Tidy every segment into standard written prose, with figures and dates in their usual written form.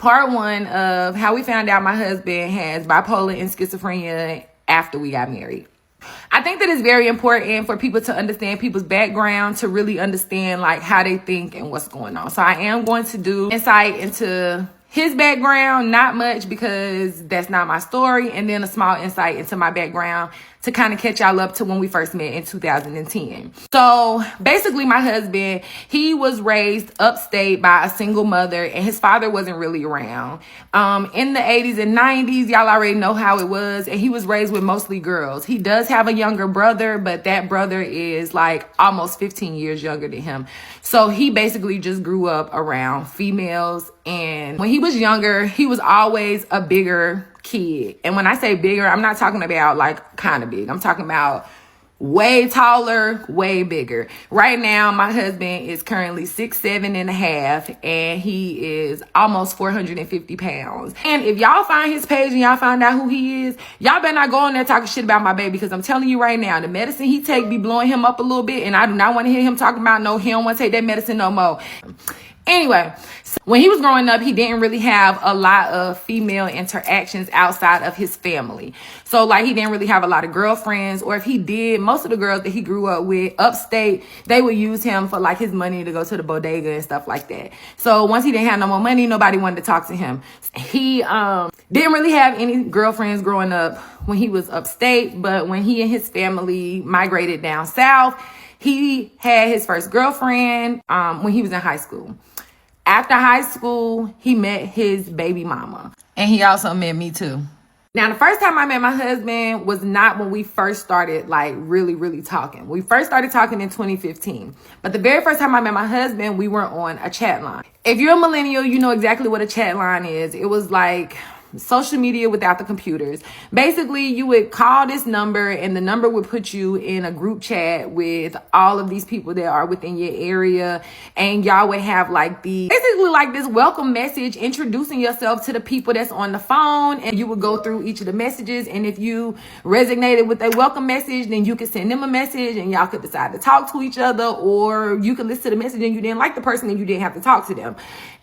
part 1 of how we found out my husband has bipolar and schizophrenia after we got married. I think that it's very important for people to understand people's background, to really understand like how they think and what's going on. So I am going to do insight into his background, not much because that's not my story, and then a small insight into my background to kind of catch y'all up to when we first met in 2010. So basically my husband, he was raised upstate by a single mother, and his father wasn't really around. In the 80s and 90s, y'all already know how it was, and he was raised with mostly girls. He does have a younger brother, but that brother is like almost 15 years younger than him. So he basically just grew up around females, and when he was younger, he was always a bigger kid. And when I say bigger, I'm not talking about like kind of big. I'm talking about way taller, way bigger. Right now, my husband is currently 6'7.5", and he is almost 450 pounds. And if y'all find his page and y'all find out who he is, y'all better not go on there talking shit about my baby, because I'm telling you right now, the medicine he take be blowing him up a little bit, and I do not want to hear him talking about no, he don't want to take that medicine no more. Anyway, so when he was growing up, he didn't really have a lot of female interactions outside of his family. So like he didn't really have a lot of girlfriends, or if he did, most of the girls that he grew up with upstate, they would use him for like his money to go to the bodega and stuff like that. So once he didn't have no more money, nobody wanted to talk to him. He didn't really have any girlfriends growing up when he was upstate, but when he and his family migrated down south, he had his first girlfriend when he was in high school. After high school, he met his baby mama. And he also met me too. Now, the first time I met my husband was not when we first started like really talking. We first started talking in 2015. But the very first time I met my husband, we were on a chat line. If you're a millennial, you know exactly what a chat line is. It was like social media without the computers. Basically, you would call this number, and the number would put you in a group chat with all of these people that are within your area, and y'all would have like basically like this welcome message introducing yourself to the people that's on the phone, and you would go through each of the messages, and if you resonated with a welcome message, then you could send them a message, and y'all could decide to talk to each other, or you could listen to the message and you didn't like the person and you didn't have to talk to them.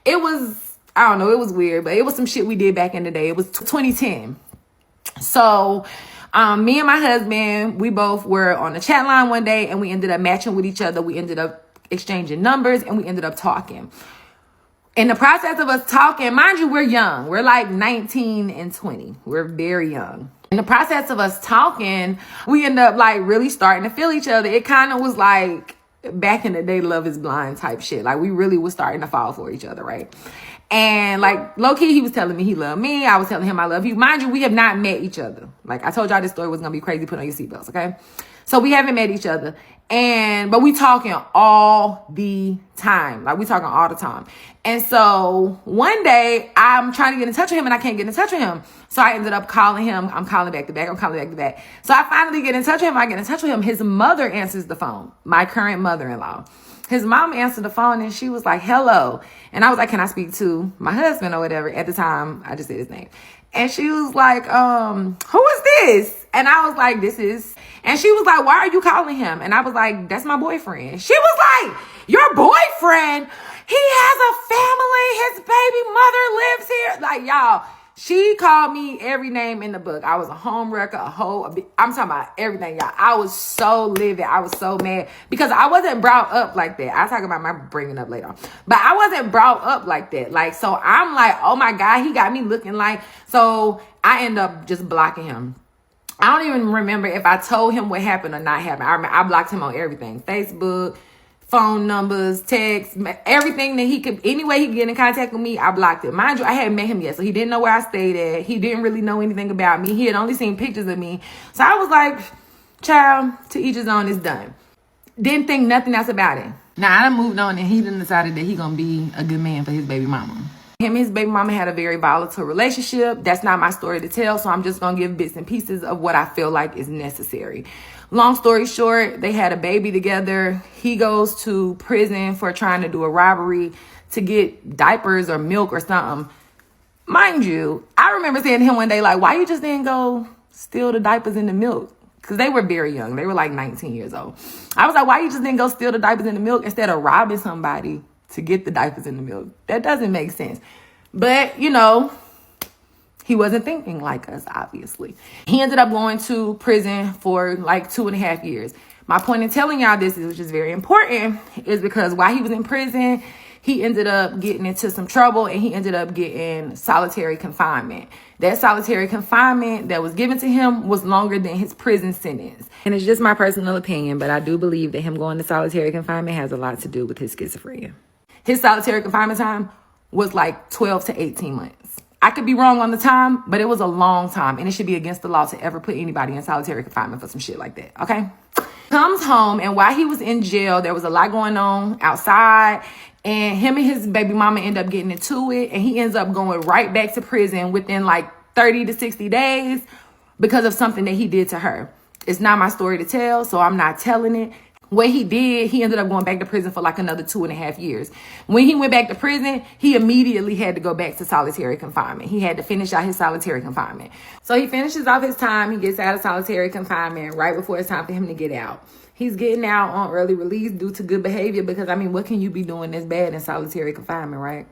It was, I don't know, it was weird, but it was some shit we did back in the day. It was 2010. So me and my husband, we both were on the chat line one day, and we ended up matching with each other. We ended up exchanging numbers, and we ended up talking. In the process of us talking, mind you, we're young. We're like 19 and 20. We're very young. In the process of us talking, we ended up like really starting to feel each other. It kind of was like back in the day, Love is Blind type shit. Like we really was starting to fall for each other, right? And like low key, he was telling me he loved me. I was telling him I love you. Mind you, we have not met each other. Like I told y'all, this story was going to be crazy. Put on your seatbelts, okay? So we haven't met each other. But we talking all the time. Like we talking all the time. And so one day I'm trying to get in touch with him and I can't get in touch with him. So I ended up calling him. I'm calling back to back. I'm calling back to back. So I finally get in touch with him. I get in touch with him. His mother answers the phone. My current mother-in-law. His mom answered the phone and she was like, hello. And I was like, can I speak to my husband or whatever? At the time, I just said his name. And she was like, who is this? And I was like, this is, and she was like, why are you calling him? And I was like, that's my boyfriend. She was like, your boyfriend? He has a family. His baby mother lives here. Like, y'all, she called me every name in the book. I was a home wrecker, I'm talking about everything, y'all. I was so livid. I was so mad because I wasn't brought up like that. I'll talk about my bringing up later on. But I wasn't brought up like that. Like, so I'm like, oh my God, he got me looking like, so I end up just blocking him. I don't even remember if I told him what happened or not happened. I blocked him on everything. Facebook, phone numbers, text, everything that he could, any way he could get in contact with me, I blocked it. Mind you, I hadn't met him yet, so he didn't know where I stayed at. He didn't really know anything about me. He had only seen pictures of me. So I was like, child, to each his own, is done. Didn't think nothing else about it. Now, I done moved on, and he done decided that he gonna be a good man for his baby mama. Him and his baby mama had a very volatile relationship. That's not my story to tell, so I'm just gonna give bits and pieces of what I feel like is necessary. Long story short, they had a baby together. He goes to prison for trying to do a robbery to get diapers or milk or something. Mind you, I remember saying to him one day, like, why you just didn't go steal the diapers and the milk? Because they were very young. They were like 19 years old. I was like, why you just didn't go steal the diapers and the milk instead of robbing somebody to get the diapers and the milk? That doesn't make sense. But, you know, he wasn't thinking like us, obviously. He ended up going to prison for like 2.5 years. My point in telling y'all this, which is very important, is because while he was in prison, he ended up getting into some trouble and he ended up getting solitary confinement. That solitary confinement that was given to him was longer than his prison sentence. And it's just my personal opinion, but I do believe that him going to solitary confinement has a lot to do with his schizophrenia. His solitary confinement time was like 12 to 18 months. I could be wrong on the time, but it was a long time, and it should be against the law to ever put anybody in solitary confinement for some shit like that, okay? Comes home, and while he was in jail, there was a lot going on outside, and him and his baby mama end up getting into it, and he ends up going right back to prison within like 30 to 60 days because of something that he did to her. It's not my story to tell, so I'm not telling it. What he did, he ended up going back to prison for like another 2.5 years. When he went back to prison, he immediately had to go back to solitary confinement. He had to finish out his solitary confinement. So he finishes off his time. He gets out of solitary confinement right before it's time for him to get out. He's getting out on early release due to good behavior because, I mean, what can you be doing that's bad in solitary confinement, right?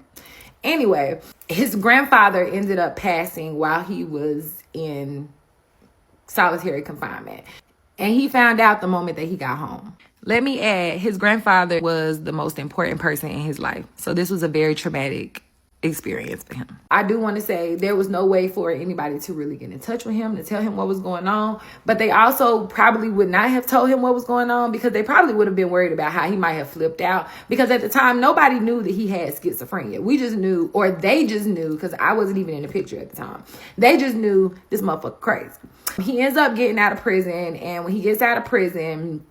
Anyway, his grandfather ended up passing while he was in solitary confinement. And he found out the moment that he got home. Let me add, his grandfather was the most important person in his life. So this was a very traumatic experience for him. I do want to say there was no way for anybody to really get in touch with him to tell him what was going on. But they also probably would not have told him what was going on because they probably would have been worried about how he might have flipped out. Because at the time, nobody knew that he had schizophrenia. We just knew, or they just knew, because I wasn't even in the picture at the time. They just knew this motherfucker crazy. He ends up getting out of prison, and when he gets out of prison,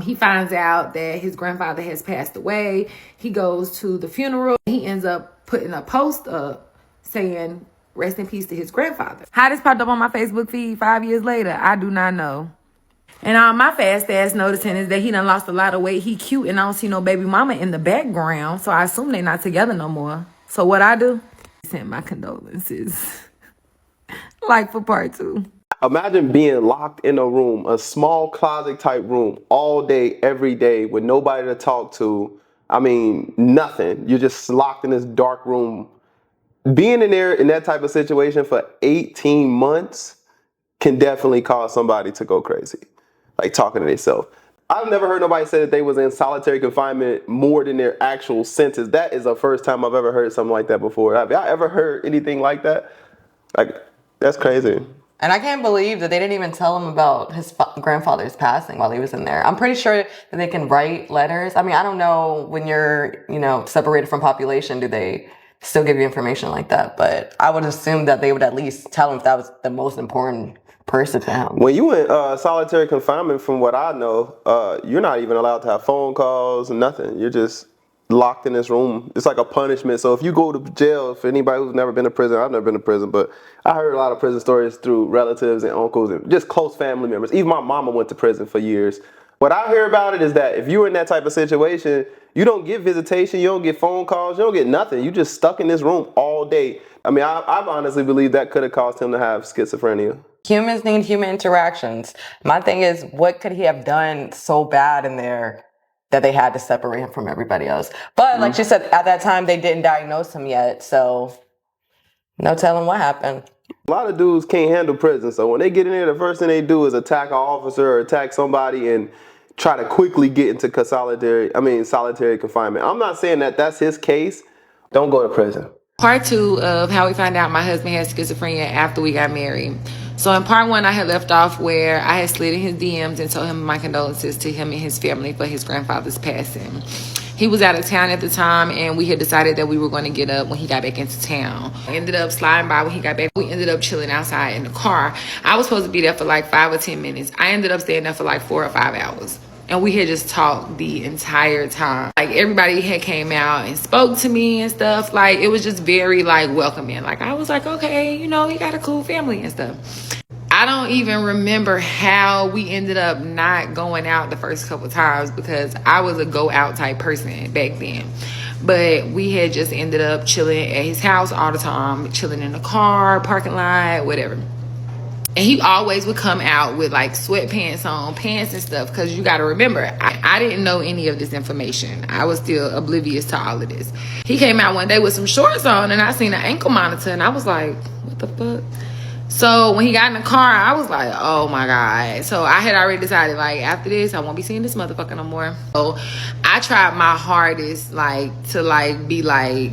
he finds out that his grandfather has passed away. He goes to the funeral. He ends up putting a post up saying, rest in peace to his grandfather. How this popped up on my Facebook feed 5 years later, I do not know. And all my fast ass noticing is that he done lost a lot of weight. He cute and I don't see no baby mama in the background. So I assume they not together no more. So what I do? Send my condolences. Like for part 2. Imagine being locked in a room, a small closet type room, all day, every day, with nobody to talk to. I mean, nothing. You're just locked in this dark room. Being in there in that type of situation for 18 months can definitely cause somebody to go crazy, like talking to themselves. I've never heard nobody say that they was in solitary confinement more than their actual senses. That is the first time I've ever heard something like that before. Have y'all ever heard anything like that? Like, that's crazy. And I can't believe that they didn't even tell him about his grandfather's passing while he was in there. I'm pretty sure that they can write letters. I mean, I don't know when you're, separated from population, do they still give you information like that? But I would assume that they would at least tell him if that was the most important person to him. When you in solitary confinement, from what I know, you're not even allowed to have phone calls, nothing. You're just locked in this room. It's like a punishment. So if you go to jail, for anybody who's never been to prison, I've never been to prison, but I heard a lot of prison stories through relatives and uncles and just close family members. Even my mama went to prison for years. What I hear about it is that if you're in that type of situation, you don't get visitation, you don't get phone calls, you don't get nothing. You just stuck in this room all day. I mean, I honestly believe that could have caused him to have schizophrenia. Humans need human interactions. My thing is, what could he have done so bad in there that they had to separate him from everybody else? But like you said, at that time, they didn't diagnose him yet. So no telling what happened. A lot of dudes can't handle prison. So when they get in there, the first thing they do is attack an officer or attack somebody and try to quickly get into solitary confinement. I'm not saying that that's his case. Don't go to prison. Part 2 of how we found out my husband had schizophrenia after we got married. So in part 1, I had left off where I had slid in his DMs and told him my condolences to him and his family for his grandfather's passing. He was out of town at the time, and we had decided that we were going to get up when he got back into town. I ended up sliding by when he got back. We ended up chilling outside in the car. I was supposed to be there for like 5 or 10 minutes. I ended up staying there for like 4 or 5 hours. And we had just talked the entire time. Like, everybody had came out and spoke to me and stuff. Like, it was just very, like, welcoming. Like, I was like, okay, he got a cool family and stuff. I don't even remember how we ended up not going out the first couple times because I was a go out type person back then. But we had just ended up chilling at his house all the time, chilling in the car, parking lot, whatever. And he always would come out with like sweatpants on, pants and stuff. Because you got to remember, I didn't know any of this information. I was still oblivious to all of this. He came out one day with some shorts on, and I seen an ankle monitor, and I was like, what the fuck? So when he got in the car, I was like, oh my God. So I had already decided, like, after this, I won't be seeing this motherfucker no more. So I tried my hardest, like, to like be like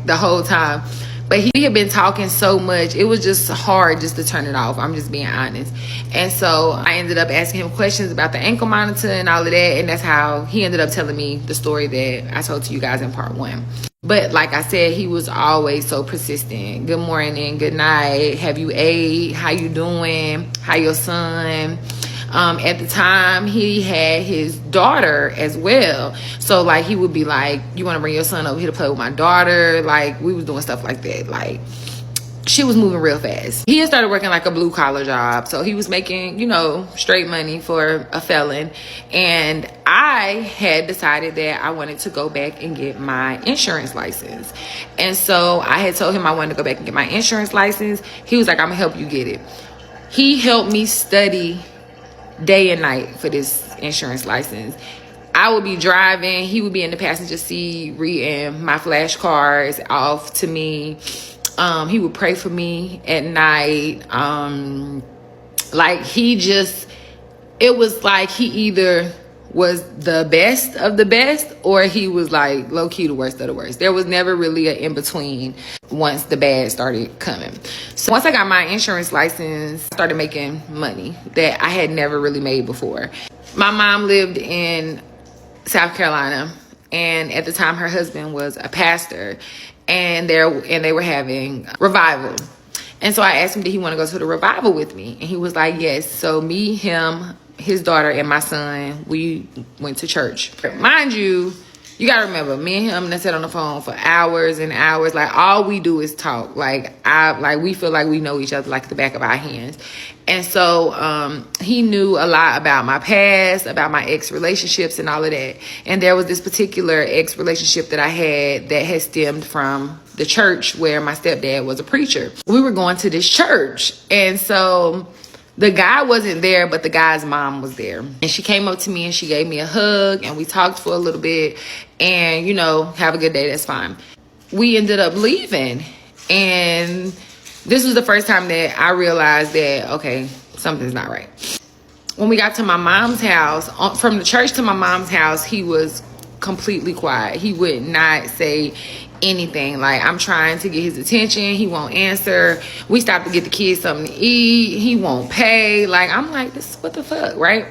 the whole time. But he had been talking so much, it was just hard just to turn it off. I'm just being honest. And so I ended up asking him questions about the ankle monitor and all of that. And that's how he ended up telling me the story that I told to you guys in part 1. But like I said, he was always so persistent. Good morning, good night. Have you ate? How you doing? How your son? At the time, he had his daughter as well. So, like, he would be like, you want to bring your son over here to play with my daughter? Like, we was doing stuff like that. Like, she was moving real fast. He had started working like a blue collar job. So he was making, you know, straight money for a felon. And I had decided that I wanted to go back and get my insurance license. And so I had told him I wanted to go back and get my insurance license. He was like, I'm gonna help you get it. He helped me study day and night for this insurance license. I would be driving, he would be in the passenger seat reading my flashcards off to me. He would pray for me at night. Like, he just, it was like he either was the best of the best or he was like low-key the worst of the worst. There was never really an in-between once the bad started coming. So once I got my insurance license, I started making money that I had never really made before. My mom lived in South Carolina, and at the time her husband was a pastor, and they were having revival. And so I asked him, did he want to go to the revival with me? And he was like, yes. So me, him, his daughter, and my son, we went to church. Mind you, you gotta remember, me and him, they sat on the phone for hours and hours. Like, all we do is talk. Like, we feel like we know each other like the back of our hands. And so he knew a lot about my past, about my ex-relationships and all of that. And there was this particular ex-relationship that I had that had stemmed from the church where my stepdad was a preacher. We were going to this church. And so the guy wasn't there, but the guy's mom was there. And she came up to me and she gave me a hug and we talked for a little bit. And, you know, have a good day, that's fine. We ended up leaving. And this was the first time that I realized that, okay, something's not right. When we got to my mom's house, from the church to my mom's house, he was completely quiet. He would not say anything. Like, I'm trying to get his attention, he won't answer. We stopped to get the kids something to eat, he won't pay. Like, I'm like, this, what the fuck, right?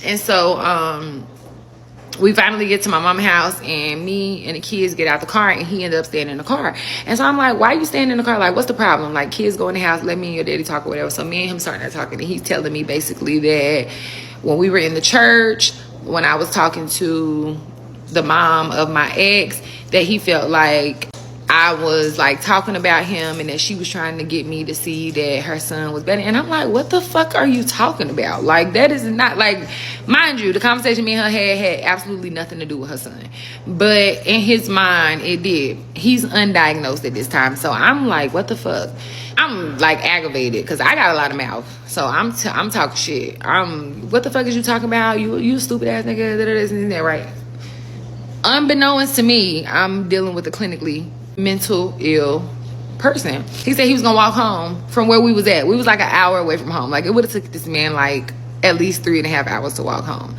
And so we finally get to my mom's house, and me and the kids get out the car, and he ended up staying in the car. And so I'm like, why are you staying in the car? Like, what's the problem? Like, kids go in the house, let me and your daddy talk or whatever. So me and him started talking, and he's telling me basically that when we were in the church, when I was talking to the mom of my ex, that he felt like I was like talking about him and that she was trying to get me to see that her son was better. And I'm like, what the fuck are you talking about? Like, that is not, like, mind you, the conversation me and her had absolutely nothing to do with her son. But in his mind, it did. He's undiagnosed at this time. So I'm like, what the fuck? I'm like aggravated because I got a lot of mouth. So I'm talking shit. What the fuck is you talking about? You stupid ass nigga. Isn't that right? Unbeknownst to me, I'm dealing with a clinically mental ill person. He said he was gonna walk home from where we was at. We was like an hour away from home. Like, it would have took this man like at least 3.5 hours to walk home.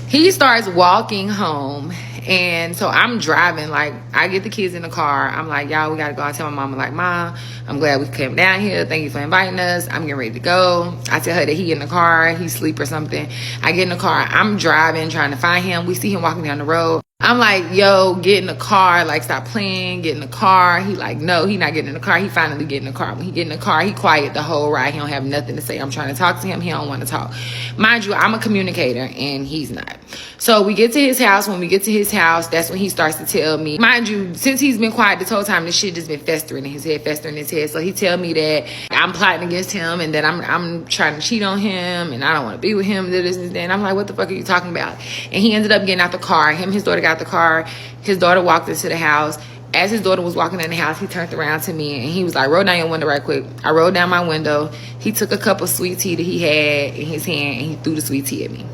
He starts walking home, and so I'm driving. Like, I get the kids in the car. I'm like, y'all, we gotta go. I tell my mama, like, Mom, I'm glad we came down here. Thank you for inviting us. I'm getting ready to go. I tell her that he in the car, he sleep or something. I get in the car. I'm driving, trying to find him. We see him walking down the road. I'm like, yo, get in the car. Like, stop playing. Get in the car. He like, no, he not getting in the car. He finally get in the car. When he get in the car, he quiet the whole ride. He don't have nothing to say. I'm trying to talk to him. He don't want to talk. Mind you, I'm a communicator and he's not. So we get to his house. When we get to his house, that's when he starts to tell me. Mind you, since he's been quiet this whole time, this shit just been festering in his head, festering in his head. So he tell me that I'm plotting against him and that I'm trying to cheat on him and I don't want to be with him. And I'm like, what the fuck are you talking about? And he ended up getting out the car. Him and his daughter got out the car. His daughter walked into the house. As his daughter was walking in the house, he turned around to me and he was like, roll down your window right quick. I rolled down my window. He took a cup of sweet tea that he had in his hand and he threw the sweet tea at me.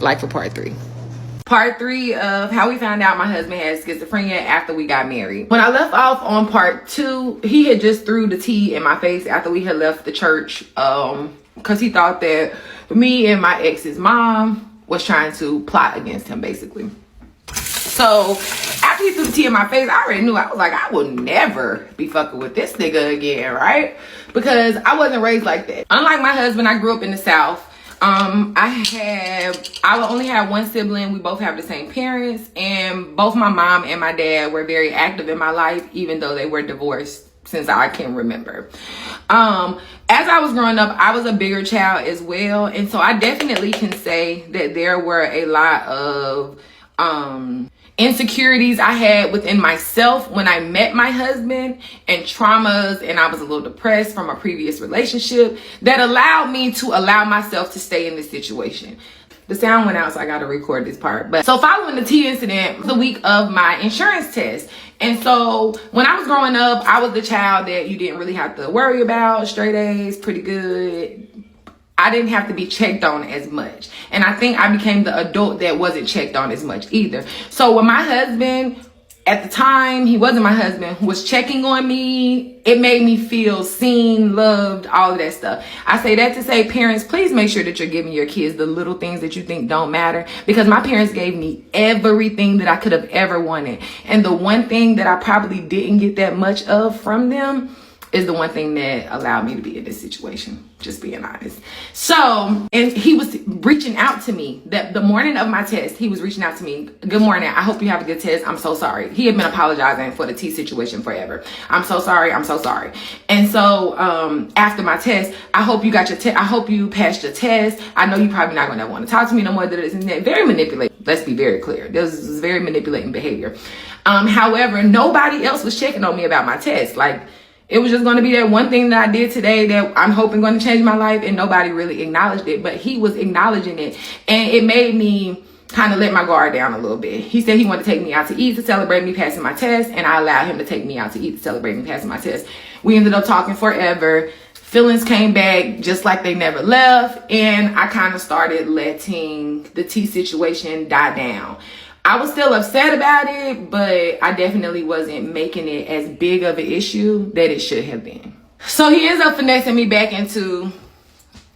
Like for part 3. Part 3 of how we found out my husband had schizophrenia after we got married. When I left off on part 2, he had just threw the tea in my face after we had left the church, because he thought that me and my ex's mom was trying to plot against him, basically. So after he threw the tea in my face, I already knew. I was like, I will never be fucking with this nigga again, right? Because I wasn't raised like that. Unlike my husband, I grew up in the South. I only have one sibling. We both have the same parents, and both my mom and my dad were very active in my life, even though they were divorced since I can remember. As I was growing up, I was a bigger child as well, and so I definitely can say that there were a lot of insecurities I had within myself when I met my husband, and traumas, and I was a little depressed from a previous relationship that allowed me to allow myself to stay in this situation. The sound went out, so I got to record this part. But so following the tea incident, the week of my insurance test. And so when I was growing up, I was the child that you didn't really have to worry about. Straight A's, pretty good. I didn't have to be checked on as much. And I think I became the adult that wasn't checked on as much either. So when my husband, at the time, he wasn't my husband, was checking on me, it made me feel seen, loved, all of that stuff. I say that to say, parents, please make sure that you're giving your kids the little things that you think don't matter. Because my parents gave me everything that I could have ever wanted. And the one thing that I probably didn't get that much of from them is the one thing that allowed me to be in this situation, just being honest. So, and he was reaching out to me the morning of my test. He was reaching out to me. Good morning. I hope you have a good test. I'm so sorry. He had been apologizing for the tea situation forever. I'm so sorry. I'm so sorry. And so, after my test, I hope you got your test. I hope you passed your test. I know you're probably not going to want to talk to me no more. This and that. Very manipulating. Let's be very clear. This is very manipulating behavior. However, nobody else was checking on me about my test. Like, it was just going to be that one thing that I did today that I'm hoping going to change my life, and nobody really acknowledged it, but he was acknowledging it, and it made me kind of let my guard down a little bit. He said he wanted to take me out to eat to celebrate me passing my test, and I allowed him to take me out to eat to celebrate me passing my test. We ended up talking forever. Feelings came back just like they never left, and I kind of started letting the tea situation die down. I was still upset about it, but I definitely wasn't making it as big of an issue that it should have been. So he ends up finessing me back into,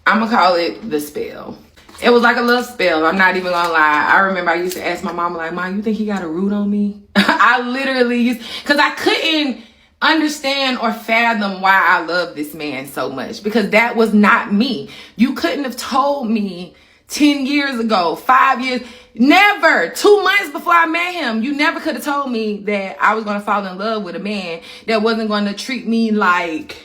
I'm gonna call it the spell. It was like a little spell. I'm not even gonna lie. I remember I used to ask my mama, like, Mom, you think he got a root on me? I literally used, because I couldn't understand or fathom why I love this man so much, because that was not me. You couldn't have told me 10 years ago, 5 years, never, 2 months before I met him, you never could have told me that I was going to fall in love with a man that wasn't going to treat me like,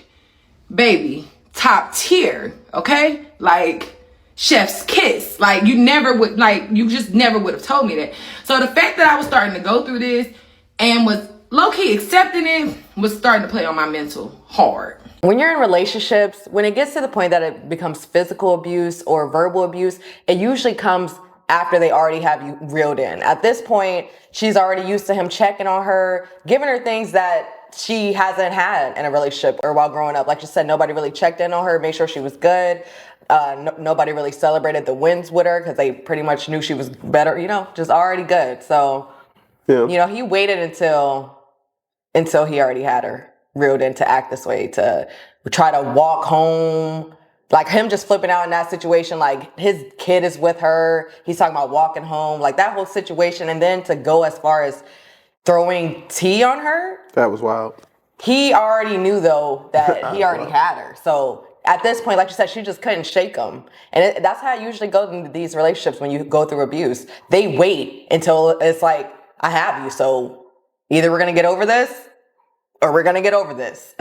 baby, top tier, okay? Like, chef's kiss. Like, you never would, like, you just never would have told me that. So the fact that I was starting to go through this and was low-key accepting it was starting to play on my mental hard. When you're in relationships, when it gets to the point that it becomes physical abuse or verbal abuse, it usually comes after they already have you reeled in. At this point, she's already used to him checking on her, giving her things that she hasn't had in a relationship or while growing up. Like you said, nobody really checked in on her, made sure she was good. Nobody really celebrated the wins with her because they pretty much knew she was better, just already good. So, yeah. He waited until he already had her reeled in to act this way, to try to walk home. Like him just flipping out in that situation, like his kid is with her. He's talking about walking home, like that whole situation. And then to go as far as throwing tea on her. That was wild. He already knew though that he already had her. So at this point, like you said, she just couldn't shake him. And that's how it usually goes in these relationships when you go through abuse. They wait until it's like, I have you. So either we're going to get over this or we're going to get over this.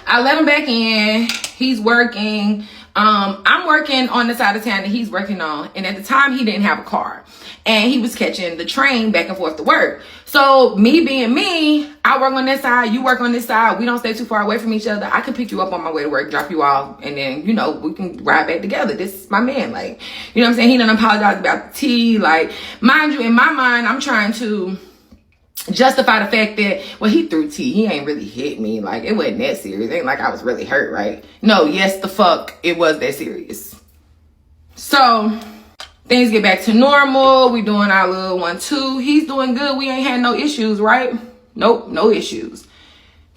I let him back in. He's working. I'm working on the side of town that he's working on. And at the time, he didn't have a car. And he was catching the train back and forth to work. So me being me, I work on this side, you work on this side. We don't stay too far away from each other. I can pick you up on my way to work, drop you off, and then, we can ride back together. This is my man. Like, you know what I'm saying? He done apologize about the tea. Like, mind you, in my mind, I'm trying to justify the fact that, well, he threw tea. He ain't really hit me. Like, it wasn't that serious. It ain't like I was really hurt, right? No, yes, the fuck, it was that serious. So, things get back to normal. We doing our little 1-2. He's doing good. We ain't had no issues, right? Nope, no issues.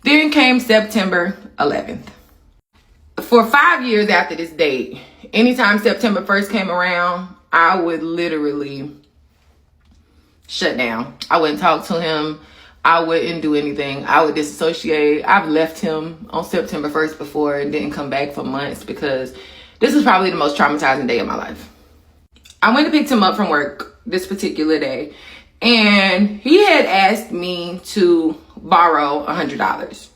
Then came September 11th. For 5 years after this date, anytime September 1st came around, I would literally shut down. I wouldn't talk to him. I wouldn't do anything. I would disassociate. I've left him on September 1st before and didn't come back for months because this is probably the most traumatizing day of my life. I went to pick him up from work this particular day, and he had asked me to borrow $100.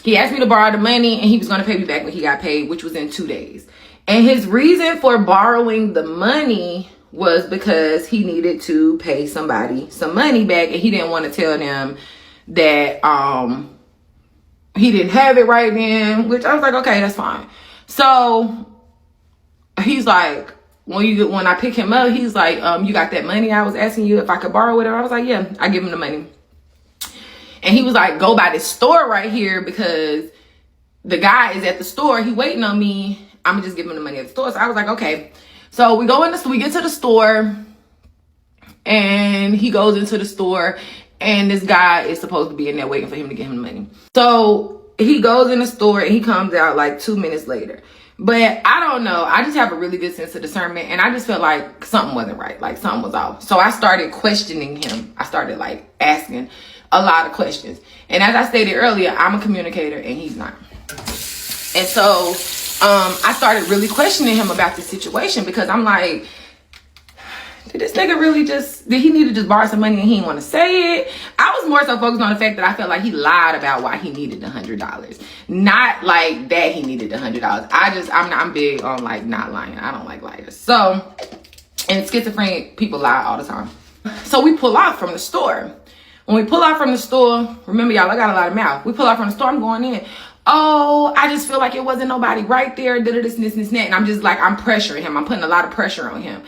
He asked me to borrow the money, and he was going to pay me back when he got paid, which was in 2 days. And his reason for borrowing the money was because he needed to pay somebody some money back, and he didn't want to tell them that he didn't have it right then, which I was like, okay, that's fine. So he's like, when I pick him up, he's like, you got that money I was asking you if I could borrow it? I was like, yeah. I give him the money. And he was like, go by this store right here because the guy is at the store. He waiting on me. I'm gonna just give him the money at the store. So I was like, okay. So we get to the store, and he goes into the store, and this guy is supposed to be in there waiting for him to give him the money. So he goes in the store, and he comes out like 2 minutes later. But I don't know. I just have a really good sense of discernment, and I just felt like something wasn't right. Like something was off. So I started questioning him. I started like asking a lot of questions. And as I stated earlier, I'm a communicator and he's not. And so I started really questioning him about the situation because I'm like, did this nigga really did he need to just borrow some money and he didn't want to say it? I was more so focused on the fact that I felt like he lied about why he needed $100. Not like that he needed $100. I'm big on like not lying. I don't like liars. So, and schizophrenic people lie all the time. So we pull off from the store. When we pull out from the store, remember y'all, I got a lot of mouth. We pull out from the store, I'm going in. Oh, I just feel like it wasn't nobody right there. This, that. And I'm just like, I'm pressuring him. I'm putting a lot of pressure on him.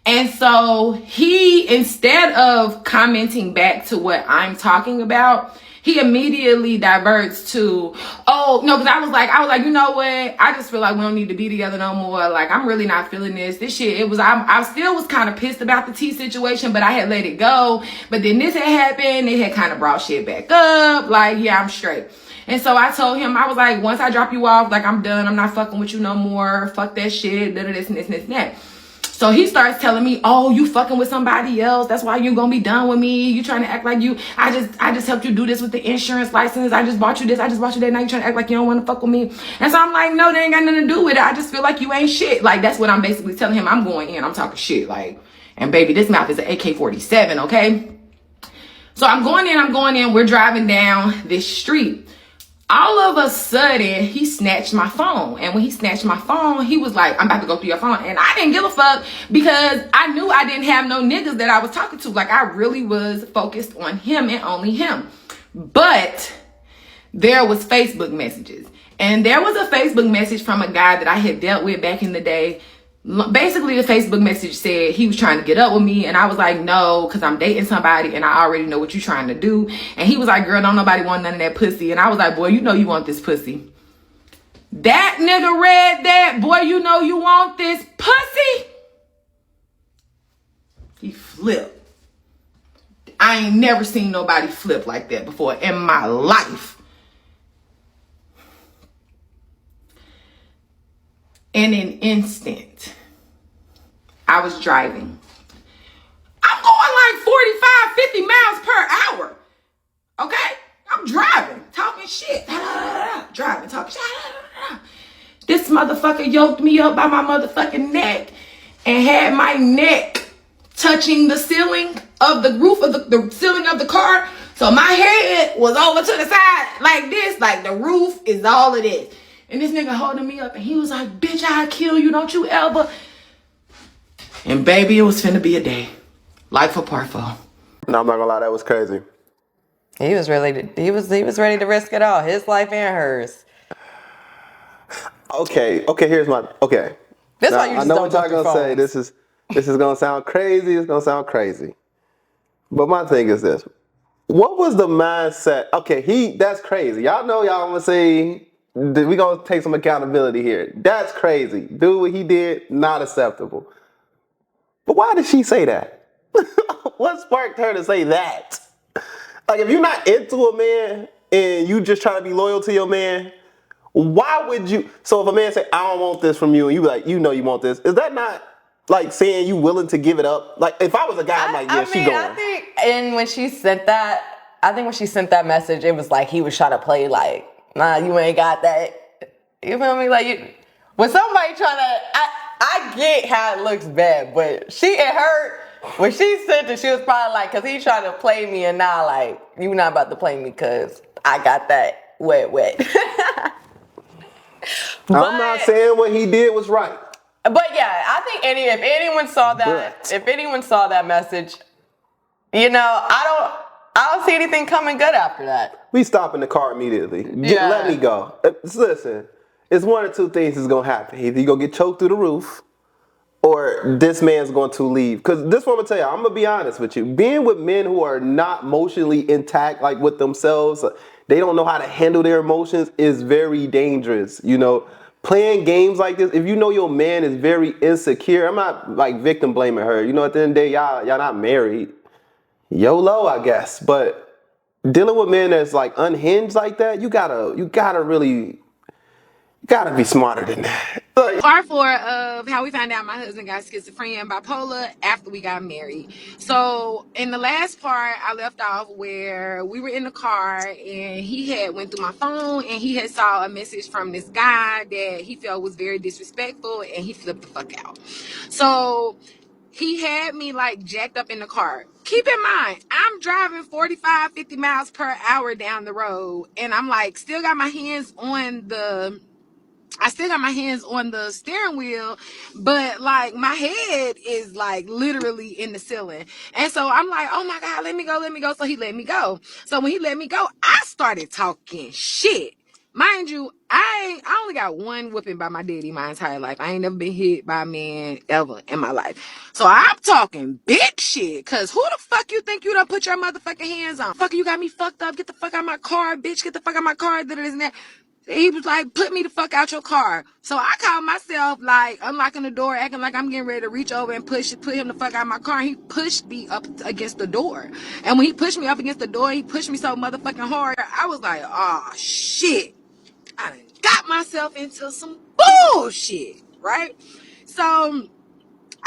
And so he, instead of commenting back to what I'm talking about, he immediately diverts to, oh, no, because I was like, you know what? I just feel like we don't need to be together no more. Like, I'm really not feeling this. This shit, I still was kind of pissed about the tea situation, but I had let it go. But then this had happened. It had kind of brought shit back up. Like, yeah, I'm straight. And so I told him, I was like, once I drop you off, like, I'm done. I'm not fucking with you no more. Fuck that shit. This and that. So he starts telling me, oh, you fucking with somebody else. That's why you gonna be done with me. You trying to act like I just helped you do this with the insurance license. I just bought you this. I just bought you that. Now you trying to act like you don't want to fuck with me. And so I'm like, no, that ain't got nothing to do with it. I just feel like you ain't shit. Like, that's what I'm basically telling him. I'm going in. I'm talking shit. Like, and baby, this mouth is an AK-47, okay? So I'm going in. We're driving down this street. All of a sudden, he snatched my phone. And when he snatched my phone, he was like, I'm about to go through your phone. And I didn't give a fuck because I knew I didn't have no niggas that I was talking to. Like, I really was focused on him and only him. But there was Facebook messages. And there was a Facebook message from a guy that I had dealt with back in the day. Basically, the Facebook message said he was trying to get up with me. And I was like, no, because I'm dating somebody and I already know what you're trying to do. And he was like, girl, don't nobody want none of that pussy. And I was like, boy, you know you want this pussy. That nigga read that. Boy, you know you want this pussy. He flipped. I ain't never seen nobody flip like that before in my life. In an instant, I was driving. I'm going like 45, 50 miles per hour. Okay? I'm driving, talking shit. Driving, talking shit. This motherfucker yoked me up by my motherfucking neck and had my neck touching the ceiling of the roof of the ceiling of the car. So my head was over to the side like this, like the roof is all it is. And this nigga holding me up and he was like, bitch, I'll kill you. Don't you ever. And baby, it was finna be a day. Like for Parfo. No, I'm not gonna lie, that was crazy. He was ready to risk it all, his life and hers. Okay, here's my This is why you I just know don't what y'all go through gonna say. phones. This is gonna sound crazy. It's gonna sound crazy. But my thing is this. What was the mindset? Okay, that's crazy. Y'all know y'all gonna say we gonna take some accountability here. That's crazy. Do what he did, not acceptable. But why did she say that? What sparked her to say that? Like, if you're not into a man and you just trying to be loyal to your man, why would you? So if a man say, "I don't want this from you," and you be like, "You know you want this," is that not like saying you willing to give it up? Like, if I was a guy, I'm like, "Yeah, she I going." think, and when she sent that, I think when she sent that message, it was like he was trying to play like, nah, you ain't got that. You feel me? Like, when somebody trying to, I get how it looks bad, but when she sent it, she was probably like, cause he trying to play me, and now like, you not about to play me, cause I got that wet. I'm not saying what he did was right. But yeah, I think if anyone saw that message, I don't see anything coming good after that. We stop in the car immediately. Yeah. Let me go. Listen, it's one or two things that's gonna happen. Either you gonna get choked through the roof, or this man's going to leave. Because this one, I'm gonna tell you, I'm gonna be honest with you. Being with men who are not emotionally intact, like with themselves, they don't know how to handle their emotions, is very dangerous. Playing games like this, if you know your man is very insecure, I'm not like victim blaming her. At the end of the day, y'all not married. YOLO, I guess. But dealing with men that's like unhinged like that, you gotta really be smarter than that. Part 4 of how we found out my husband got schizophrenia and bipolar after we got married. So in the last part, I left off where we were in the car and he had went through my phone and he had saw a message from this guy that he felt was very disrespectful, and he flipped the fuck out. So he had me like jacked up in the car. Keep in mind, I'm driving 45, 50 miles per hour down the road, and I'm like still got my hands on the steering wheel, but like my head is like literally in the ceiling. And so I'm like, oh my God, let me go. So he let me go. So when he let me go, I started talking shit. Mind you, I only got one whooping by my daddy my entire life. I ain't never been hit by a man ever in my life. So I'm talking big shit. Cause who the fuck you think you done put your motherfucking hands on? Fuck, you got me fucked up. Get the fuck out of my car, bitch. Get the fuck out of my car. That and that. He was like, put me the fuck out your car. So I called myself like unlocking the door, acting like I'm getting ready to reach over and put him the fuck out of my car. And he pushed me up against the door. And when he pushed me up against the door, he pushed me so motherfucking hard. I was like, oh shit. I done got myself into some bullshit, right? So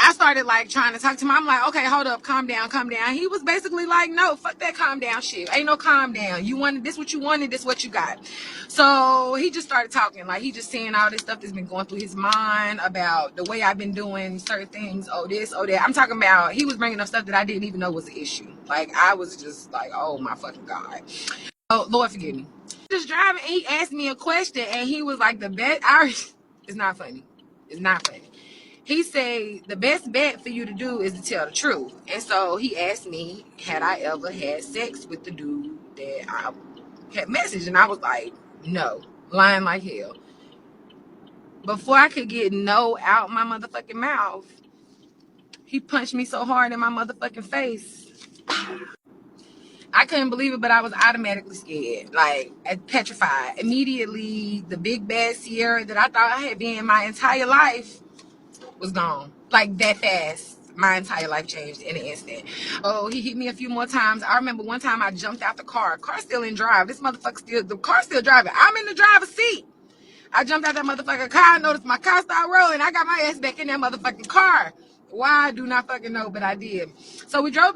I started like trying to talk to him. I'm like, okay, hold up, calm down. He was basically like, no, fuck that calm down shit. Ain't no calm down. You wanted this, what you wanted, this what you got. So he just started talking, like he just saying all this stuff that's been going through his mind about the way I've been doing certain things. Oh, this, oh that. I'm talking about, he was bringing up stuff that I didn't even know was an issue. Like I was just like, oh my fucking God. Oh, Lord forgive me. Just driving and he asked me a question and he was like, the best, it's not funny. It's not funny. He said the best bet for you to do is to tell the truth. And so he asked me, had I ever had sex with the dude that I had messaged? And I was like, no, lying like hell. Before I could get no out my motherfucking mouth, he punched me so hard in my motherfucking face. I couldn't believe it, but I was automatically scared, like petrified. Immediately, the big bad Ciara that I thought I had been in my entire life was gone. Like that fast. My entire life changed in an instant. Oh, he hit me a few more times. I remember one time I jumped out the car. Car still in drive. The car still driving. I'm in the driver's seat. I jumped out that motherfucking car. I noticed my car started rolling. I got my ass back in that motherfucking car. Why, I do not fucking know, but I did. So we drove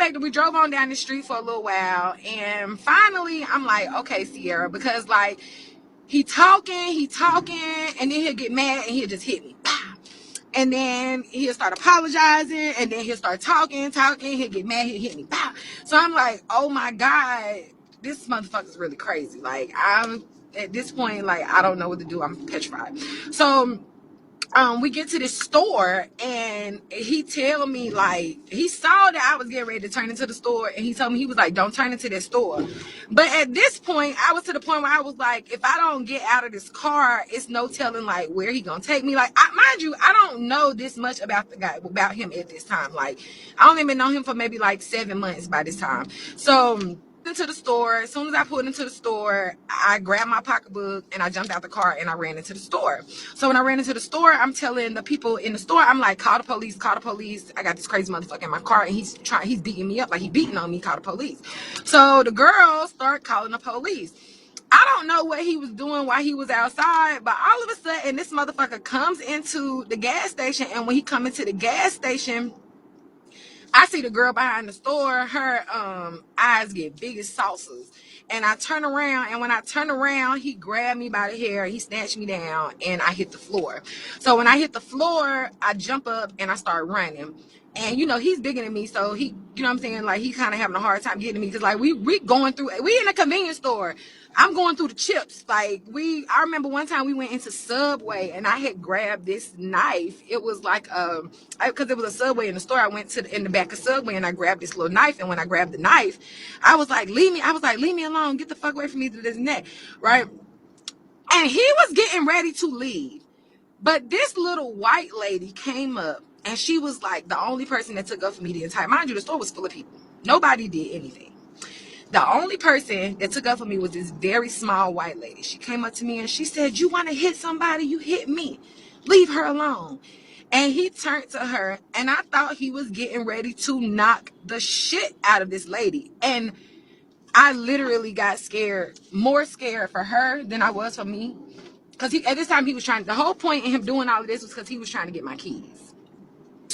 on down the street for a little while. And finally, I'm like, okay, Ciara, because like he talking, and then he'll get mad and he'll just hit me. And then he'll start apologizing, and then he'll start talking, he'll get mad, he'll hit me. So I'm like, oh my God, this motherfucker's really crazy. Like, I'm at this point, like, I don't know what to do. I'm petrified. So we get to this store and he tell me like he saw that I was getting ready to turn into the store, and he told me, he was like, don't turn into that store. But at this point I was to the point where I was like, if I don't get out of this car, it's no telling like where he gonna take me. Like, mind you, I don't know this much about the guy, about him at this time. Like, I only been known him for maybe like 7 months by this time. So into the store. As soon as I pulled into the store, I grabbed my pocketbook and I jumped out the car and I ran into the store. So when I ran into the store, I'm telling the people in the store, I'm like, call the police, call the police. I got this crazy motherfucker in my car and he's beating me up, like he beating on me, call the police. So the girls start calling the police. I don't know what he was doing while he was outside, but all of a sudden this motherfucker comes into the gas station, and when he come into the gas station, I see the girl behind the store, her eyes get big as saucers. And I turn around, and when I turn around, he grabbed me by the hair, he snatched me down, and I hit the floor. So when I hit the floor, I jump up and I start running. And you know, he's bigger than me, so he, you know what I'm saying, like he kind of having a hard time getting to me, because like we going through, we in a convenience store. I'm going through the chips. Like, I remember one time we went into Subway and I had grabbed this knife. It was like because it was a Subway in the store. I went to in the back of Subway and I grabbed this little knife. And when I grabbed the knife, I was like, leave me alone. Get the fuck away from me, to this and that, right? And he was getting ready to leave, but this little white lady came up, and she was like the only person that took up for me the entire. Mind you, the store was full of people. Nobody did anything. The only person that took up for me was this very small white lady. She came up to me and she said, you want to hit somebody? You hit me. Leave her alone. And he turned to her, and I thought he was getting ready to knock the shit out of this lady. And I literally got scared, more scared for her than I was for me. Because at this time, he was trying, the whole point in him doing all of this was because he was trying to get my keys.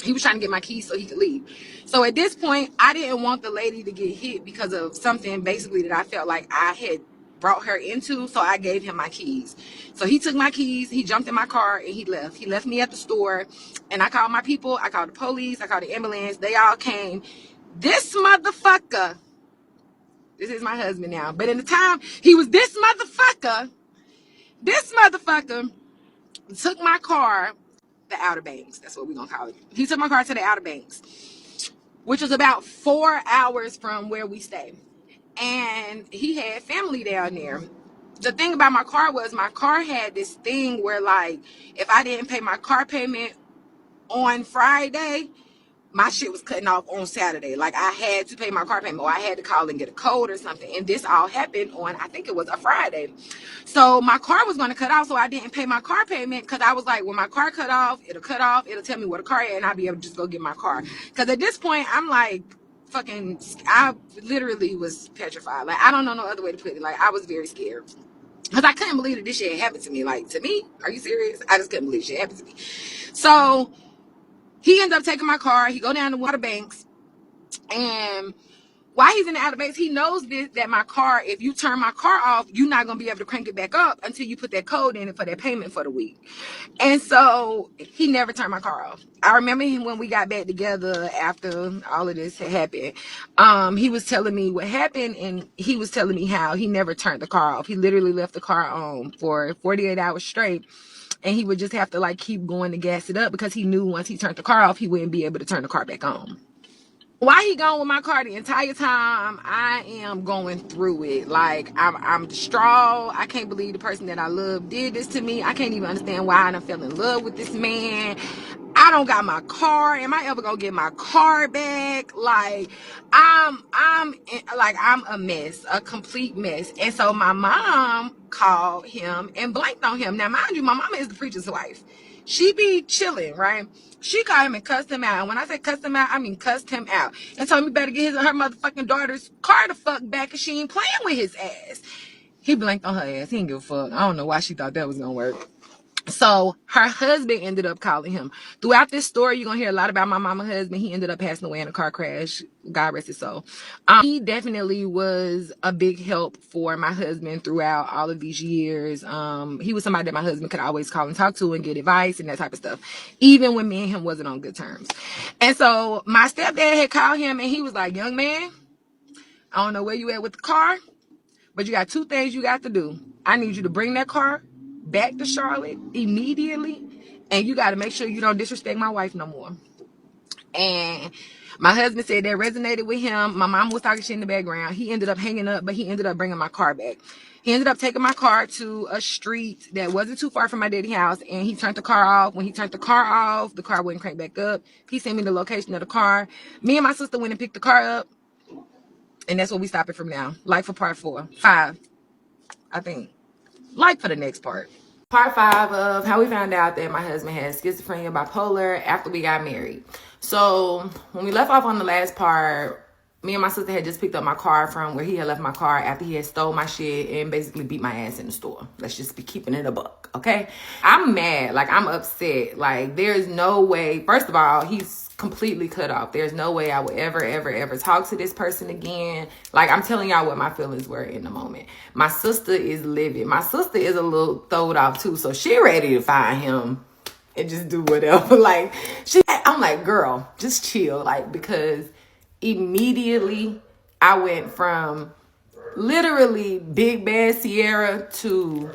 He was trying to get my keys so he could leave. So at this point, I didn't want the lady to get hit because of something basically that I felt like I had brought her into. So I gave him my keys. So he took my keys, he jumped in my car, and he left. He left me at the store, and I called my people. I called the police, I called the ambulance. They all came. This motherfucker, this is my husband now, but in the time, he was this motherfucker took my car, the Outer Banks. That's what we're gonna call it. He took my car to the Outer Banks, which was about 4 hours from where we stay. And he had family down there. The thing about my car was, my car had this thing where, like, if I didn't pay my car payment on Friday, my shit was cutting off on Saturday. Like, I had to pay my car payment, or I had to call and get a code or something. And this all happened on, I think it was a Friday. So my car was going to cut off, so I didn't pay my car payment, because I was like, when my car cut off, it'll tell me where the car is, and I'll be able to just go get my car. Because at this point, I'm like, fucking, I literally was petrified. Like, I don't know no other way to put it. Like, I was very scared. Because I couldn't believe that this shit happened to me. Like, to me? Are you serious? I just couldn't believe shit happened to me. So he ended up taking my car. He go down to Outer Banks, and while he's in the Outer Banks, he knows that my car, if you turn my car off, you're not gonna be able to crank it back up until you put that code in it for that payment for the week. And so he never turned my car off. I remember him when we got back together after all of this had happened. He was telling me what happened, and he was telling me how he never turned the car off. He literally left the car on for 48 hours straight. And he would just have to like keep going to gas it up, because he knew once he turned the car off, he wouldn't be able to turn the car back on. Why he gone with my car the entire time, I am going through it. Like, I'm distraught. I can't believe the person that I love did this to me. I can't even understand why I done fell in love with this man. I don't got my car. Am I ever gonna get my car back? Like, I'm a mess, a complete mess. And so my mom called him and blanked on him. Now, mind you, my mama is the preacher's wife. She be chilling, right? She called him and cussed him out. And when I say cussed him out, I mean cussed him out. And told me better get her motherfucking daughter's car the fuck back, because she ain't playing with his ass. He blanked on her ass. He didn't give a fuck. I don't know why she thought that was gonna work. So her husband ended up calling him. Throughout this story, you're gonna hear a lot about my mama husband. He ended up passing away in a car crash. God rest his soul. He definitely was a big help for my husband throughout all of these years. He was somebody that my husband could always call and talk to and get advice and that type of stuff, even when me and him wasn't on good terms. And so my stepdad had called him, and he was like, young man, I don't know where you at with the car, but you got two things you got to do. I need you to bring that car back to Charlotte immediately, and you got to make sure you don't disrespect my wife no more. And my husband said that resonated with him. My mom was talking shit in the background. He ended up hanging up, but he ended up bringing my car back. He ended up taking my car to a street that wasn't too far from my daddy's house, and he turned the car off. When he turned the car off, the car wouldn't crank back up. He sent me the location of the car. Me and my sister went and picked the car up, and that's what we stopping from now. Like for part 5, I think. Like for the next part. Part 5 of how we found out that my husband had schizophrenia, bipolar after we got married. So when we left off on the last part, me and my sister had just picked up my car from where he had left my car after he had stole my shit and basically beat my ass in the store. Let's just be keeping it a buck, okay? I'm mad. Like, I'm upset. Like, there's no way. First of all, he's completely cut off. There's no way I would ever talk to this person again. Like, I'm telling y'all what my feelings were in the moment. My sister is livid. My sister is a little throwed off too, so she ready to find him and just do whatever. Like, I'm like, girl, just chill. Like, because immediately I went from literally big bad Ciara to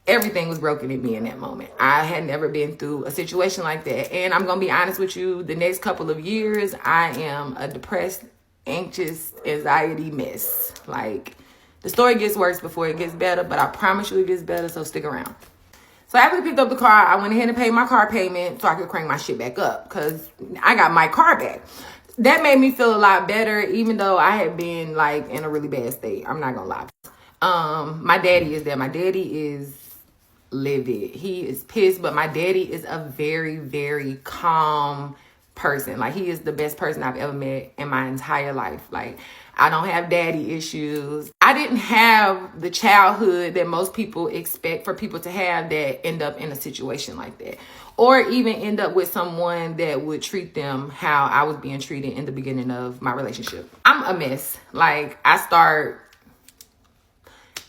everything was broken in me in that moment. I had never been through a situation like that. And I'm going to be honest with you, the next couple of years, I am a depressed, anxious, anxiety mess. Like, the story gets worse before it gets better, but I promise you it gets better, so stick around. So after we picked up the car, I went ahead and paid my car payment so I could crank my shit back up because I got my car back. That made me feel a lot better, even though I had been like in a really bad state. I'm not gonna lie. My daddy is there. My daddy is livid. He is pissed, but my daddy is a very, very calm person. Like, he is the best person I've ever met in my entire life. Like, I don't have daddy issues. I didn't have the childhood that most people expect for people to have that end up in a situation like that, or even end up with someone that would treat them how I was being treated in the beginning of my relationship. I'm a mess. Like, I start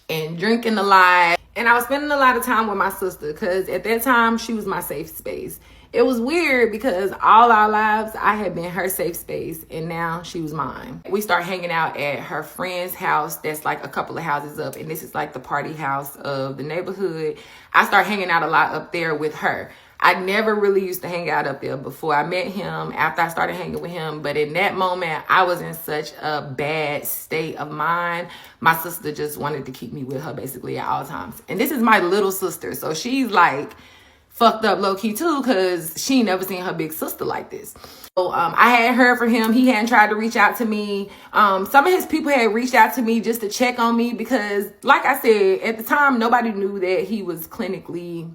and drinking a lot. And I was spending a lot of time with my sister because at that time, she was my safe space. It was weird because all our lives, I had been her safe space, and now she was mine. We start hanging out at her friend's house that's like a couple of houses up, and this is like the party house of the neighborhood. I start hanging out a lot up there with her. I never really used to hang out up there before I met him, after I started hanging with him. But in that moment, I was in such a bad state of mind. My sister just wanted to keep me with her basically at all times. And this is my little sister. So she's like fucked up low key too, because she ain't never seen her big sister like this. So I hadn't heard from him. He hadn't tried to reach out to me. Some of his people had reached out to me just to check on me because, like I said, at the time, nobody knew that he was clinically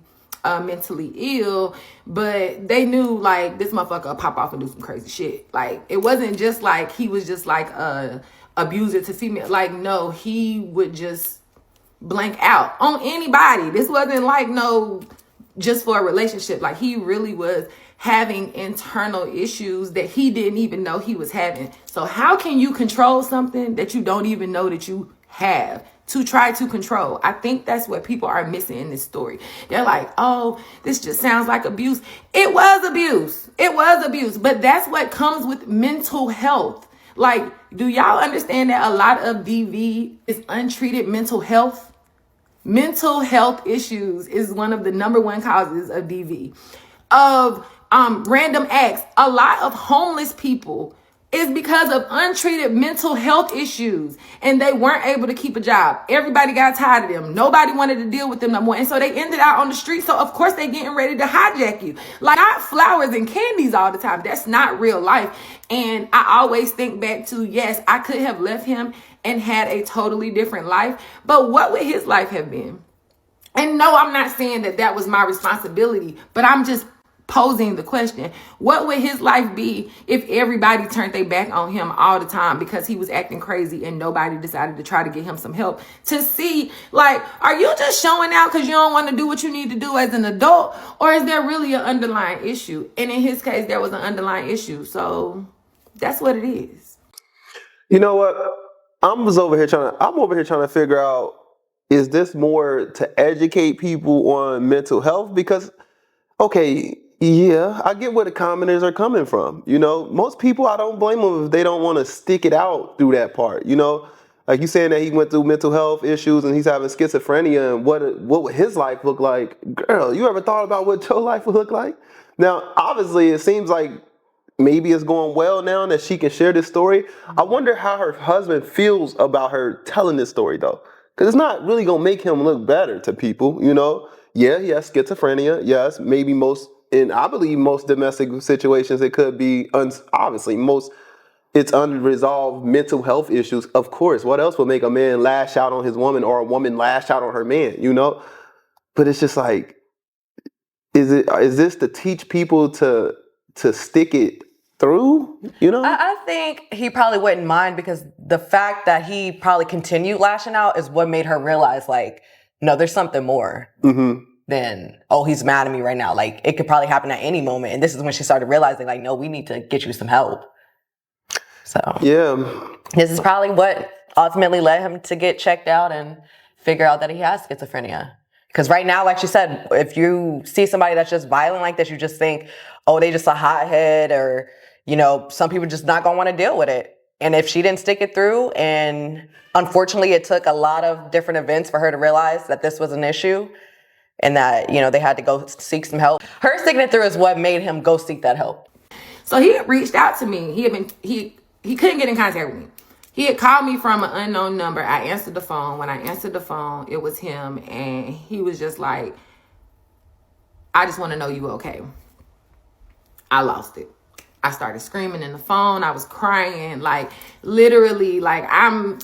mentally ill, but they knew like this motherfucker would pop off and do some crazy shit. Like, it wasn't just like he was just like a abuser to female. Like, no, he would just blank out on anybody. This wasn't like no just for a relationship. Like, he really was having internal issues that he didn't even know he was having. So how can you control something that you don't even know that you have to try to control? I think that's what people are missing in this story. They're like, oh, this just sounds like abuse. It was abuse. It was abuse. But that's what comes with mental health. Like, do y'all understand that a lot of DV is untreated mental health? Mental health issues is one of the number one causes of DV. Of random acts. A lot of homeless people is because of untreated mental health issues, and they weren't able to keep a job. Everybody got tired of them. Nobody wanted to deal with them no more. And so they ended out on the street. So of course they getting ready to hijack you. Like, not flowers and candies all the time. That's not real life. And I always think back to, yes, I could have left him and had a totally different life, but what would his life have been? And no, I'm not saying that that was my responsibility, but I'm just posing the question. What would his life be if everybody turned their back on him all the time because he was acting crazy and nobody decided to try to get him some help to see, like, are you just showing out because you don't want to do what you need to do as an adult, or is there really an underlying issue? And in his case, there was an underlying issue. So that's what it is. You know what? I'm over here trying to figure out, is this more to educate people on mental health? Because, okay, yeah, I get where the commenters are coming from. You know, most people, I don't blame them if they don't want to stick it out through that part. You know, Like you saying that he went through mental health issues and he's having schizophrenia, and what would his life look like? Girl, you ever thought about what your life would look like? Now, obviously, it seems like maybe it's going well now that she can share this story. I wonder how her husband feels about her telling this story, though. Because it's not really going to make him look better to people, you know? Yeah, he has schizophrenia. Yes, maybe and I believe most domestic situations, it could be, obviously, it's unresolved mental health issues. Of course, what else would make a man lash out on his woman or a woman lash out on her man, you know? But it's just like, is this to teach people to stick it through, you know? I think he probably wouldn't mind, because the fact that he probably continued lashing out is what made her realize, like, no, there's something more than, oh, he's mad at me right now. Like, it could probably happen at any moment. And this is when she started realizing, like, no, we need to get you some help. So Yeah. this is probably what ultimately led him to get checked out and figure out that he has schizophrenia. Because right now, like she said, if you see somebody that's just violent like this, you just think, oh, they just a hothead, or, you know, some people just not going to want to deal with it. And if she didn't stick it through, and unfortunately it took a lot of different events for her to realize that this was an issue and that, you know, they had to go seek some help. Her sticking it through is what made him go seek that help. So he had reached out to me. He couldn't get in contact with me. He had called me from an unknown number. I answered the phone. When I answered the phone, it was him. And he was just like, I just want to know you okay. I lost it. I started screaming in the phone. I was crying, like literally, like I'm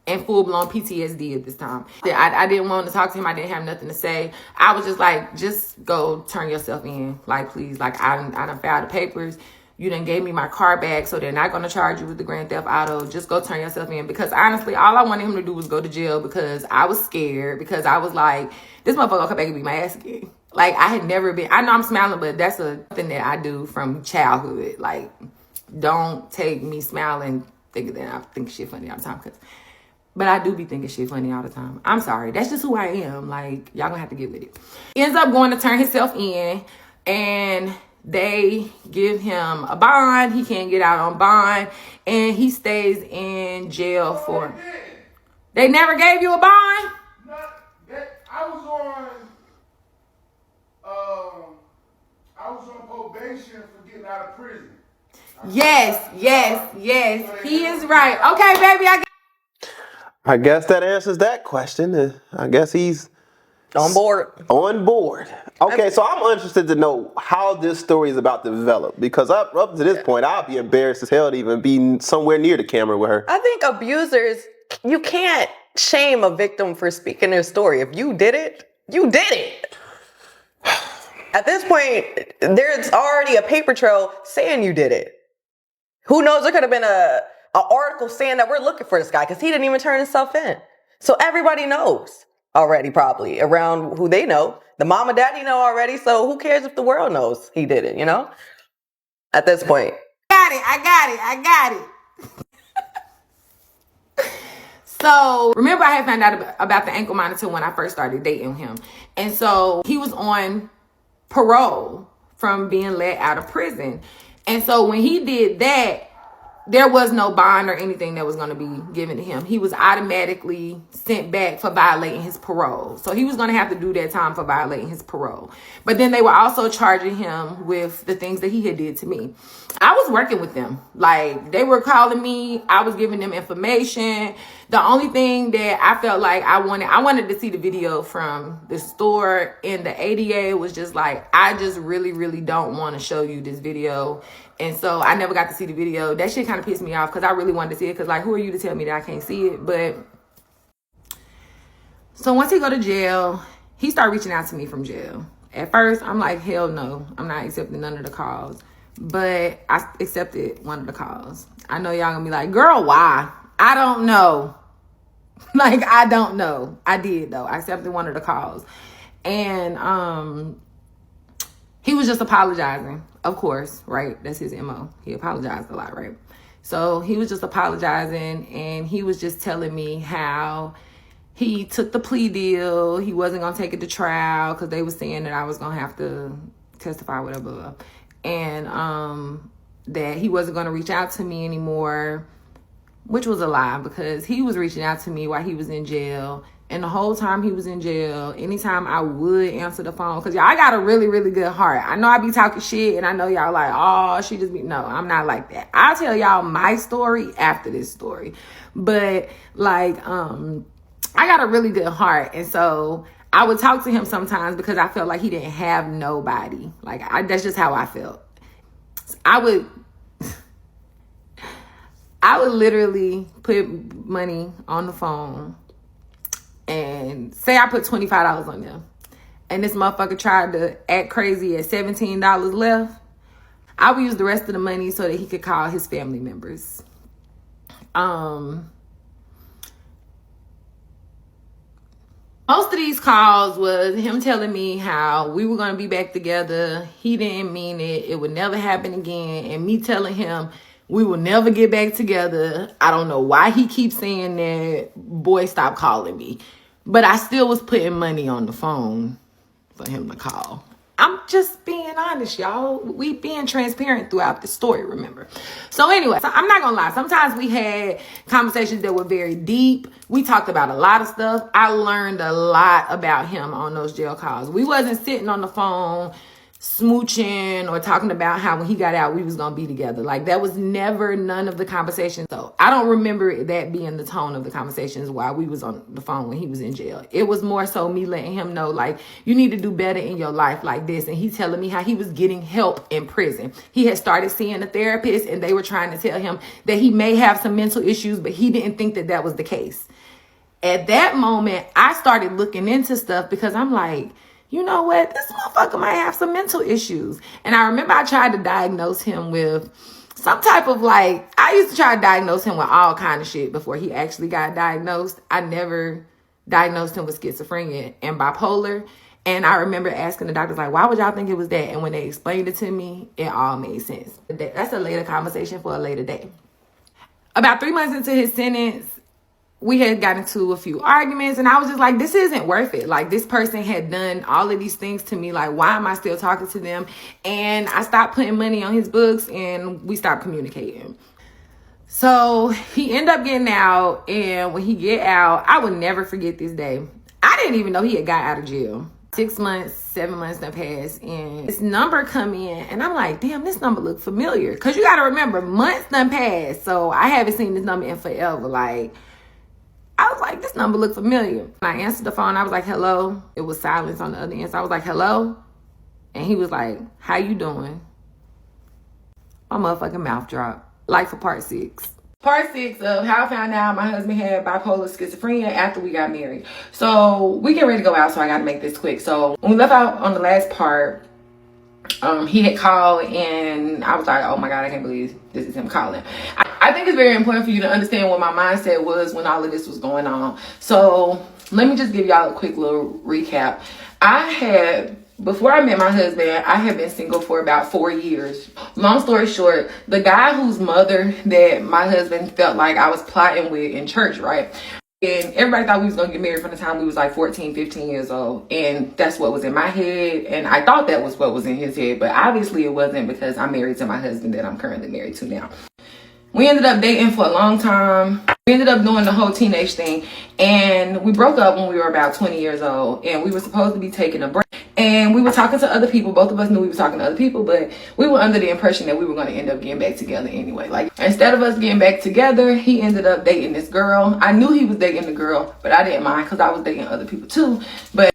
in full-blown PTSD at this time. I didn't want to talk to him. I didn't have nothing to say. I was just like, just go turn yourself in. Like, please, like I done filed the papers. You done gave me my car back, so they're not going to charge you with the grand theft auto. Just go turn yourself in. Because honestly, all I wanted him to do was go to jail, because I was scared. Because I was like, this motherfucker will come back and beat my ass again. Like, I had never been, I know I'm smiling, but that's a thing that I do from childhood. Like, don't take me smiling thinking that I think shit funny all the time. But I do be thinking shit funny all the time. I'm sorry. That's just who I am. Like, y'all gonna have to get with it. Ends up going to turn himself in, and they give him a bond. He can't get out on bond, and he stays in jail for... They never gave you a bond? I was on probation for getting out of prison. Yes. He is right. Okay, baby, I guess that answers that question. I guess he's On board. on board. Okay, so I'm interested to know how this story is about to develop, because up to this point, I'll be embarrassed as hell to even be somewhere near the camera with her. I think abusers, you can't shame a victim for speaking their story. If you did it, you did it. At this point, there's already a paper trail saying you did it. Who knows? There could have been an article saying that we're looking for this guy, because he didn't even turn himself in. So everybody knows already, probably around who they know. The mom and daddy know already. So who cares if the world knows he did it, you know? At this point. I got it. So remember, I had found out about the ankle monitor when I first started dating him. And so he was on parole from being let out of prison. And so when he did that, there was no bond or anything that was going to be given to him. He was automatically sent back for violating his parole. So he was going to have to do that time for violating his parole. But then they were also charging him with the things that he had did to me. I was working with them. Like, they were calling me. I was giving them information. The only thing that I felt like I wanted to see the video from the store, and the ADA was just like, I just really, really don't want to show you this video. And so I never got to see the video. That shit kind of pissed me off, because I really wanted to see it. Because, like, who are you to tell me that I can't see it? But so once he go to jail, he started reaching out to me from jail. At first, I'm like, hell no. I'm not accepting none of the calls. But I accepted one of the calls. I know y'all gonna be like, girl, why? I don't know. Like, I don't know. I did, though. I accepted one of the calls. And he was just apologizing, of course, right? That's his MO. He apologized a lot, right? So he was just apologizing, and he was just telling me how he took the plea deal. He wasn't going to take it to trial because they were saying that I was going to have to testify, whatever. And that he wasn't going to reach out to me anymore. which was a lie because he was reaching out to me while he was in jail. And the whole time he was in jail, anytime I would answer the phone, because y'all, I got a really, really good heart. I know I be talking shit, and I know y'all like, oh, she just be, no, I'm not like that. I'll tell y'all my story after this story. But, like, I got a really good heart. And so I would talk to him sometimes because I felt like he didn't have nobody. Like, that's just how I felt. I would literally put money on the phone and say I put $25 on them, and this motherfucker tried to act crazy at $17 left. I would use the rest of the money so that he could call his family members. Most of these calls was him telling me how we were going to be back together. He didn't mean it. It would never happen again. And me telling him we will never get back together. I don't know why he keeps saying that. Boy, stop calling me. But I still was putting money on the phone for him to call. I'm just being honest, y'all. We being transparent throughout the story, remember? So anyway, I'm not gonna lie. Sometimes we had conversations that were very deep. We talked about a lot of stuff. I learned a lot about him on those jail calls. We wasn't sitting on the phone smooching or talking about how when he got out we was gonna be together. Like, that was never none of the conversations. So I don't remember that being the tone of the conversations while we was on the phone when he was in jail. It was more so me letting him know, like, you need to do better in your life like this. And he telling me how he was getting help in prison. He had started seeing a therapist and they were trying to tell him that he may have some mental issues, but he didn't think that that was the case. At that moment, I started looking into stuff because I'm like, you know what? This motherfucker might have some mental issues. And I remember I tried to diagnose him with some type of, like, I used to try to diagnose him with all kind of shit before he actually got diagnosed. I never diagnosed him with schizophrenia and bipolar. And I remember asking the doctors, like, why would y'all think it was that? And when they explained it to me, it all made sense. That's a later conversation for a later day. About 3 months into his sentence, we had gotten into a few arguments, and I was just like, this isn't worth it. Like, this person had done all of these things to me. Like, why am I still talking to them? And I stopped putting money on his books, and we stopped communicating. So he ended up getting out, and when he get out, I would never forget this day. I didn't even know he had got out of jail. 6 months, 7 months done passed, and this number come in, and I'm like, damn, this number look familiar. Because you got to remember, months done passed, so I haven't seen this number in forever. Like, I was like, this number looked familiar. I answered the phone. I was like, hello. It was silence on the other end. So I was like, hello. And he was like, how you doing? My motherfucking mouth dropped. Like, for part 6. Part 6 of how I found out my husband had bipolar schizophrenia after we got married. So we get ready to go out, so I got to make this quick. So when we left out on the last part, he had called, and I was like, oh my God, I can't believe this is him calling. I think it's very important for you to understand what my mindset was when all of this was going on. So let me just give y'all a quick little recap. Before I met my husband, I had been single for about 4 years. Long story short, the guy whose mother that my husband felt like I was plotting with in church, right? And everybody thought we was going to get married from the time we was like 14, 15 years old. And that's what was in my head. And I thought that was what was in his head. But obviously it wasn't, because I'm married to my husband that I'm currently married to now. We ended up dating for a long time. We ended up doing the whole teenage thing. And we broke up when we were about 20 years old. And we were supposed to be taking a break. And we were talking to other people. Both of us knew we were talking to other people. But we were under the impression that we were going to end up getting back together anyway. Like, instead of us getting back together, he ended up dating this girl. I knew he was dating the girl, but I didn't mind because I was dating other people too. But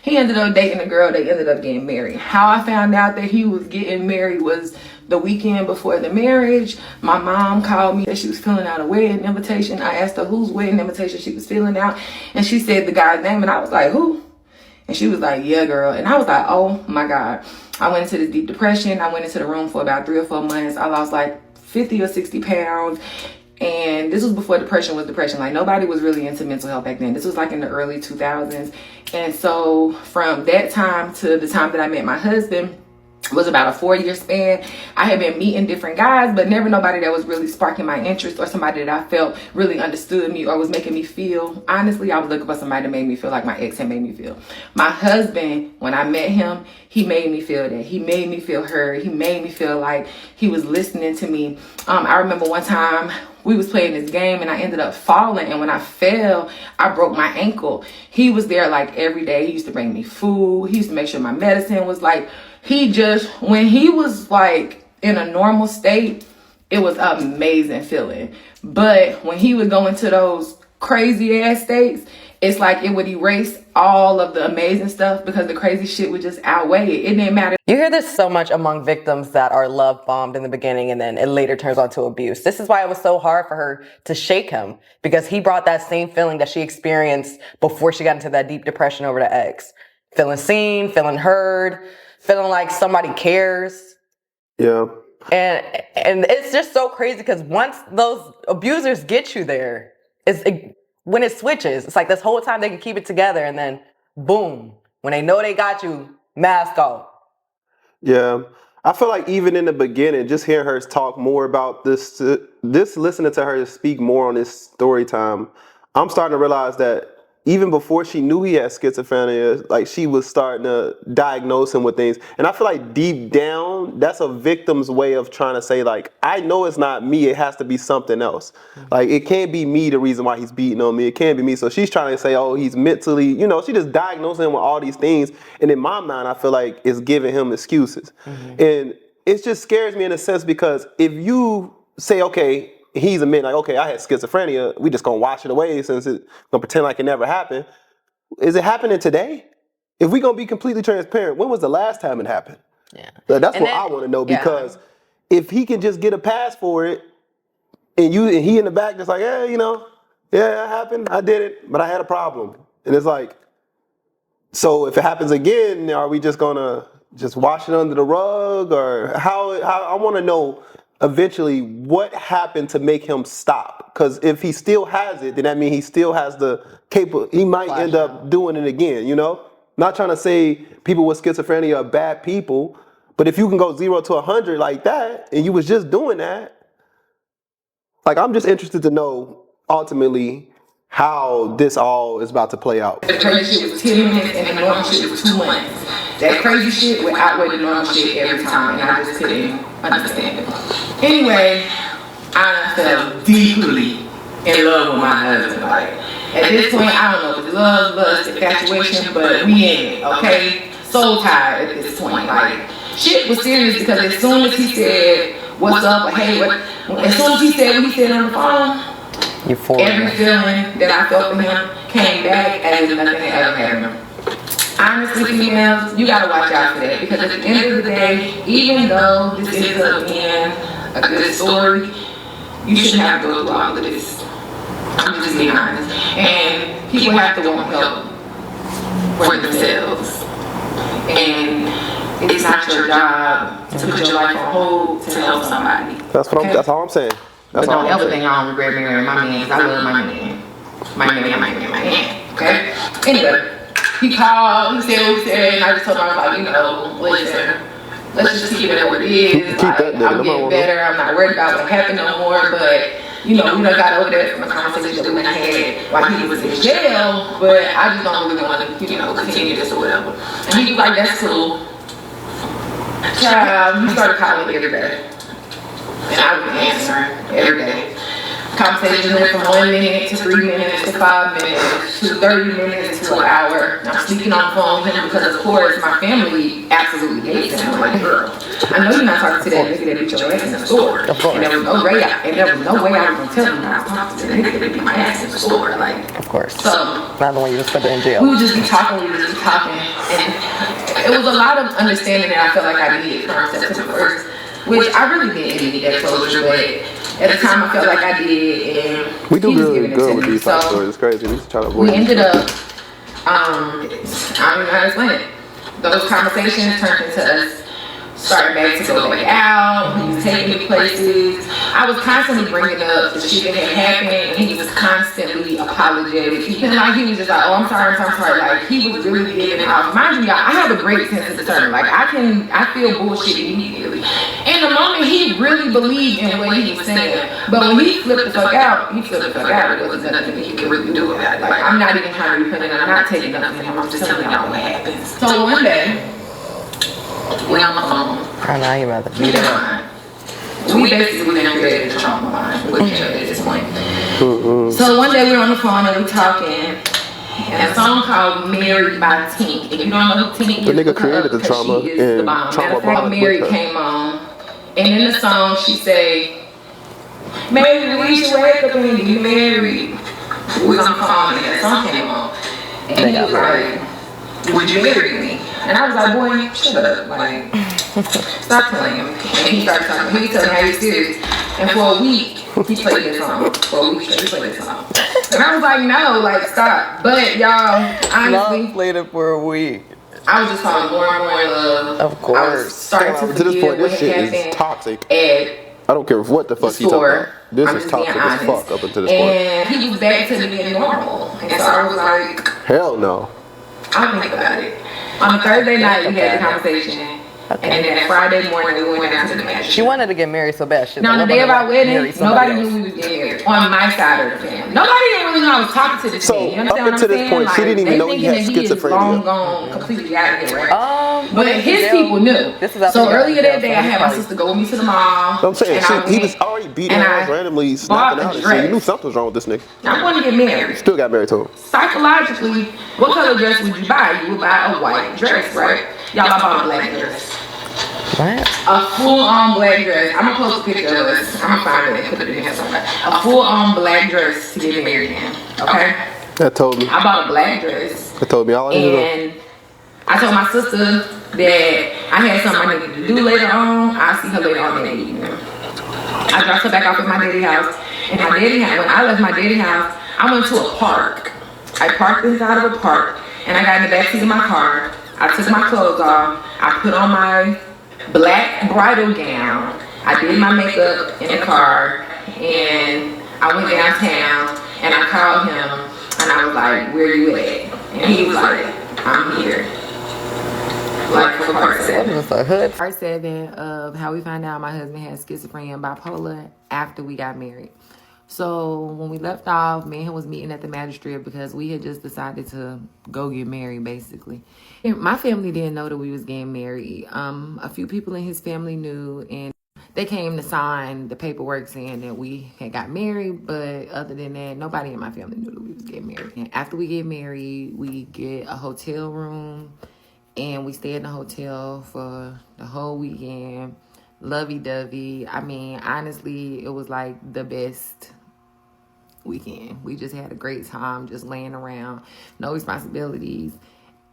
he ended up dating the girl. They ended up getting married. How I found out that he was getting married was the weekend before the marriage. My mom called me that she was filling out a wedding invitation. I asked her whose wedding invitation she was filling out, and she said the guy's name, and I was like, who? And she was like, yeah, girl. And I was like, oh my God. I went into this deep depression. I went into the room for about 3 or 4 months. I lost like 50 or 60 pounds. And this was before depression was depression. Like, nobody was really into mental health back then. This was like in the early 2000s. And so from that time to the time that I met my husband, was about a 4-year span. I had been meeting different guys, but never nobody that was really sparking my interest or somebody that I felt really understood me or was making me feel. Honestly, I was looking for somebody that made me feel like my ex had made me feel. My husband, when I met him, he made me feel that. He made me feel heard. He made me feel like he was listening to me. I remember one time we was playing this game and I ended up falling, and when I fell, I broke my ankle. He was there like every day. He used to bring me food. He used to make sure my medicine was like, when he was like in a normal state, it was an amazing feeling. But when he would go into those crazy ass states, it's like it would erase all of the amazing stuff because the crazy shit would just outweigh it. It didn't matter. You hear this so much among victims that are love bombed in the beginning and then it later turns on to abuse. This is why it was so hard for her to shake him, because he brought that same feeling that she experienced before she got into that deep depression over the ex. Feeling seen, feeling heard, feeling like somebody cares. Yeah. And it's just so crazy because once those abusers get you there, when it switches, it's like this whole time they can keep it together, and then boom, when they know they got you, mask off. Yeah. I feel like even in the beginning, just hearing her talk more about this listening to her speak more on this story time, I'm starting to realize that even before she knew he had schizophrenia, like she was starting to diagnose him with things. And I feel like deep down, that's a victim's way of trying to say, like, I know it's not me, it has to be something else. Like, it can't be me the reason why he's beating on me, it can't be me. So she's trying to say, oh, he's mentally, you know, she just diagnosing him with all these things. And in my mind, I feel like it's giving him excuses. And it just scares me in a sense, because if you say, okay, he's admitting like, okay, I had schizophrenia, we just gonna wash it away since it's gonna pretend like it never happened. Is it happening today? If we gonna be completely transparent, when was the last time it happened? Yeah. That's what I want to know, because if he can just get a pass for it, and he in the back just like, yeah, you know, yeah, it happened, I did it, but I had a problem. And it's like, so if it happens again, are we just gonna just wash it under the rug, or how I want to know eventually what happened to make him stop? Because if he still has it, then that means he still has the he might end up doing it again, you know? Not trying to say people with schizophrenia are bad people, but if you can go 0 to 100 like that, and you was just doing that, like, I'm just interested to know ultimately how this all is about to play out. The crazy shit was 10 minutes and the normal shit was 2 months. That crazy shit would outweigh the normal shit every time, and I just couldn't understand it. Anyway, I fell deeply in love with my husband. Like, at this point, I don't know if it's love, lust, infatuation, but we in it, okay? Soul tied at this point. Like, shit was serious, because as soon as he said, what's up, or hey, as soon as he said what he said on the phone, every feeling that I felt for him came back as if nothing had ever happened. Honestly, females, you gotta watch out for that, because at the end of the day, even though this ends up being a good story, you shouldn't have to go through all of this. I'm just being honest. And people have to want help for themselves. And it's not your job to put your life on hold to help somebody. That's all I'm saying. But don't ever think I don't regret marrying my man, because I love my man. My man. Okay? Anyway, he called, he said what he said, and I just told him, I was like, you know, listen, let's just keep it at what it is. Like, I'm getting better, I'm not worried about what happened no more, but, you know, we done got over that from a conversation that we done had while he was in jail, but I just don't really want to, you know, continue this or whatever. And he was like, that's cool. Child, he started calling me every day. And I would answer every day. Conversations went from 1 minute to 3 minutes to 5 minutes to 30 minutes to an hour. And I'm speaking on the phone with him because, of course, my family absolutely hates him. I'm like, girl, I know you're not talking to that nigga that beat your ass in the store. And there was no way I was gonna tell him I was talking to the nigga that beat my ass in the store. Like, of course. So not the one you just put in jail. We would just be talking, and it was a lot of understanding that I felt like I needed from September 1st. Which I really didn't need that closure, but at the time I felt like I did, and we do he was really giving it good to with me. these So stories. It's crazy. We try to avoid we ended up, I don't even know how to explain it. Those conversations turned into us started back to go back out. He was taking me places. I was constantly bringing up the shit that had happened, and he was constantly apologetic. He felt like he was just like, oh, I'm sorry. Like, he was really giving it off. Mind you, y'all, I have a great sense of discernment. Like, I feel bullshit immediately. And the moment he really believed in what he was saying, but when he flipped the fuck out, It wasn't nothing that he could really do about it. Like, I'm not even trying to be funny, I'm not taking nothing from him. I'm just telling y'all what happens. So one day, we on the phone. I know you about to beat it up. We basically done created a trauma bond with each other at this point. So one day we're on the phone and we're talking, and a song called "Married" by Tink. If you don't know who Tink is, the nigga created the trauma and trauma bond Mary with her. came on, and in the song she say, "Maybe we should wake up and get married." We was on the phone and that song came on, and he was like, "Would you marry me?" And I was like, "Boy, shut up, like, stop playing." And he started talking. He told me how he's serious. And for a week, he played this song. For a week, he played this song. And I was like, no, like, stop. But y'all, honestly, Love played it for a week. I was just falling more and more in love. Of course. I was starting to To this forgive point, what this had shit is happened toxic. at I don't care what the fuck he talking about. This I'm is just being toxic as honest. fuck up until this point. And he was back to being normal. And so I was like, Hell no. I'll think about it. On a Thursday night, we had the conversation. And then that Friday morning, we went down to the magistrate. She wanted to get married so bad. Now, on the day of our wedding, nobody knew we was getting married. On my side of the family. Nobody even really know I was talking to this man. You understand up what I'm until this saying? point, she didn't even know he had He is schizophrenia. long gone, completely out of here, right? But when his people knew. So earlier that day, I had my sister go with me to the mall. I'm saying, and he was already beating her ass randomly, snapping out and shit. You knew something was wrong with this nigga. I wanted to get married. Still got married to him. Psychologically, what color dress would you buy? You would buy a white dress, right? Y'all, I bought a black dress. What? A full-on black dress. I'm gonna post a picture of us. I'm gonna find it and put it in here somewhere. A full-on black dress to get married in. Okay? That told me. I bought a black dress. That told me all I need to know. And I told my sister that I had something I needed to do later on. I'll see her later on that evening. I dropped her back off at my daddy's house. And my daddy house, when I left my daddy's house, I went to a park. I parked inside of a park. And I got in the backseat of my car. I took my clothes off. I put on my black bridal gown. I did my makeup in the car, and I went downtown and I called him and I was like, "Where you at?" And he was like, "I'm here." Like for part 7. Part 7 of how we found out my husband had schizophrenia and bipolar after we got married. So when we left off, me and him was meeting at the magistrate because we had just decided to go get married, basically. And my family didn't know that we was getting married. A few people in his family knew, and they came to sign the paperwork saying that we had got married. But other than that, nobody in my family knew that we was getting married. And after we get married, we get a hotel room, and we stay in the hotel for the whole weekend. Lovey-dovey. I mean, honestly, it was like the best weekend. We just had a great time just laying around, no responsibilities.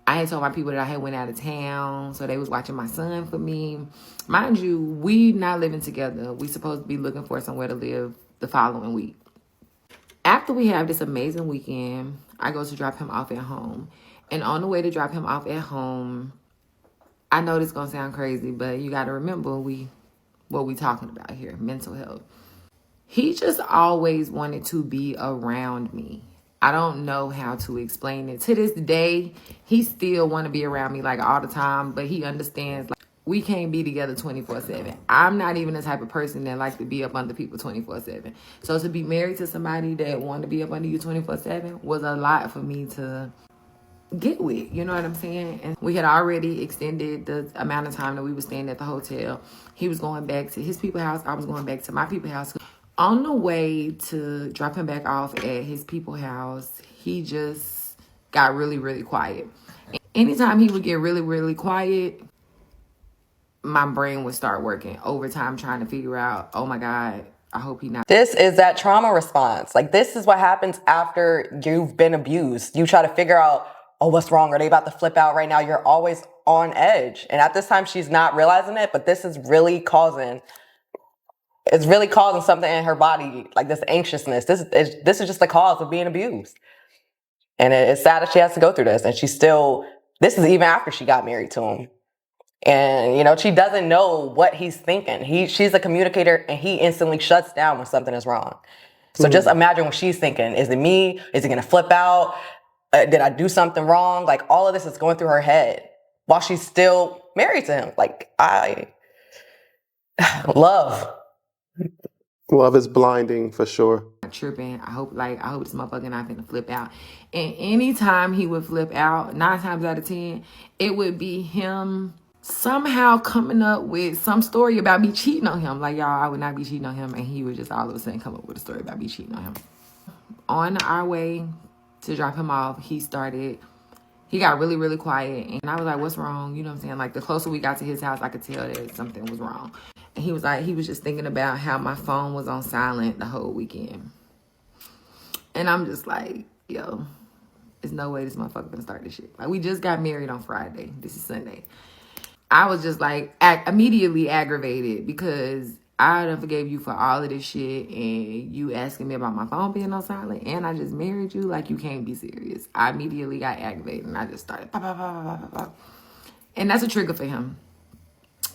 I had told my people that I had went out of town, so they was watching my son for me. Mind you, we not living together. We supposed to be looking for somewhere to live the following week. After we have this amazing weekend, I go to drop him off at home. And on the way to drop him off at home, I know this gonna sound crazy, but you gotta remember what we talking about here, mental health. He just always wanted to be around me. I don't know how to explain it. To this day, he still want to be around me like all the time, but he understands like we can't be together 24/7. I'm not even the type of person that likes to be up under people 24/7. So to be married to somebody that wanted to be up under you 24/7 was a lot for me to get with, you know what I'm saying? And we had already extended the amount of time that we were staying at the hotel. He was going back to his people's house. I was going back to my people's house. On the way to drop him back off at his people's house, he just got really, really quiet. Anytime he would get really, really quiet, my brain would start working overtime trying to figure out, oh my God, I hope he not. This is that trauma response. Like, this is what happens after you've been abused. You try to figure out, oh, what's wrong? Are they about to flip out right now? You're always on edge. And at this time, she's not realizing it, but this is really causing something in her body, like this anxiousness. This is just the cause of being abused. And it's sad that she has to go through this. And this is even after she got married to him. And, you know, she doesn't know what he's thinking. She's a communicator, and he instantly shuts down when something is wrong. So just imagine what she's thinking. Is it me? Is he going to flip out? Did I do something wrong? Like, all of this is going through her head while she's still married to him. Like, love. Love is blinding for sure. Tripping. I hope this motherfucker not gonna flip out. And anytime he would flip out, 9 times out of 10, it would be him somehow coming up with some story about me cheating on him. Like, y'all, I would not be cheating on him, and he would just all of a sudden come up with a story about me cheating on him. On our way to drop him off, he got really, really quiet, and I was like, what's wrong? You know what I'm saying? Like, the closer we got to his house, I could tell that something was wrong. And he was like, he was just thinking about how my phone was on silent the whole weekend. And I'm just like, yo, there's no way this motherfucker gonna start this shit. Like, we just got married on Friday. This is Sunday. I was just like immediately aggravated because I done forgave you for all of this shit, and you asking me about my phone being on silent, and I just married you. Like, you can't be serious. I immediately got aggravated, and I just started pop, pop, pop, pop, pop, pop. And that's a trigger for him.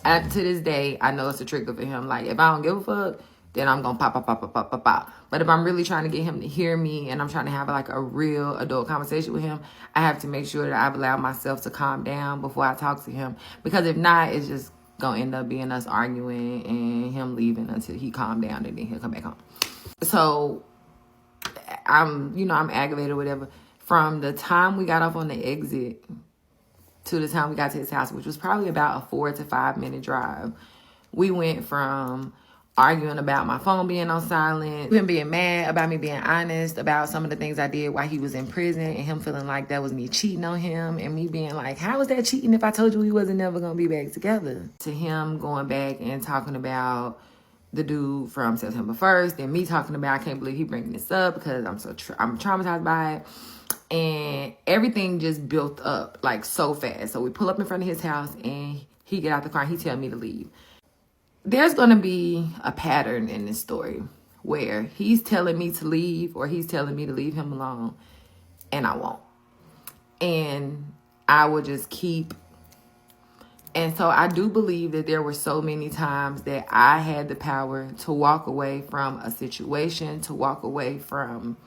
And to this day, I know it's a trigger for him. Like, if I don't give a fuck, then I'm gonna pop, pop, pop, pop, pop, pop, pop. But if I'm really trying to get him to hear me, and I'm trying to have like a real adult conversation with him, I have to make sure that I've allowed myself to calm down before I talk to him. Because if not, it's just gonna end up being us arguing and him leaving until he calmed down, and then he'll come back home. So I'm aggravated or whatever. From the time we got off on the exit to the time we got to his house, which was probably about a 4 to 5 minute drive, we went from arguing about my phone being on silent, him being mad about me being honest about some of the things I did while he was in prison, and him feeling like that was me cheating on him, and me being like, how was that cheating if I told you we wasn't never gonna be back together? To him going back and talking about the dude from September 1st, and me talking about, I can't believe he bringing this up because I'm traumatized by it. And everything just built up like so fast. So we pull up in front of his house, and he get out the car and he tell me to leave. There's going to be a pattern in this story where he's telling me to leave, or he's telling me to leave him alone, and I won't. And I will just keep. And so I do believe that there were so many times that I had the power to walk away from a situation, to walk away from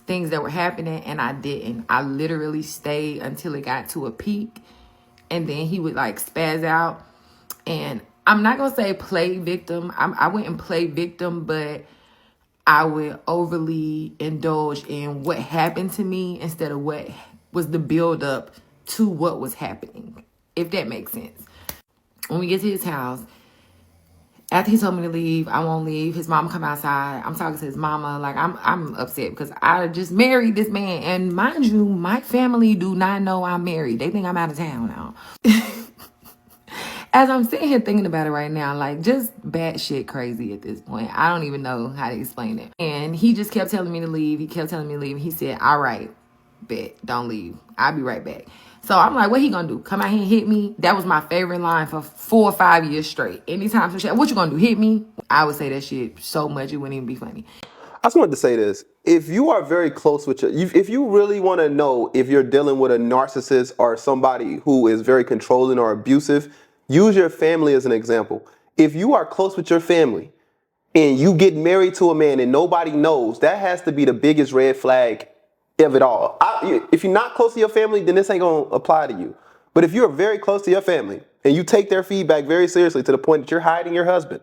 things that were happening, and I didn't. I literally stayed until it got to a peak, and then he would like spaz out. And I'm not gonna say play victim. I wouldn't play victim, but I would overly indulge in what happened to me instead of what was the build up to what was happening, if that makes sense. When we get to his house, after he told me to leave, I won't leave. His mama come outside. I'm talking to his mama. Like, I'm upset because I just married this man. And mind you, my family do not know I'm married. They think I'm out of town now. As I'm sitting here thinking about it right now, like, just batshit crazy at this point. I don't even know how to explain it. And he just kept telling me to leave. He kept telling me to leave. He said, all right, bet, don't leave. I'll be right back. So I'm like, what he gonna do? Come out here and hit me? That was my favorite line for 4 or 5 years straight. Anytime some shit, what you gonna do? Hit me? I would say that shit so much it wouldn't even be funny. I just wanted to say this. If you are very close with if you really want to know if you're dealing with a narcissist or somebody who is very controlling or abusive, use your family as an example. If you are close with your family and you get married to a man and nobody knows, that has to be the biggest red flag of it all. If you're not close to your family, then this ain't going to apply to you. But if you're very close to your family and you take their feedback very seriously to the point that you're hiding your husband,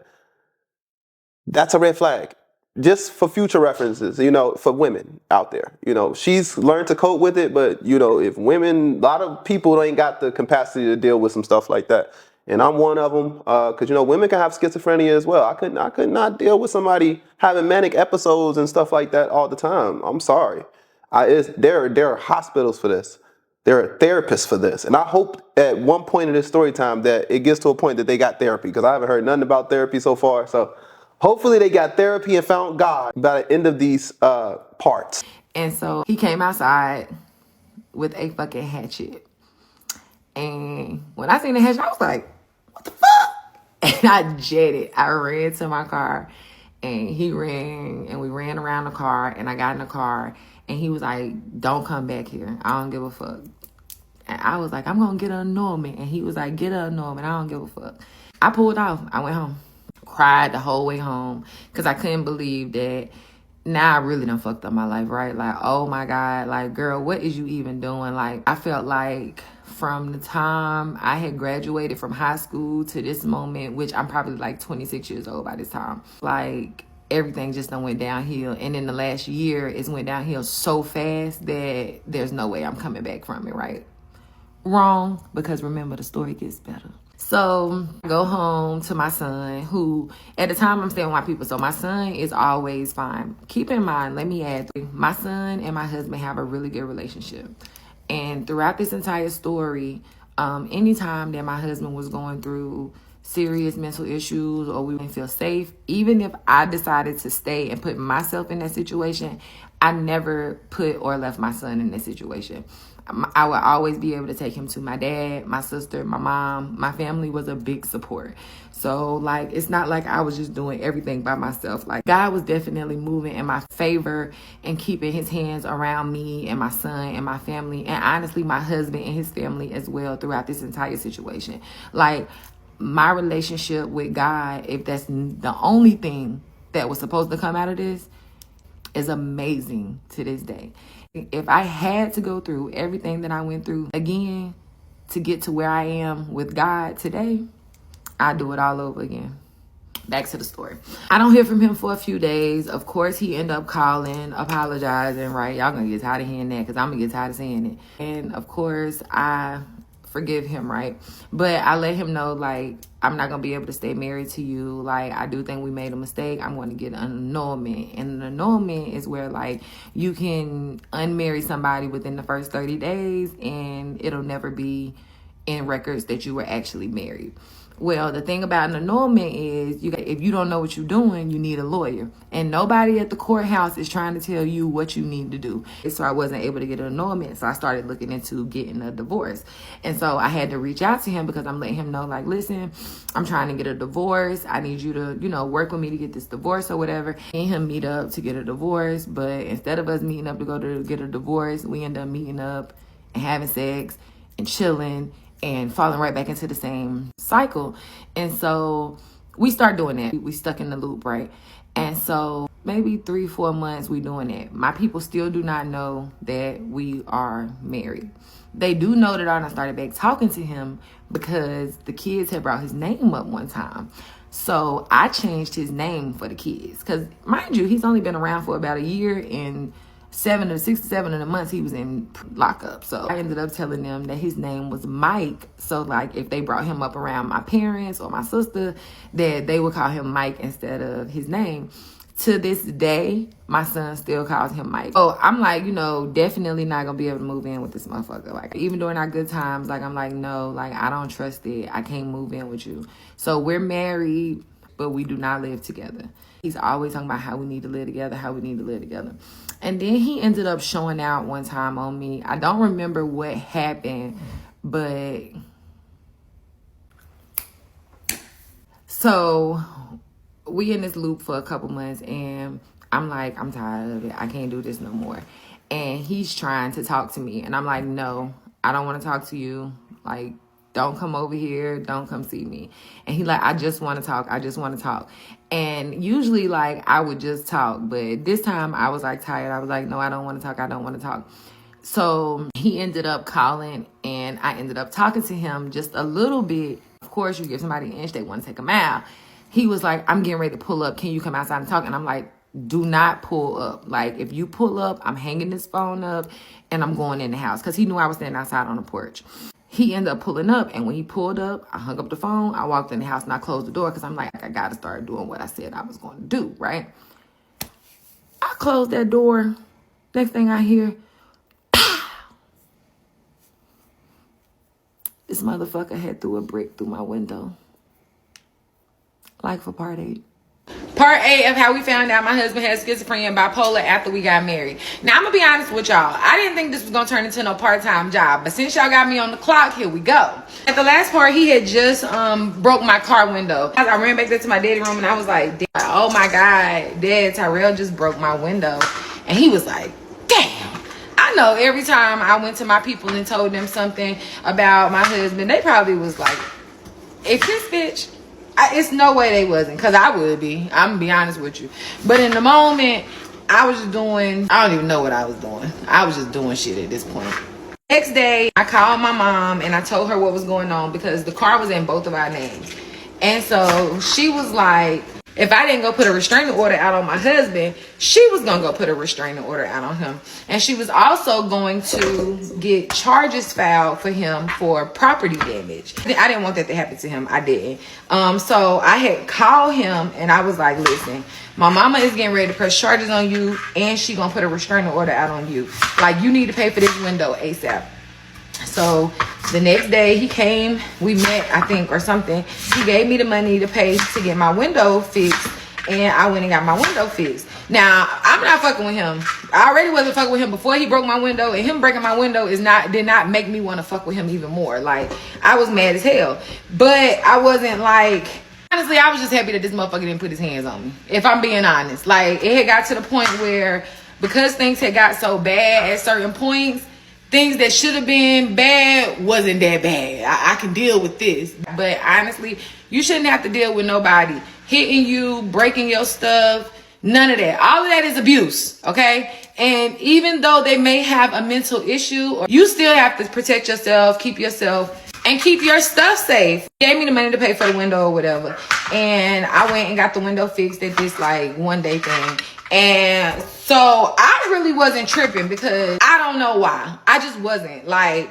that's a red flag. Just for future references, for women out there, she's learned to cope with it, but if women, a lot of people ain't got the capacity to deal with some stuff like that. And I'm one of them, because women can have schizophrenia as well. I could not deal with somebody having manic episodes and stuff like that all the time. I'm sorry. There are hospitals for this. There are therapists for this. And I hope at one point in this story time that it gets to a point that they got therapy, because I haven't heard nothing about therapy so far. So hopefully they got therapy and found God by the end of these parts. And so he came outside with a fucking hatchet. And when I seen the hatchet, I was like, what the fuck? And I jetted. I ran to my car, and he ran, and we ran around the car, and I got in the car, and he was like, don't come back here. I don't give a fuck. And I was like, I'm gonna get an annulment. And he was like, get an annulment. I don't give a fuck. I pulled off. I went home. Cried the whole way home because I couldn't believe that now I really done fucked up my life, right? Like, oh my God, like, girl, what is you even doing? Like, I felt like from the time I had graduated from high school to this moment, which I'm probably like 26 years old by this time, like, everything just done went downhill. And in the last year, it's went downhill so fast that there's no way I'm coming back from it, right? Wrong, because remember, the story gets better. So I go home to my son, who at the time I'm staying with my people. So my son is always fine. Keep in mind, let me add, my son and my husband have a really good relationship. And throughout this entire story, anytime that my husband was going through serious mental issues or we didn't feel safe, even if I decided to stay and put myself in that situation, I never put or left my son in that situation. I would always be able to take him to my dad, my sister, my mom. My family was a big support. So, like, it's not like I was just doing everything by myself. Like, God was definitely moving in my favor and keeping his hands around me and my son and my family. And honestly, my husband and his family as well throughout this entire situation. Like, my relationship with God, if that's the only thing that was supposed to come out of this, is amazing to this day. If I had to go through everything that I went through again to get to where I am with God today, I'd do it all over again. Back to the story. I don't hear from him for a few days. Of course, he ended up calling, apologizing, right? Y'all gonna get tired of hearing that because I'm gonna get tired of saying it. And of course, I forgive him, right? But I let him know, like, I'm not gonna be able to stay married to you. Like, I do think we made a mistake. I'm going to get an annulment. And an annulment is where, like, you can unmarry somebody within the first 30 days and it'll never be in records that you were actually married. Well, the thing about an annulment is, if you don't know what you're doing, you need a lawyer. And nobody at the courthouse is trying to tell you what you need to do. So I wasn't able to get an annulment. So I started looking into getting a divorce. And so I had to reach out to him because I'm letting him know, like, listen, I'm trying to get a divorce. I need you to, work with me to get this divorce or whatever. Me and him meet up to get a divorce. But instead of us meeting up to go to get a divorce, we end up meeting up and having sex and chilling and falling right back into the same cycle. And so we start doing that. We stuck in the loop, right? And so maybe 3-4 months we doing that. My people still do not know that we are married. They do know that I started back talking to him because the kids had brought his name up one time. So I changed his name for the kids. Because mind you, he's only been around for about a year, and 6 to 7 of the months he was in lockup. So I ended up telling them that his name was Mike. So, like, if they brought him up around my parents or my sister, that they would call him Mike instead of his name. To this day, my son still calls him Mike. So I'm like, definitely not gonna be able to move in with this motherfucker. Like, even during our good times, like, I'm like, no, like, I don't trust it. I can't move in with you. So we're married, but we do not live together. He's always talking about how we need to live together, And then he ended up showing out one time on me. I don't remember what happened, but so we in this loop for a couple months, and I'm like, I'm tired of it. I can't do this no more. And he's trying to talk to me, and I'm like, no, I don't want to talk to you. Like, don't come over here. Don't come see me. And he like, I just want to talk. And usually, like, I would just talk. But this time I was like tired. I was like, no, I don't want to talk. So he ended up calling, and I ended up talking to him just a little bit. Of course, you give somebody an inch, they want to take a mile. He was like, I'm getting ready to pull up. Can you come outside and talk? And I'm like, do not pull up. Like, if you pull up, I'm hanging this phone up and I'm going in the house. Because he knew I was standing outside on the porch. He ended up pulling up, and when he pulled up, I hung up the phone, I walked in the house, and I closed the door because I'm like, I got to start doing what I said I was going to do, right? I closed that door. Next thing I hear, this motherfucker had threw a brick through my window. Like for part 8. Part 8 of how we found out my husband had schizophrenia and bipolar after we got married. Now, I'm going to be honest with y'all. I didn't think this was going to turn into no part-time job. But since y'all got me on the clock, here we go. At the last part, he had just broke my car window. I ran back there to my daddy room, and I was like, oh my God, Dad, Tyrell just broke my window. And he was like, damn. I know every time I went to my people and told them something about my husband, they probably was like, if this bitch, it's no way they wasn't, because I would be. I'm gonna be honest with you. But in the moment, I was just doing, I don't even know what I was doing. I was just doing shit at this point. Next day, I called my mom and I told her what was going on because the car was in both of our names. And so she was like, if I didn't go put a restraining order out on my husband, she was going to go put a restraining order out on him. And she was also going to get charges filed for him for property damage. I didn't want that to happen to him. I didn't. So I had called him and I was like, listen, my mama is getting ready to press charges on you and she going to put a restraining order out on you. Like, you need to pay for this window ASAP. So the next day he came, we met, I think, or something. He gave me the money to pay to get my window fixed, and I went and got my window fixed. Now, I'm not fucking with him. I already wasn't fucking with him before he broke my window, and him breaking my window did not make me want to fuck with him even more. Like, I was mad as hell. But I wasn't like, honestly, I was just happy that this motherfucker didn't put his hands on me, if I'm being honest. Like, it had got to the point where, because things had got so bad at certain points, things that should have been bad wasn't that bad. I can deal with this. But honestly, you shouldn't have to deal with nobody hitting you, breaking your stuff, none of that. All of that is abuse, okay? And even though they may have a mental issue, you still have to protect yourself, keep yourself, and keep your stuff safe. He gave me the money to pay for the window or whatever. And I went and got the window fixed at this like one day thing. And so I really wasn't tripping because I don't know why. I just wasn't. Like,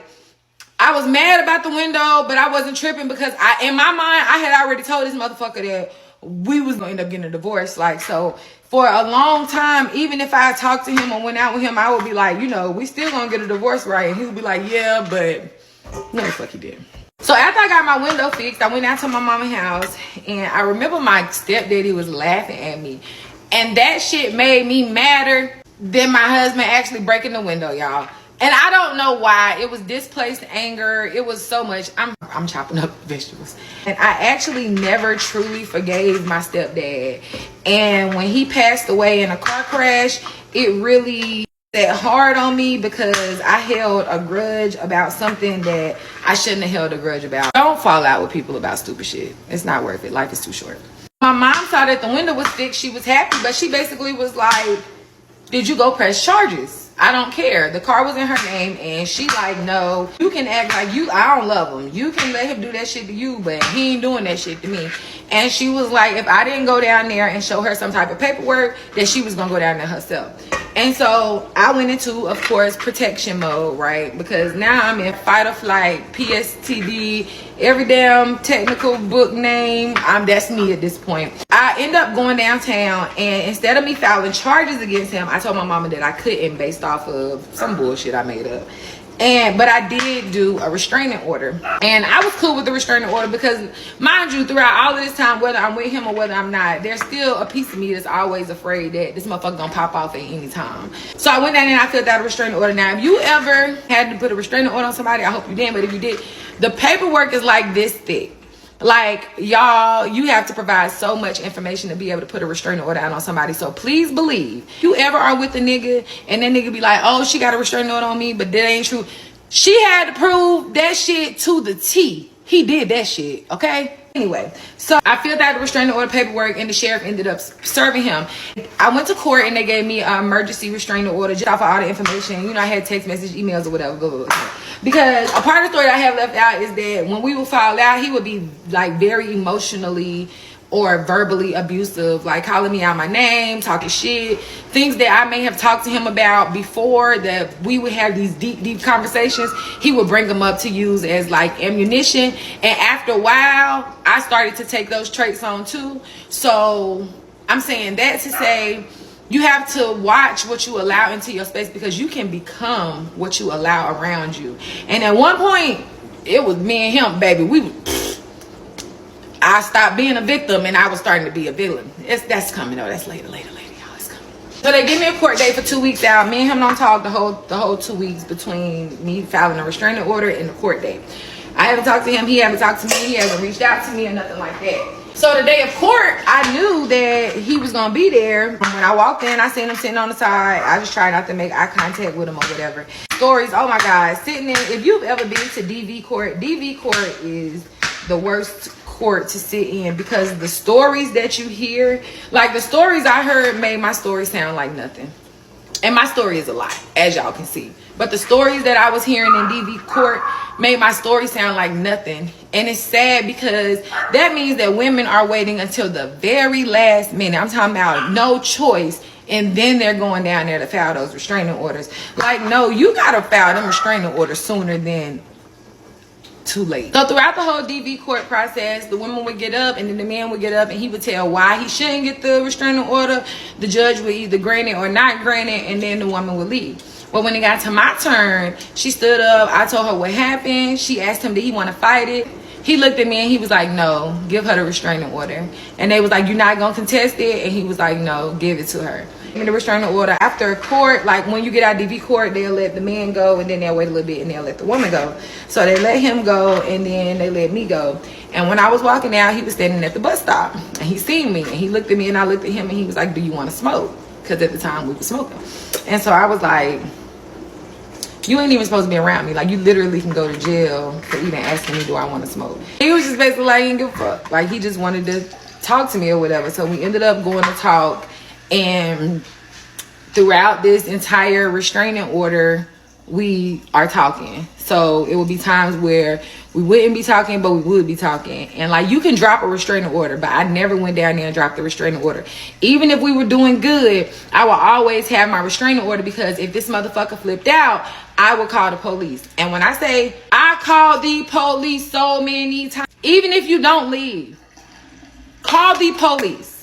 I was mad about the window, but I wasn't tripping because in my mind, I had already told this motherfucker that we was going to end up getting a divorce. Like, so for a long time, even if I talked to him or went out with him, I would be like, you know, we still gonna get a divorce, right? And he would be like, yeah, but no, the fuck he did. So after I got my window fixed, I went out to my mama's house, and I remember my stepdaddy was laughing at me. And that shit made me madder than my husband actually breaking the window, y'all. And I don't know why. It was displaced anger. It was so much. I'm chopping up vegetables. And I actually never truly forgave my stepdad. And when he passed away in a car crash, it really sat hard on me because I held a grudge about something that I shouldn't have held a grudge about. Don't fall out with people about stupid shit. It's not worth it. Life is too short. My mom saw that the window was fixed. She was happy, but she basically was like, did you go press charges? I don't care. The car was in her name, and she like, no, you can act like you, I don't love him. You can let him do that shit to you, but he ain't doing that shit to me. And she was like, if I didn't go down there and show her some type of paperwork, that she was going to go down there herself. And so I went into, of course, protection mode, right? Because now I'm in fight or flight, PSTD, every damn technical book name. That's me at this point. I end up going downtown, and instead of me filing charges against him, I told my mama that I couldn't based off of some bullshit I made up. But I did do a restraining order, and I was cool with the restraining order because, mind you, throughout all of this time, whether I'm with him or whether I'm not, there's still a piece of me that's always afraid that this motherfucker gonna pop off at any time. So I went down and I filled out a restraining order. Now, if you ever had to put a restraining order on somebody, I hope you didn't, but if you did, the paperwork is like this thick. Like, y'all, you have to provide so much information to be able to put a restraining order out on somebody. So please believe, you ever are with a nigga and that nigga be like, oh, she got a restraining order on me, but that ain't true. She had to prove that shit to the T. He did that shit, okay? Anyway, so I filled out the restraining order paperwork, and the sheriff ended up serving him. I went to court, and they gave me an emergency restraining order just off of all the information. You know, I had text message, emails, or whatever. Blah, blah, blah. Because a part of the story that I have left out is that when we would fall out, he would be like very emotionally or verbally abusive, like calling me out my name, talking shit, things that I may have talked to him about before, that we would have these deep conversations. He would bring them up to use as like ammunition, and after a while I started to take those traits on too. So I'm saying that to say, you have to watch what you allow into your space, because you can become what you allow around you. And at one point, it was me and him, baby. I stopped being a victim and I was starting to be a villain. That's coming though. That's later, y'all. It's coming. So they give me a court date for 2 weeks out. Me and him don't talk the whole 2 weeks between me filing a restraining order and the court date. I haven't talked to him. He haven't talked to me. He hasn't reached out to me or nothing like that. So the day of court, I knew that he was gonna be there. When I walked in, I seen him sitting on the side. I just tried not to make eye contact with him or whatever. Stories, oh my God, sitting in, if you've ever been to DV court is the worst court to sit in because the stories that you hear, like the stories I heard made my story sound like nothing. And my story is a lot, as y'all can see. But the stories that I was hearing in DV court made my story sound like nothing. And it's sad because that means that women are waiting until the very last minute. I'm talking about no choice. And then they're going down there to file those restraining orders. Like, no, you got to file them restraining orders sooner than too late. So throughout the whole DV court process, the women would get up and then the man would get up and he would tell why he shouldn't get the restraining order. The judge would either grant it or not grant it, and then the woman would leave. But when it got to my turn, she stood up. I told her what happened. She asked him, did he want to fight it? He looked at me and he was like, no, give her the restraining order. And they was like, you're not going to contest it? And he was like, no, give it to her. The restraining order after court, like when you get out of DV court, they'll let the man go and then they'll wait a little bit and they'll let the woman go. So they let him go and then they let me go. And when I was walking out, he was standing at the bus stop and he seen me and he looked at me and I looked at him and he was like, do you want to smoke? Because at the time we were smoking. And so I was like, you ain't even supposed to be around me. Like, you literally can go to jail for even asking me, do I want to smoke? He was just basically like, he didn't give a fuck. Like, he just wanted to talk to me or whatever. So we ended up going to talk. And throughout this entire restraining order, we are talking. So it would be times where we wouldn't be talking, but we would be talking. And like, you can drop a restraining order, but I never went down there and dropped the restraining order. Even if we were doing good, I will always have my restraining order because if this motherfucker flipped out, I would call the police. And when I say I called the police so many times, even if you don't leave, call the police.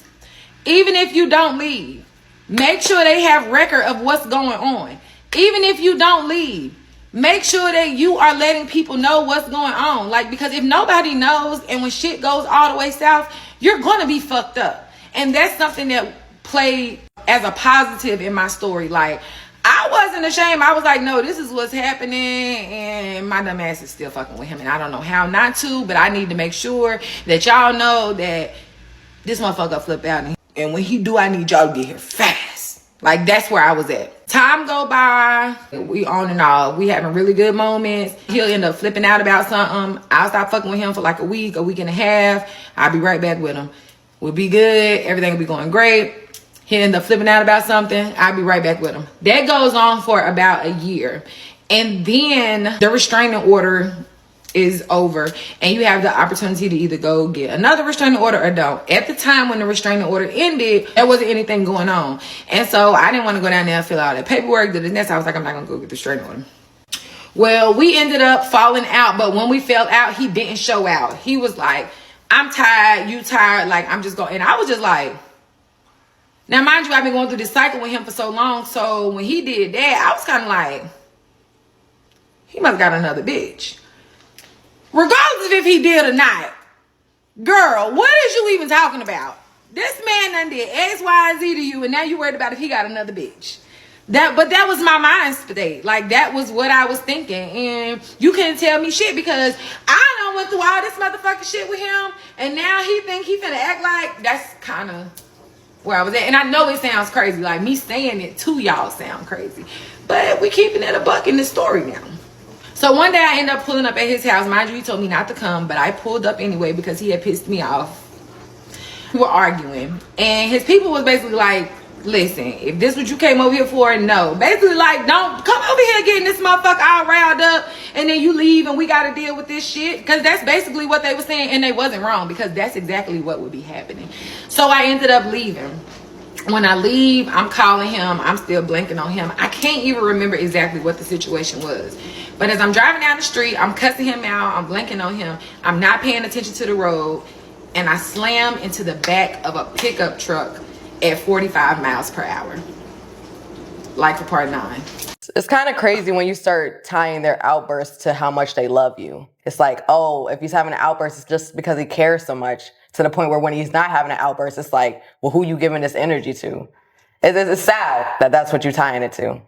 Even if you don't leave, make sure they have record of what's going on. Even if you don't leave, make sure that you are letting people know what's going on. Like, because if nobody knows and when shit goes all the way south, you're going to be fucked up. And that's something that played as a positive in my story. Like, I wasn't ashamed. I was like, no, this is what's happening. And my dumb ass is still fucking with him. And I don't know how not to, but I need to make sure that y'all know that this motherfucker flip out. And when he do, I need y'all to get here fast. Like, that's where I was at. Time go by. We on and off. We having really good moments. He'll end up flipping out about something. I'll stop fucking with him for like a week and a half. I'll be right back with him. We'll be good. Everything will be going great. He'll end up flipping out about something. I'll be right back with him. That goes on for about a year. And then the restraining order is over and you have the opportunity to either go get another restraining order or don't. At the time when the restraining order ended, there wasn't anything going on. And so I didn't want to go down there and fill out that paperwork. And that's I was like, I'm not going to go get the restraining order. Well, we ended up falling out. But when we fell out, he didn't show out. He was like, I'm tired. You tired. Like, I'm just going. And I was just like, now, mind you, I've been going through this cycle with him for so long. So when he did that, I was kind of like, he must have got another bitch. Regardless of if he did or not. Girl, what is you even talking about? This man done did X, Y, and Z to you, and now you worried about if he got another bitch. But that was my mind state. Like, that was what I was thinking. And you couldn't tell me shit because I done went through all this motherfucking shit with him, and now he think he finna act like that's kind of where I was at. And I know it sounds crazy. Like, me saying it to y'all sound crazy. But we keeping it a buck in this story now. So one day I ended up pulling up at his house. Mind you, he told me not to come, but I pulled up anyway because he had pissed me off. We were arguing. And his people was basically like, listen, if this what you came over here for, no. Basically like, don't come over here getting this motherfucker all riled up and then you leave and we got to deal with this shit. Because that's basically what they were saying, and they wasn't wrong because that's exactly what would be happening. So I ended up leaving. When I leave, I'm calling him. I'm still blanking on him. I can't even remember exactly what the situation was. But as I'm driving down the street, I'm cussing him out. I'm blanking on him. I'm not paying attention to the road. And I slam into the back of a pickup truck at 45 miles per hour. Like for part 9. It's kind of crazy when you start tying their outbursts to how much they love you. It's like, oh, if he's having an outburst, it's just because he cares so much, to the point where when he's not having an outburst, it's like, well, who you giving this energy to? It's sad that that's what you're tying it to.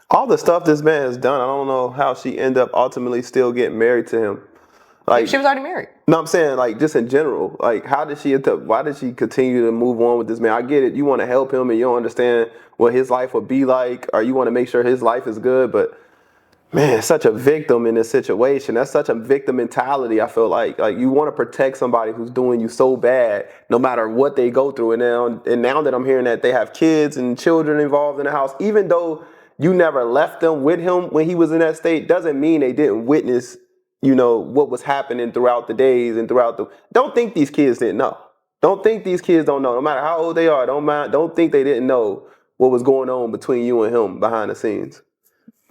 All the stuff this man has done, I don't know how she ended up ultimately still getting married to him. Like, She was already married. no, I'm saying, like, just in general, like, why did she continue to move on with this man? I get it. You want to help him and you don't understand what his life would be like, or you want to make sure his life is good, but man, such a victim in this situation. That's such a victim mentality. I feel like you want to protect somebody who's doing you so bad, no matter what they go through. And now that I'm hearing that they have kids and children involved in the house, even though you never left them with him when he was in that state, doesn't mean they didn't witness, what was happening throughout the days and Don't think these kids didn't know. Don't think these kids don't know. No matter how old they are, don't think they didn't know what was going on between you and him behind the scenes.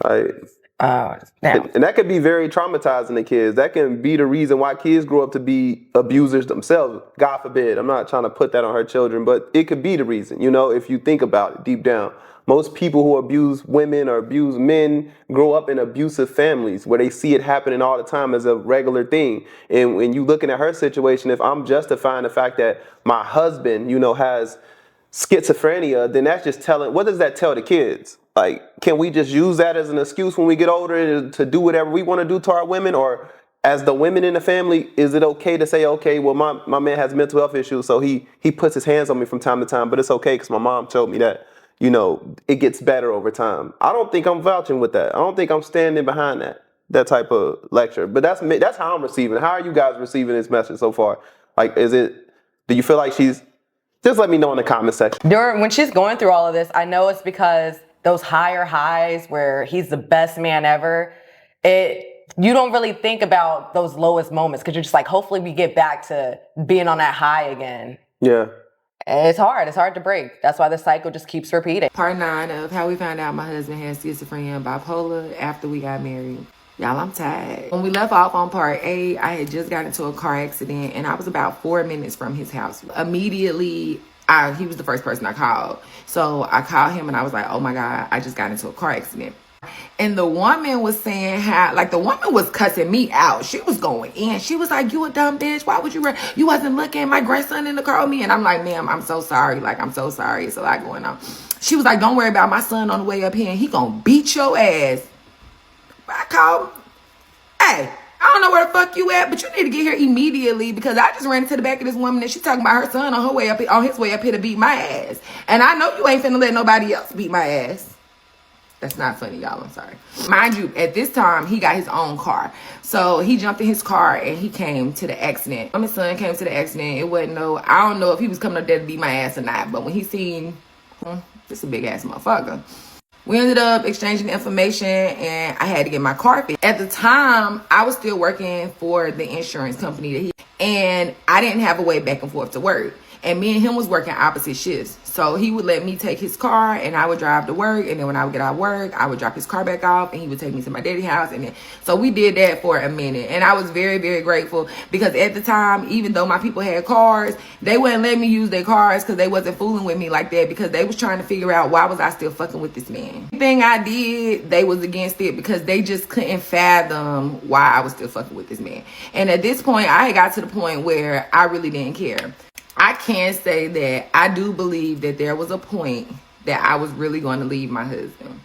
Right? Now, And that could be very traumatizing to kids. That can be the reason why kids grow up to be abusers themselves. God forbid. I'm not trying to put that on her children, but it could be the reason, if you think about it deep down. Most people who abuse women or abuse men grow up in abusive families where they see it happening all the time as a regular thing. And when you looking at her situation, if I'm justifying the fact that my husband, has schizophrenia, then that's just what does that tell the kids? Like, can we just use that as an excuse when we get older to do whatever we want to do to our women? Or as the women in the family, is it okay to say, okay, well, my man has mental health issues, so he puts his hands on me from time to time, but it's okay because my mom told me that, it gets better over time. I don't think I'm vouching with that. I don't think I'm standing behind that type of lecture. But that's how I'm receiving it. How are you guys receiving this message so far? Like, do you feel like just let me know in the comment section. when she's going through all of this, I know it's because those higher highs where he's the best man ever, you don't really think about those lowest moments because you're just like, hopefully we get back to being on that high again. Yeah. And it's hard to break. That's why the cycle just keeps repeating. Part 9 of how we found out my husband had schizophrenia and bipolar after we got married. Y'all, I'm tired. When we left off on part 8, I had just got into a car accident and I was about 4 minutes from his house. Immediately, he was the first person I called. So I called him and I was like, oh my God, I just got into a car accident. And the woman was saying the woman was cussing me out. She was going in. She was like, you a dumb bitch. Why would you run? You wasn't looking. My grandson in the car with me. And I'm like, ma'am, I'm so sorry. I'm so sorry. It's a lot going on. She was like, don't worry about my son on the way up here. And he gonna beat your ass. I called, hey, I don't know where the fuck you at, but you need to get here immediately because I just ran into the back of this woman and she talking about her son on his way up here to beat my ass. And I know you ain't finna let nobody else beat my ass. That's not funny, y'all. I'm sorry. Mind you, at this time, he got his own car. So he jumped in his car and he came to the accident. My son came to the accident. It wasn't I don't know if he was coming up there to beat my ass or not, but when he seen, this a big ass motherfucker. We ended up exchanging information and I had to get my car fixed. At the time, I was still working for the insurance company and I didn't have a way back and forth to work. And me and him was working opposite shifts. So he would let me take his car and I would drive to work. And then when I would get out of work, I would drop his car back off and he would take me to my daddy's house. So we did that for a minute. And I was very, very grateful because at the time, even though my people had cars, they wouldn't let me use their cars because they wasn't fooling with me like that because they was trying to figure out why was I still fucking with this man. Everything I did, they was against it because they just couldn't fathom why I was still fucking with this man. And at this point, I had got to the point where I really didn't care. I can say that I do believe that there was a point that I was really going to leave my husband.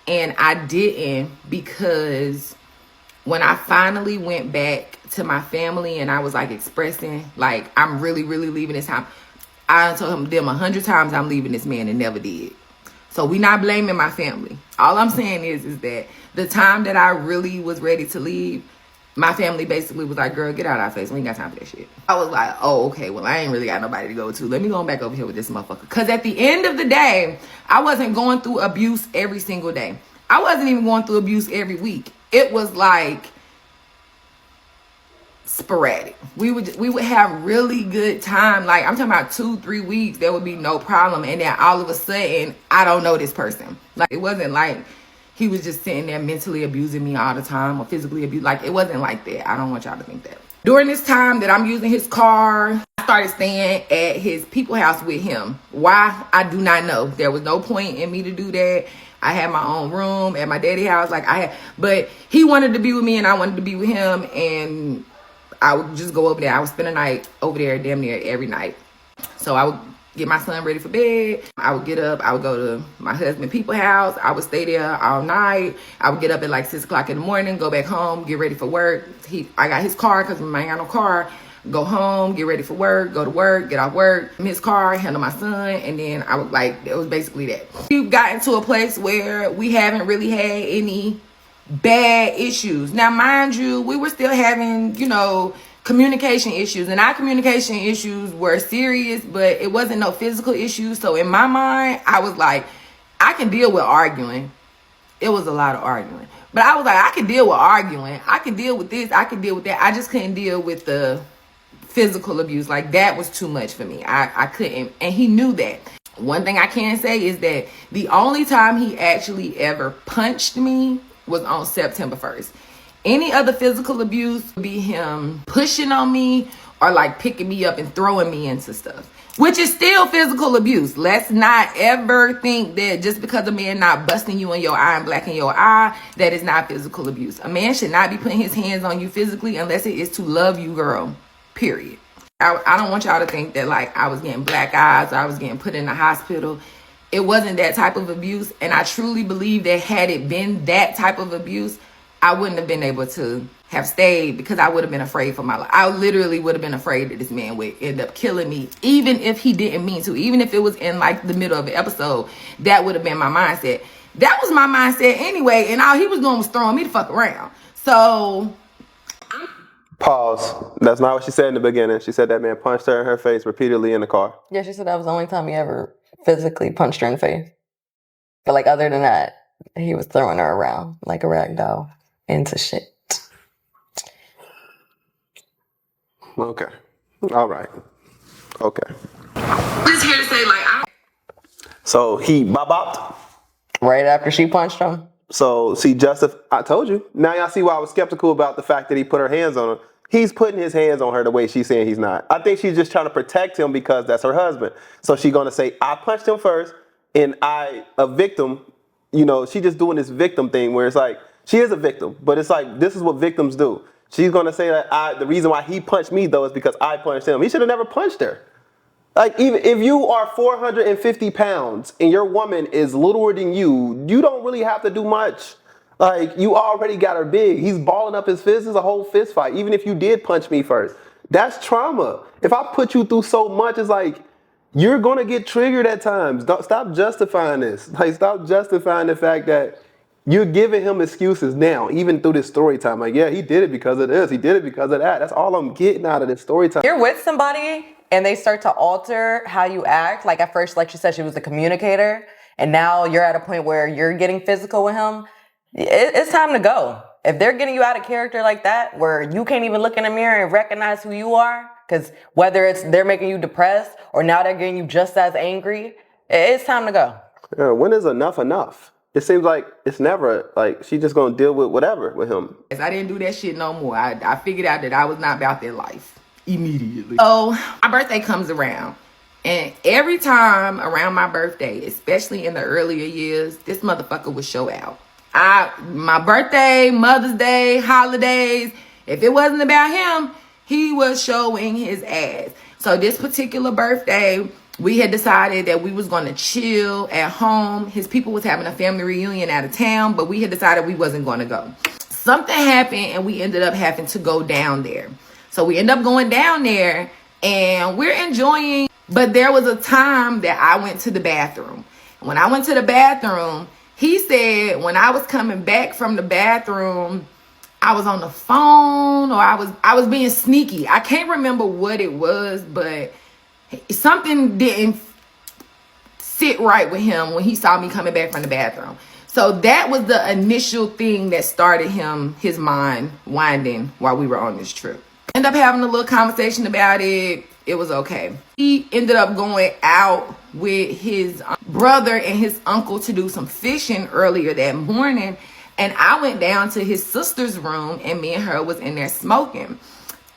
And I didn't because when I finally went back to my family and I was expressing I'm really, really leaving this house. I told them 100 times I'm leaving this man and never did. So we not blaming my family. All I'm saying is that the time that I really was ready to leave, my family basically was like, girl, get out of our face. We ain't got time for that shit. I was like, oh, okay, well, I ain't really got nobody to go to. Let me go back over here with this motherfucker. Because at the end of the day, I wasn't going through abuse every single day. I wasn't even going through abuse every week. It was sporadic. We would have really good time. I'm talking about 2-3 weeks. There would be no problem. And then all of a sudden, I don't know this person. It wasn't he was just sitting there mentally abusing me all the time or physically abusing. It wasn't like that. I don't want y'all to think that. During this time that I'm using his car, I started staying at his people house with him. Why? I do not know. There was no point in me to do that. I had my own room at my daddy's house. But he wanted to be with me and I wanted to be with him. And I would just go over there. I would spend a night over there damn near every night. So I would get my son ready for bed. I would get up, I would go to my husband people's house. I would stay there all night. I would get up at like 6 o'clock in the morning, go back home, get ready for work. I got his car because I ain't got no car. Go home, get ready for work, go to work, get off work, in his car, handle my son, and then I would it was basically that. We've gotten to a place where we haven't really had any bad issues. Now, mind you, we were still having, communication issues, and our communication issues were serious, but it wasn't no physical issues. So in my mind, I was like, I can deal with arguing. It was a lot of arguing, but I was like, I can deal with arguing. I can deal with this. I can deal with that. I just couldn't deal with the physical abuse. Like, that was too much for me. I couldn't, and he knew that. One thing I can say is that the only time he actually ever punched me was on September 1st. Any other physical abuse would be him pushing on me or like picking me up and throwing me into stuff, which is still physical abuse. Let's not ever think that just because a man not busting you in your eye and blacking your eye, that is not physical abuse. A man should not be putting his hands on you physically unless it is to love you, girl. Period. I don't want y'all to think that like I was getting black eyes or I was getting put in the hospital. It wasn't that type of abuse. And I truly believe that had it been that type of abuse, I wouldn't have been able to have stayed because I would have been afraid for my life. I literally would have been afraid that this man would end up killing me, even if he didn't mean to, even if it was in like the middle of an episode. That would have been my mindset. That was my mindset anyway. And all he was doing was throwing me the fuck around. So... Pause. That's not what she said in the beginning. She said that man punched her in her face repeatedly in the car. Yeah, she said that was the only time he ever physically punched her in the face. But like other than that, he was throwing her around like a rag doll into shit. Okay. All right. Okay. Just here to say So he bopped. Right after she punched him. So see, I told you. Now y'all see why I was skeptical about the fact that he put her hands on her. He's putting his hands on her the way she's saying he's not. I think she's just trying to protect him because that's her husband. So she's gonna say, I punched him first, and a victim, she just doing this victim thing where it's like, she is a victim, but it's like, this is what victims do. She's gonna say that the reason why he punched me though is because I punched him. He should have never punched her. Like, even if you are 450 pounds and your woman is littler than you, you don't really have to do much. Like, you already got her big. He's balling up his fist. It's a whole fist fight. Even if you did punch me first, that's trauma. If I put you through so much, it's like, you're going to get triggered at times. Stop justifying this. Like, stop justifying the fact that you're giving him excuses now, even through this story time. Like, yeah, he did it because of this. He did it because of that. That's all I'm getting out of this story time. You're with somebody and they start to alter how you act. Like at first, like she said, she was the communicator. And now you're at a point where you're getting physical with him. It's time to go. If they're getting you out of character like that, where you can't even look in the mirror and recognize who you are, because whether it's they're making you depressed or now they're getting you just as angry, it's time to go. Yeah, when is enough enough? It seems like it's never, like, she's just going to deal with whatever with him. I didn't do that shit no more. I figured out that I was not about that life immediately. So my birthday comes around. And every time around my birthday, especially in the earlier years, this motherfucker would show out. My birthday, Mother's Day, holidays, if it wasn't about him, he was showing his ass. So this particular birthday, we had decided that we was going to chill at home. His people was having a family reunion out of town, but we had decided we wasn't going to go. Something happened and we ended up having to go down there. So we end up going down there and we're enjoying, but there was a time that I went to the bathroom. When I went to the bathroom, he said when I was coming back from the bathroom, I was on the phone or I was being sneaky. I can't remember what it was, but something didn't sit right with him when he saw me coming back from the bathroom. So that was the initial thing that started his mind winding while we were on this trip. Ended up having a little conversation about it. It was okay. He ended up going out with his brother and his uncle to do some fishing earlier that morning. And I went down to his sister's room and me and her was in there smoking.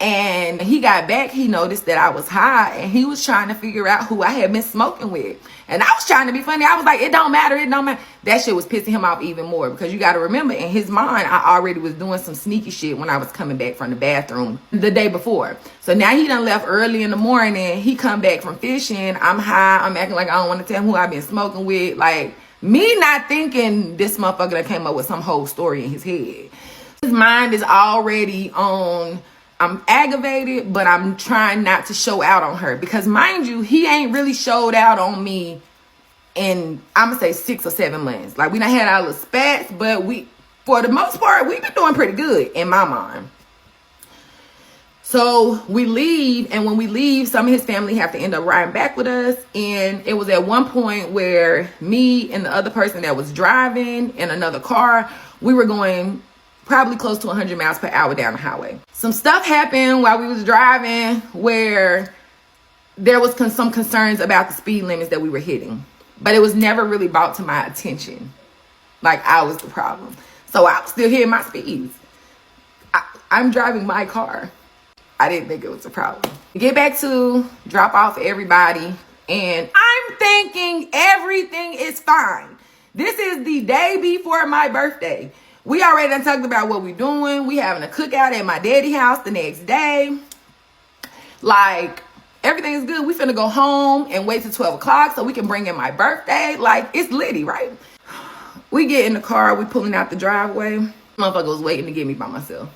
And he got back, he noticed that I was high, and he was trying to figure out who I had been smoking with. And I was trying to be funny. I was like, it don't matter, it don't matter. That shit was pissing him off even more, because you got to remember, in his mind, I already was doing some sneaky shit when I was coming back from the bathroom the day before. So now he done left early in the morning. He come back from fishing. I'm high. I'm acting like I don't want to tell him who I've been smoking with. Like, me not thinking this motherfucker that came up with some whole story in his head. His mind is already on... I'm aggravated, but I'm trying not to show out on her, because mind you, he ain't really showed out on me in, I'm gonna say 6 or 7 months. Like, we done had our little spats, but we, for the most part, we've been doing pretty good in my mind. So we leave, and when we leave, some of his family have to end up riding back with us. And it was at one point where me and the other person that was driving in another car, we were going probably close to 100 miles per hour down the highway. Some stuff happened while we was driving where there was some concerns about the speed limits that we were hitting, but it was never really brought to my attention like I was the problem. So I was still hitting my speeds. I'm driving my car. I didn't think it was a problem. Get back to drop off everybody, and I'm thinking everything is fine. This is the day before my birthday. We already done talked about what we're doing. We having a cookout at my daddy's house the next day. Like, everything is good. We finna go home and wait till 12 o'clock so we can bring in my birthday. Like, it's litty, right? We get in the car. We pulling out the driveway. Motherfucker was waiting to get me by myself.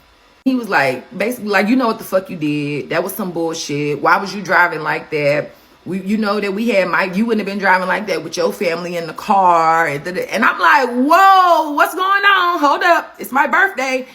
He was like, basically like, you know what the fuck you did. That was some bullshit. Why was you driving like that? You know that we had you wouldn't have been driving like that with your family in the car. And I'm like, whoa, what's going on? Hold up. It's my birthday.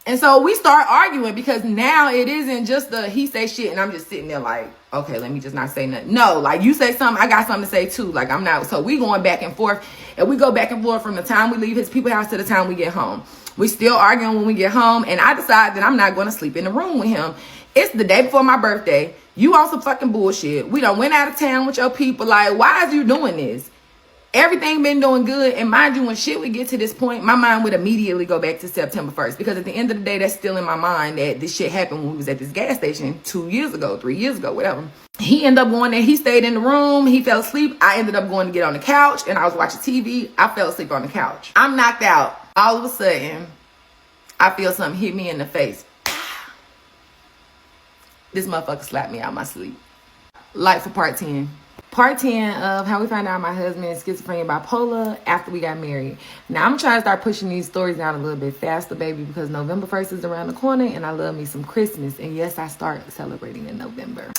And so we start arguing, because now it isn't just the he say shit and I'm just sitting there like, okay, let me just not say nothing. No, like, you say something, I got something to say too. Like, I'm not. So we going back and forth, and we go back and forth from the time we leave his people's house to the time we get home. We still arguing when we get home, and I decide that I'm not going to sleep in the room with him. It's the day before my birthday. You on some fucking bullshit. We done went out of town with your people. Like, why is you doing this? Everything been doing good. And mind you, when shit would get to this point, my mind would immediately go back to September 1st. Because at the end of the day, that's still in my mind that this shit happened when we was at this gas station 2 years ago, 3 years ago, whatever. He ended up going there. He stayed in the room. He fell asleep. I ended up going to get on the couch, and I was watching TV. I fell asleep on the couch. I'm knocked out. All of a sudden, I feel something hit me in the face. This motherfucker slapped me out my sleep. Like, for part 10. Part 10 of how we found out my husband is schizophrenia, bipolar after we got married. Now, I'm trying to start pushing these stories out a little bit faster, baby, because November 1st is around the corner, and I love me some Christmas. And yes, I start celebrating in November.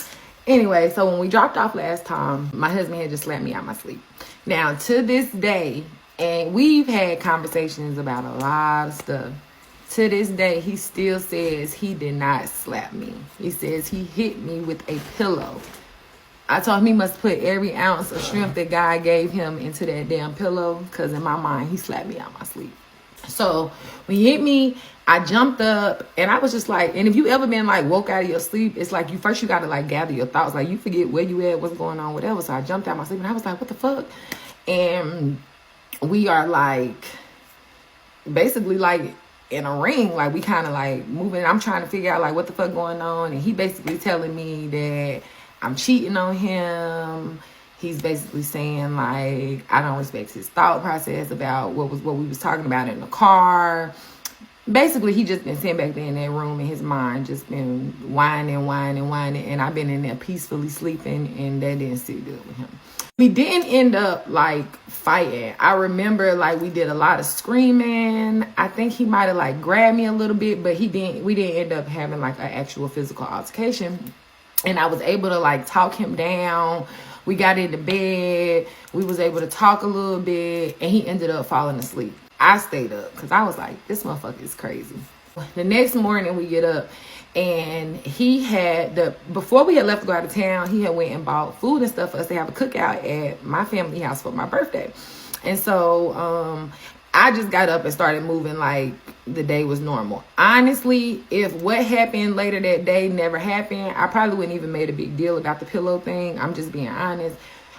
Anyway, so when we dropped off last time, my husband had just slapped me out my sleep. Now, to this day, and we've had conversations about a lot of stuff. To this day, he still says he did not slap me. He says he hit me with a pillow. I told him he must put every ounce of shrimp that God gave him into that damn pillow, because in my mind, he slapped me out my sleep. So when he hit me, I jumped up, and I was just like, and if you ever been like woke out of your sleep, it's like you got to like gather your thoughts. Like, you forget where you at, what's going on, whatever. So I jumped out of my sleep, and I was like, what the fuck? And we are like, basically like, in a ring, like, we kind of like moving. I'm trying to figure out like what the fuck going on, and he basically telling me that I'm cheating on him. He's basically saying like I don't respect his thought process about what we was talking about in the car. Basically, he just been sitting back there in that room in his mind, just been whining, and I've been in there peacefully sleeping, and that didn't sit good with him. We didn't end up like fighting. I remember like we did a lot of screaming. I think he might have like grabbed me a little bit, but we didn't end up having like an actual physical altercation. And I was able to like talk him down. We got into bed. We was able to talk a little bit, and he ended up falling asleep. I stayed up because I was like, this motherfucker is crazy. The next morning we get up, and he had before we had left to go out of town, he had went and bought food and stuff for us to have a cookout at my family house for my birthday. And so I just got up and started moving like the day was normal. Honestly, if what happened later that day never happened, I probably wouldn't even made a big deal about the pillow thing. I'm just being honest.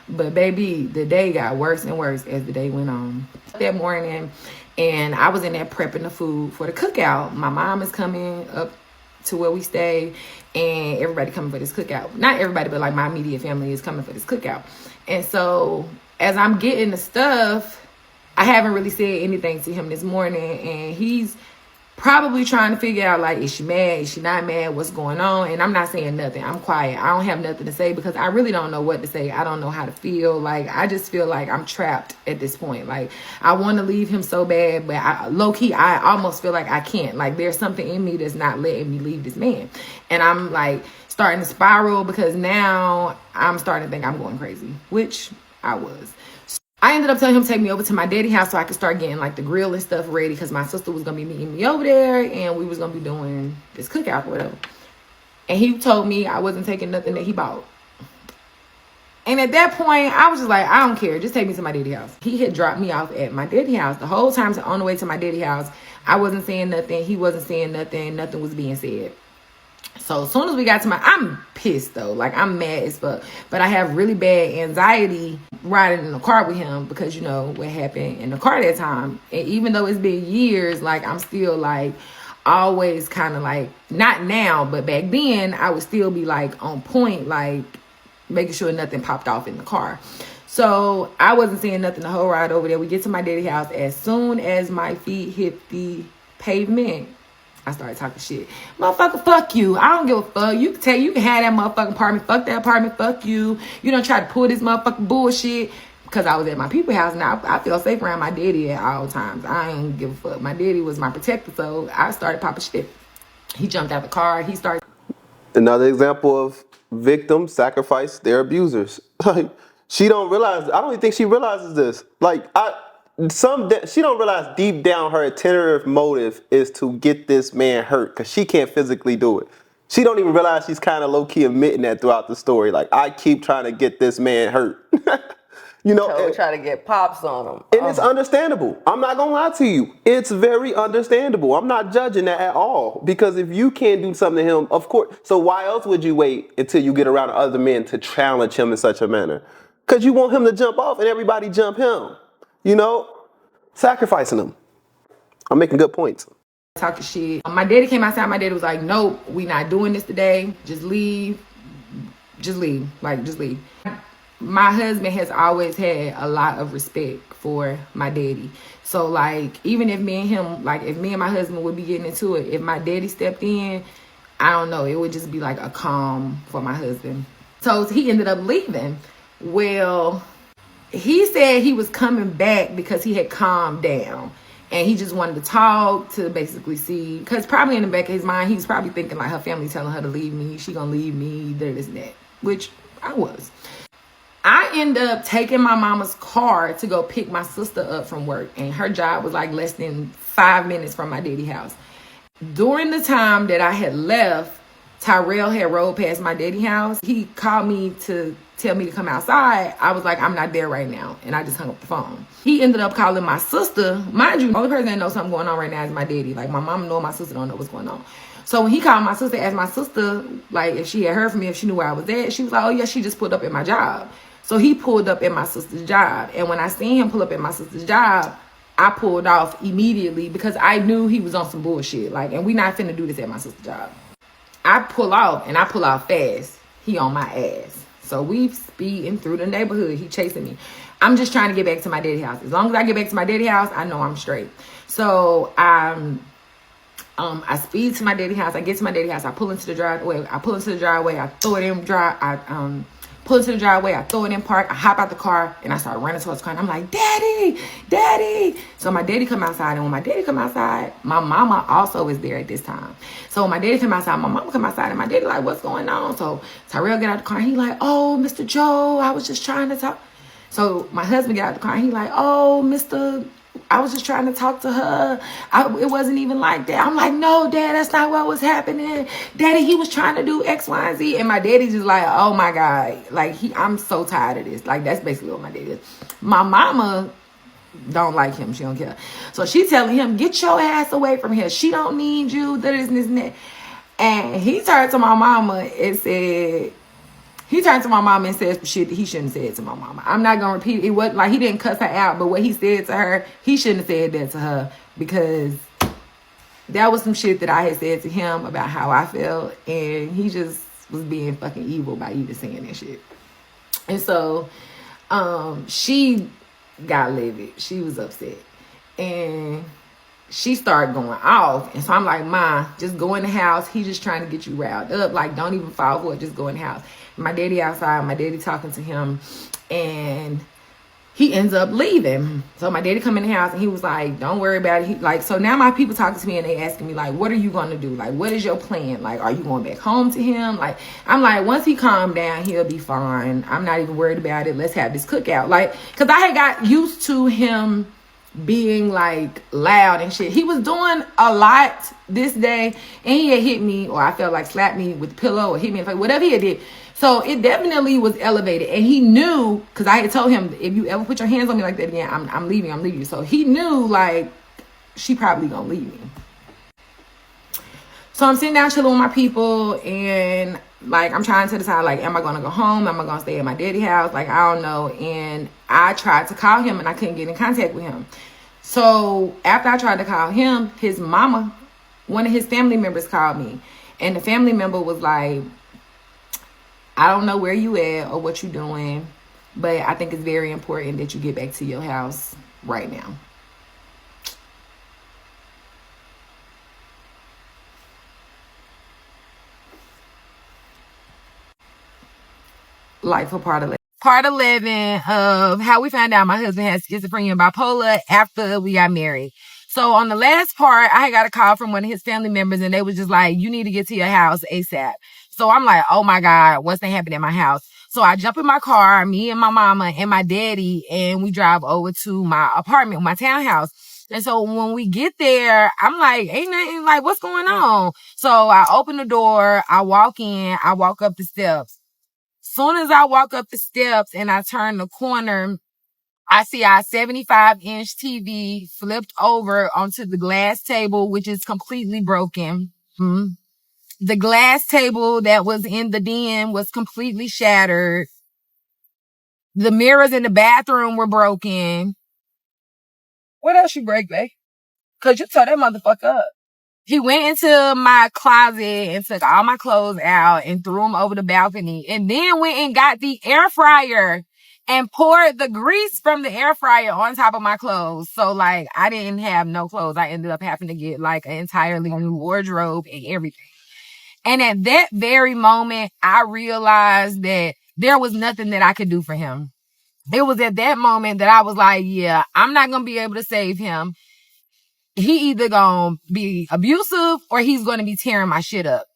But baby, the day got worse and worse as the day went on. That morning, and I was in there prepping the food for the cookout. My mom is coming up to where we stay, and everybody coming for this cookout. Not everybody, but like my immediate family is coming for this cookout. And so as I'm getting the stuff, I haven't really said anything to him this morning, and he's probably trying to figure out, like, is she mad? Is she not mad? What's going on? And I'm not saying nothing. I'm quiet. I don't have nothing to say because I really don't know what to say. I don't know how to feel. Like, I just feel like I'm trapped at this point. Like, I want to leave him so bad, but low-key, I almost feel like I can't. Like, there's something in me that's not letting me leave this man. And I'm, like, starting to spiral because now I'm starting to think I'm going crazy, which I was. I ended up telling him to take me over to my daddy house so I could start getting like the grill and stuff ready because my sister was going to be meeting me over there and we was going to be doing this cookout or whatever. And he told me I wasn't taking nothing that he bought. And at that point, I was just like, I don't care. Just take me to my daddy house. He had dropped me off at my daddy house. The whole time on the way to my daddy house, I wasn't saying nothing. He wasn't saying nothing. Nothing was being said. So as soon as we got to I'm pissed though. Like, I'm mad as fuck. But I have really bad anxiety riding in the car with him because, you know, what happened in the car that time. And even though it's been years, like, I'm still, like, always kind of, like, not now, but back then, I would still be, like, on point, like, making sure nothing popped off in the car. So I wasn't saying nothing the whole ride over there. We get to my daddy house. As soon as my feet hit the pavement, I started talking shit. Motherfucker, fuck you. I don't give a fuck. You can have that motherfucking apartment. Fuck that apartment. Fuck you. You don't try to pull this motherfucking bullshit. Because I was at my people's house now. I feel safe around my daddy at all times. I ain't give a fuck. My daddy was my protector, so I started popping shit. He jumped out the car. He started. Another example of victims sacrifice their abusers. Like, she don't realize. I don't even think she realizes this. Like, she don't realize deep down her tentative motive is to get this man hurt because she can't physically do it. She don't even realize she's kind of low-key admitting that throughout the story. Like, I keep trying to get this man hurt. You know, So try to get pops on him. And it's understandable. I'm not going to lie to you. It's very understandable. I'm not judging that at all. Because if you can't do something to him, of course. So why else would you wait until you get around other men to challenge him in such a manner? Because you want him to jump off and everybody jump him. You know, sacrificing him. I'm making good points. Talking shit. My daddy came outside. My daddy was like, nope, we not doing this today. Just leave. Just leave. Like, just leave. My husband has always had a lot of respect for my daddy. So, like, even if me and him, like, if me and my husband would be getting into it, if my daddy stepped in, I don't know, it would just be like a calm for my husband. So he ended up leaving. Well, he said he was coming back because he had calmed down. And he just wanted to talk to basically see, because probably in the back of his mind, he was probably thinking like her family telling her to leave me. She gonna leave me, this and that, which I was. I ended up taking my mama's car to go pick my sister up from work. And her job was like less than 5 minutes from my daddy house. During the time that I had left, Tyrell had rode past my daddy house. He called me to tell me to come outside. I was like, I'm not there right now. And I just hung up the phone. He ended up calling my sister. Mind you, the only person that knows something going on right now is my daddy. Like, my mom know, my sister don't know what's going on. So when he called my sister, asked my sister, like, if she had heard from me, if she knew where I was at, she was like, oh, yeah, she just pulled up at my job. So he pulled up at my sister's job. And when I seen him pull up at my sister's job, I pulled off immediately because I knew he was on some bullshit. Like, and we not finna do this at my sister's job. I pull off, and I pull off fast. He on my ass. So we speeding through the neighborhood. He chasing me. I'm just trying to get back to my daddy house. As long as I get back to my daddy house, I know I'm straight. So I speed to my daddy house. I get to my daddy house. I pull into the driveway. I throw it in pull into the driveway. I throw it in park. I hop out the car and I start running towards the car. And I'm like, Daddy, Daddy. So my daddy come outside. And when my daddy come outside, my mama also is there at this time. So when my daddy come outside, my mama come outside. And my daddy like, what's going on? So Tyrell get out the car. And he like, oh, Mr. Joe, I was just trying to talk. So my husband get out the car. And he like, oh, I was just trying to talk to her. It wasn't even like that. I'm like, no, Dad, that's not what was happening. Daddy, he was trying to do X, Y, and Z. And my daddy just like, oh my God. Like, I'm so tired of this. Like, that's basically what my daddy is. My mama don't like him. She don't care. So she telling him, get your ass away from here. She don't need you. This and that. And he turned to my mama and said, he turned to my mama and said some shit that he shouldn't have said to my mama. I'm not going to repeat it. It wasn't like he didn't cuss her out, but what he said to her, he shouldn't have said that to her because that was some shit that I had said to him about how I felt, and he just was being fucking evil by even saying that shit. And so she got livid. She was upset. And she started going off. And so I'm like, Ma, just go in the house. He just trying to get you riled up. Like, don't even fall for it. Just go in the house. My daddy outside. My daddy talking to him. And he ends up leaving. So my daddy come in the house and he was like, don't worry about it. He, like, so now my people talking to me and they asking me, like, what are you going to do? Like, what is your plan? Like, are you going back home to him? Like, I'm like, once he calm down, he'll be fine. I'm not even worried about it. Let's have this cookout. Like, because I had got used to him being like loud and shit. He was doing a lot this day, and he had hit me, or I felt like slapped me with the pillow or hit me in the face, whatever he had did. So it definitely was elevated, and he knew, because I had told him, if you ever put your hands on me like that again, I'm leaving. So he knew, like, she probably gonna leave me. So I'm sitting down chilling with my people, and like I'm trying to decide, like, am I gonna go home? Am I gonna stay at my daddy's house? Like, I don't know. And I tried to call him and I couldn't get in contact with him. So after I tried to call him, his mama, one of his family members called me, and the family member was like, I don't know where you at or what you doing, but I think it's very important that you get back to your house right now. Life for part 11 of how we found out my husband has schizophrenia and bipolar after we got married. So on the last part, I got a call from one of his family members, and they was just like, you need to get to your house ASAP. So I'm like, oh my God, what's that happening at my house? So I jump in my car, me and my mama and my daddy, and we drive over to my apartment, my townhouse. And so when we get there, I'm like, ain't nothing, like, what's going on? So I open the door, I walk in, I walk up the steps. Soon as I walk up the steps and I turn the corner, I see our 75-inch TV flipped over onto the glass table, which is completely broken. The glass table that was in the den was completely shattered. The mirrors in the bathroom were broken. What else you break, babe? Cause you tore that motherfucker up. He went into my closet and took all my clothes out and threw them over the balcony, and then went and got the air fryer and poured the grease from the air fryer on top of my clothes. So, like, I didn't have no clothes. I ended up having to get, like, an entirely new wardrobe and everything. And at that very moment, I realized that there was nothing that I could do for him. It was at that moment that I was like, yeah, I'm not going to be able to save him. He either gonna be abusive or he's gonna be tearing my shit up.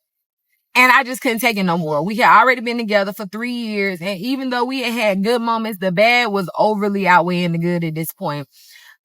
And I just couldn't take it no more. We had already been together for 3 years. And even though we had good moments, the bad was overly outweighing the good at this point.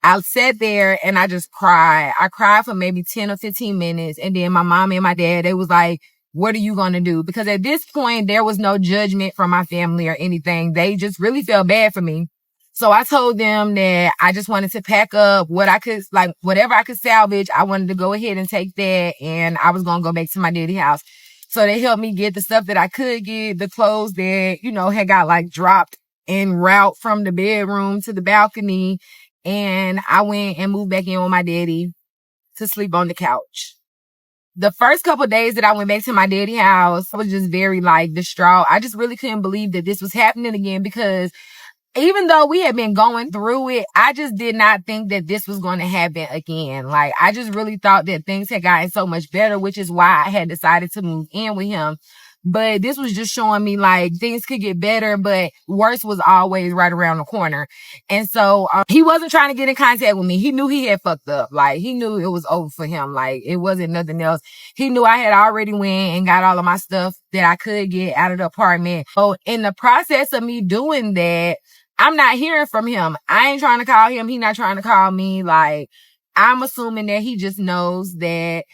I sat there and I just cried. I cried for maybe 10 or 15 minutes. And then my mom and my dad, they was like, what are you going to do? Because at this point, there was no judgment from my family or anything. They just really felt bad for me. So I told them that I just wanted to pack up what I could, like, whatever I could salvage. I wanted to go ahead and take that, and I was going to go back to my daddy's house. So they helped me get the stuff that I could get, the clothes that, you know, had got like dropped en route from the bedroom to the balcony. And I went and moved back in with my daddy to sleep on the couch. The first couple of days that I went back to my daddy's house, I was just very, like, distraught. I just really couldn't believe that this was happening again, because even though we had been going through it, I just did not think that this was going to happen again. Like, I just really thought that things had gotten so much better, which is why I had decided to move in with him. But this was just showing me, like, things could get better, but worse was always right around the corner. And so he wasn't trying to get in contact with me. He knew he had fucked up. Like, he knew it was over for him. Like, it wasn't nothing else. He knew I had already went and got all of my stuff that I could get out of the apartment. So in the process of me doing that, I'm not hearing from him. I ain't trying to call him. He not trying to call me. Like, I'm assuming that he just knows that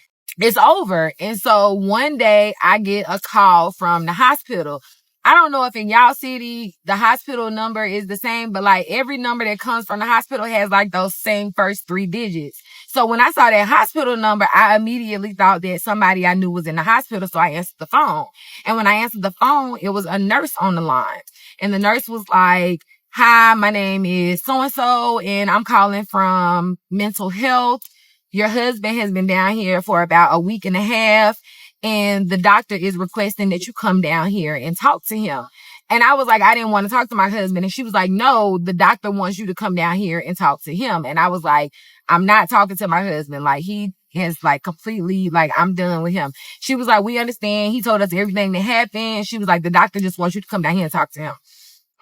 it's over. And so one day I get a call from the hospital. I don't know if in y'all city, the hospital number is the same, but like every number that comes from the hospital has like those same first 3 digits. So when I saw that hospital number, I immediately thought that somebody I knew was in the hospital. So I answered the phone. And when I answered the phone, it was a nurse on the line. And the nurse was like, hi, my name is so-and-so, and I'm calling from mental health. your husband has been down here for about a week and a half, and the doctor is requesting that you come down here and talk to him. And I was like, I didn't want to talk to my husband. And she was like, no, the doctor wants you to come down here and talk to him. And I was like, I'm not talking to my husband. Like, he has like completely, like, I'm done with him. She was like, we understand. He told us everything that happened. She was like, the doctor just wants you to come down here and talk to him.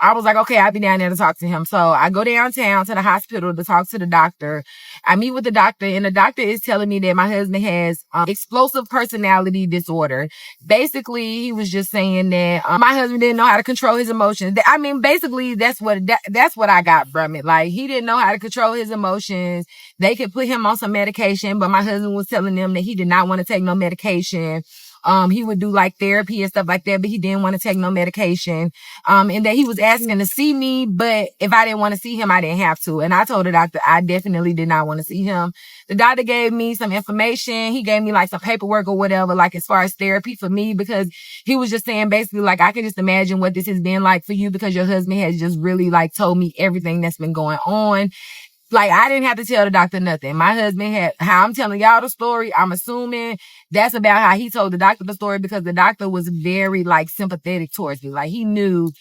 I was like, okay, I'll be down there to talk to him. So I go downtown to the hospital to talk to the doctor. I meet with the doctor, and the doctor is telling me that my husband has explosive personality disorder. Basically, he was just saying that my husband didn't know how to control his emotions. I mean, basically, that's what I got from it. Like, he didn't know how to control his emotions. They could put him on some medication, but my husband was telling them that he did not want to take no medication. He would do like therapy and stuff like that, but he didn't want to take no medication. And that he was asking to see me, but if I didn't want to see him, I didn't have to. And I told the doctor I definitely did not want to see him. The doctor gave me some information. He gave me like some paperwork or whatever, like as far as therapy for me, because he was just saying basically like, I can just imagine what this has been like for you, because your husband has just really like told me everything that's been going on. Like, I didn't have to tell the doctor nothing. My husband had, how I'm telling y'all the story, I'm assuming that's about how he told the doctor the story, because the doctor was very, like, sympathetic towards me. Like, he knew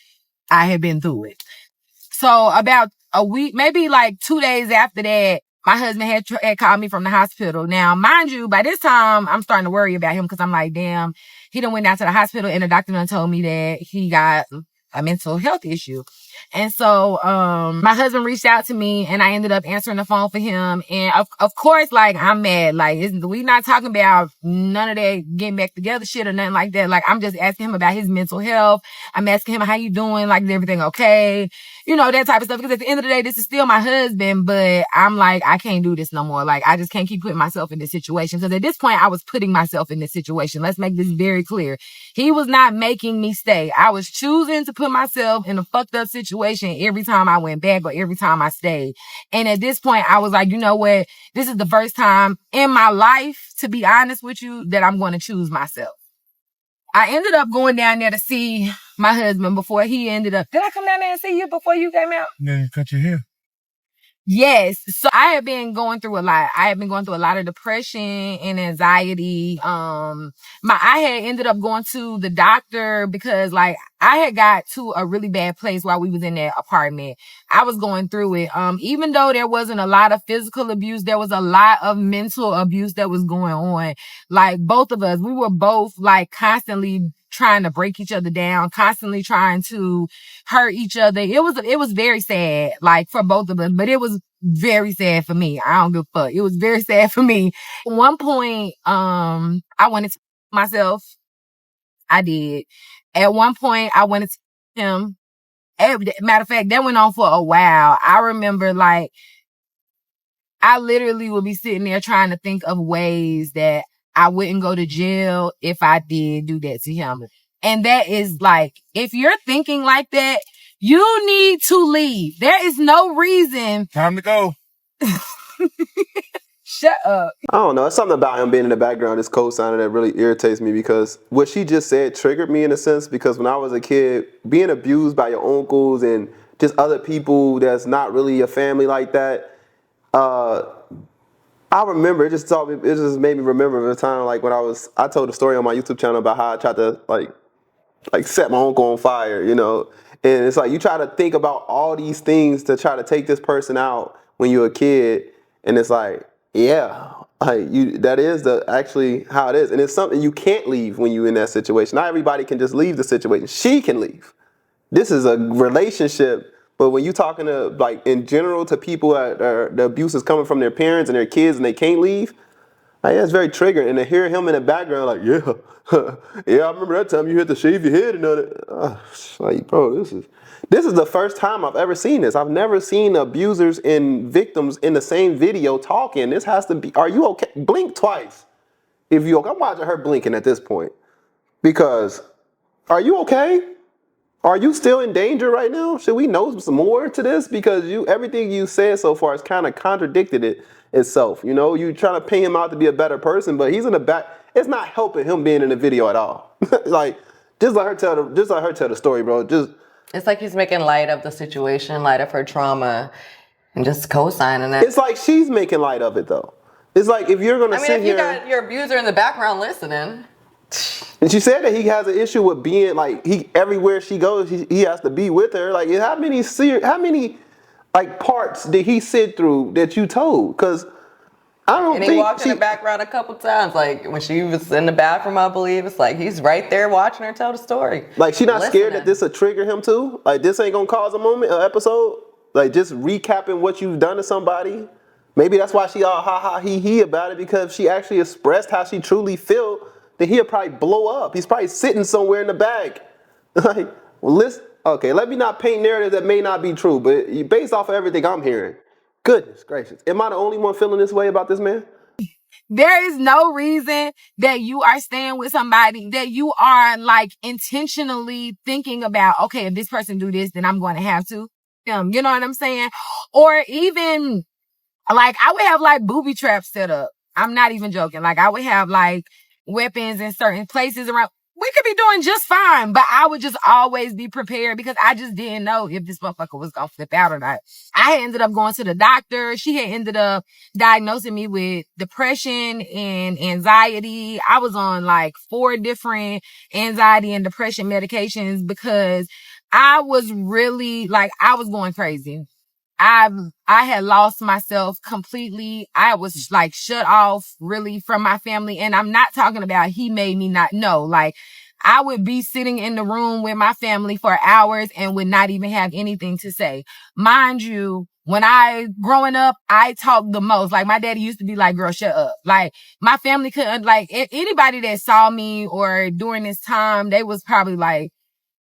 I had been through it. So about a week, maybe like 2 days after that, my husband had called me from the hospital. Now, mind you, by this time, I'm starting to worry about him, because I'm like, damn, he done went down to the hospital and the doctor done told me that he got a mental health issue. And so, my husband reached out to me, and I ended up answering the phone for him. And of course, like, I'm mad. Like, we not talking about none of that getting back together shit or nothing like that. Like, I'm just asking him about his mental health. I'm asking him, how you doing? Like, is everything okay? You know, that type of stuff. Because at the end of the day, this is still my husband, but I'm like, I can't do this no more. Like, I just can't keep putting myself in this situation. Because at this point, I was putting myself in this situation. Let's make this very clear. He was not making me stay. I was choosing to put myself in a fucked up situation every time I went back or every time I stayed. And at this point, I was like, you know what? This is the first time in my life, to be honest with you, that I'm going to choose myself. I ended up going down there to see my husband before he ended up. Did I come down there and see you before you came out? Then you cut your hair. Yes. So I have been going through a lot. I have been going through a lot of depression and anxiety. I had ended up going to the doctor because like I had got to a really bad place while we was in that apartment. I was going through it. Even though there wasn't a lot of physical abuse, there was a lot of mental abuse that was going on. Like both of us, we were both like constantly trying to break each other down, constantly trying to hurt each other. It was very sad, like for both of us, but it was very sad for me. I don't give a fuck. It was very sad for me. At one point, I wanted to myself. I did. At one point, I wanted to him. Matter of fact, that went on for a while. I remember like, I literally would be sitting there trying to think of ways that I wouldn't go to jail if I did do that to him. And that is like, if you're thinking like that, you need to leave. There is no reason. Time to go. Shut up. I don't know. It's something about him being in the background, this co-signer, that really irritates me, because what she just said triggered me in a sense, because when I was a kid, being abused by your uncles and just other people that's not really a family like that, I remember, it just made me remember the time like when I told a story on my YouTube channel about how I tried to like set my uncle on fire, you know? And it's like you try to think about all these things to try to take this person out when you're a kid, and it's like, yeah, like that is actually how it is. And it's something you can't leave when you're in that situation. Not everybody can just leave the situation. She can leave. This is a relationship. But when you're talking to, like, in general to people that the abuse is coming from their parents and their kids and they can't leave, like, that's very triggering. And to hear him in the background, like, yeah, yeah, I remember that time you had to shave your head and all that. Like, bro, this is the first time I've ever seen this. I've never seen abusers and victims in the same video talking. This has to be, are you okay? Blink twice. If you okay. I'm watching her blinking at this point. Because, are you okay? Are you still in danger right now? Should we know some more to this? Because everything you said so far has kind of contradicted itself. You know, you trying to pay him out to be a better person, but he's in the back. It's not helping him being in the video at all. Like, just let her tell the story, bro. It's like he's making light of the situation, light of her trauma, and just co-signing it. It's like she's making light of it, though. It's like if you're gonna I mean, sit if you here. got your abuser in the background listening, And she said that he has an issue with being like he everywhere she goes, he has to be with her. Like how many like parts did he sit through that you told? Because I don't and he think walked in the background a couple times. Like when she was in the bathroom, I believe it's like he's right there watching her tell the story. like she not scared that Listening. this will trigger him too. Like this ain't gonna cause a moment, an episode. Like just recapping what you've done to somebody. Maybe that's why she all ha ha he about it, because she actually expressed how she truly feel. Then he'll probably blow up. He's probably sitting somewhere in the back. Like, well, listen. Okay, let me not paint narratives that may not be true, but based off of everything I'm hearing, goodness gracious, am I the only one feeling this way about this man? There is no reason that you are staying with somebody that you are like intentionally thinking about, okay, if this person do this, then I'm going to have to. You know what I'm saying? Or even like I would have like booby traps set up. I'm not even joking. Like I would have like weapons in certain places around. We could be doing just fine, but I would just always be prepared because I just didn't know if this motherfucker was gonna flip out or not. I had ended up going to the doctor. She had ended up diagnosing me with depression and anxiety. I was on like 4 different anxiety and depression medications because I was really like, I was going crazy. I had lost myself completely. I was like shut off really from my family. And I'm not talking about he made me not know. Like I would be sitting in the room with my family for hours and would not even have anything to say. Mind you, when growing up, I talked the most. Like my daddy used to be like, girl, shut up. Like my family couldn't, like anybody that saw me or during this time, they was probably like,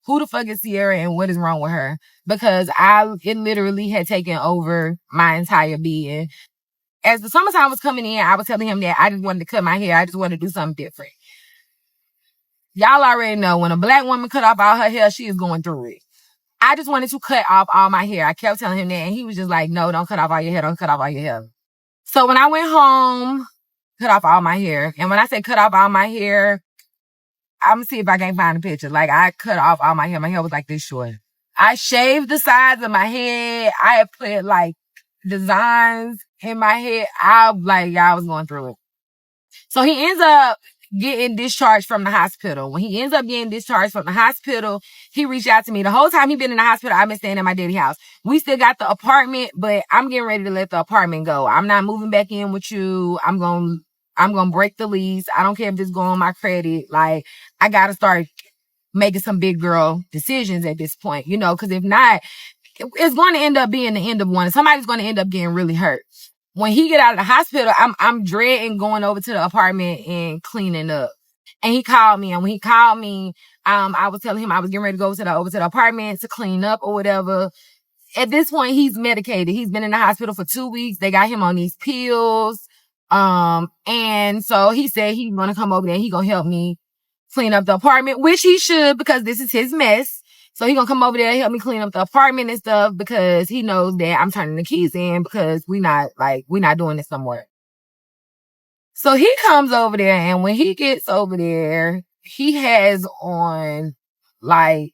who the fuck is Ciara and what is wrong with her? Because it literally had taken over my entire being. As the summertime was coming in, I was telling him that I just wanted to cut my hair. I just wanted to do something different. Y'all already know when a black woman cut off all her hair, she is going through it. I just wanted to cut off all my hair. I kept telling him that and he was just like, no, don't cut off all your hair. Don't cut off all your hair. So when I went home, cut off all my hair. And when I say cut off all my hair, I'm gonna see if I can't find a picture. Like I cut off all my hair. My hair was like this short. I shaved the sides of my head. I had put like designs in my head. I was going through it. So he ends up getting discharged from the hospital. When he ends up getting discharged from the hospital, he reached out to me. The whole time he been in the hospital, I've been staying at my daddy's house. We still got the apartment, but I'm getting ready to let the apartment go. I'm not moving back in with you. I'm going to break the lease. I don't care if this go on my credit. Like, I got to start making some big girl decisions at this point, you know, because if not, it's going to end up being the end of one. Somebody's going to end up getting really hurt. When he get out of the hospital, I'm dreading going over to the apartment and cleaning up. And he called me, and when he called me, I was telling him I was getting ready to go over to the apartment to clean up or whatever. At this point, he's medicated. He's been in the hospital for 2 weeks. They got him on these pills. And so he said he's gonna come over there and he gonna help me clean up the apartment, which he should because this is his mess. So he gonna come over there and help me clean up the apartment and stuff because he knows that I'm turning the keys in because we not doing this no more. So he comes over there, and when he gets over there, he has on like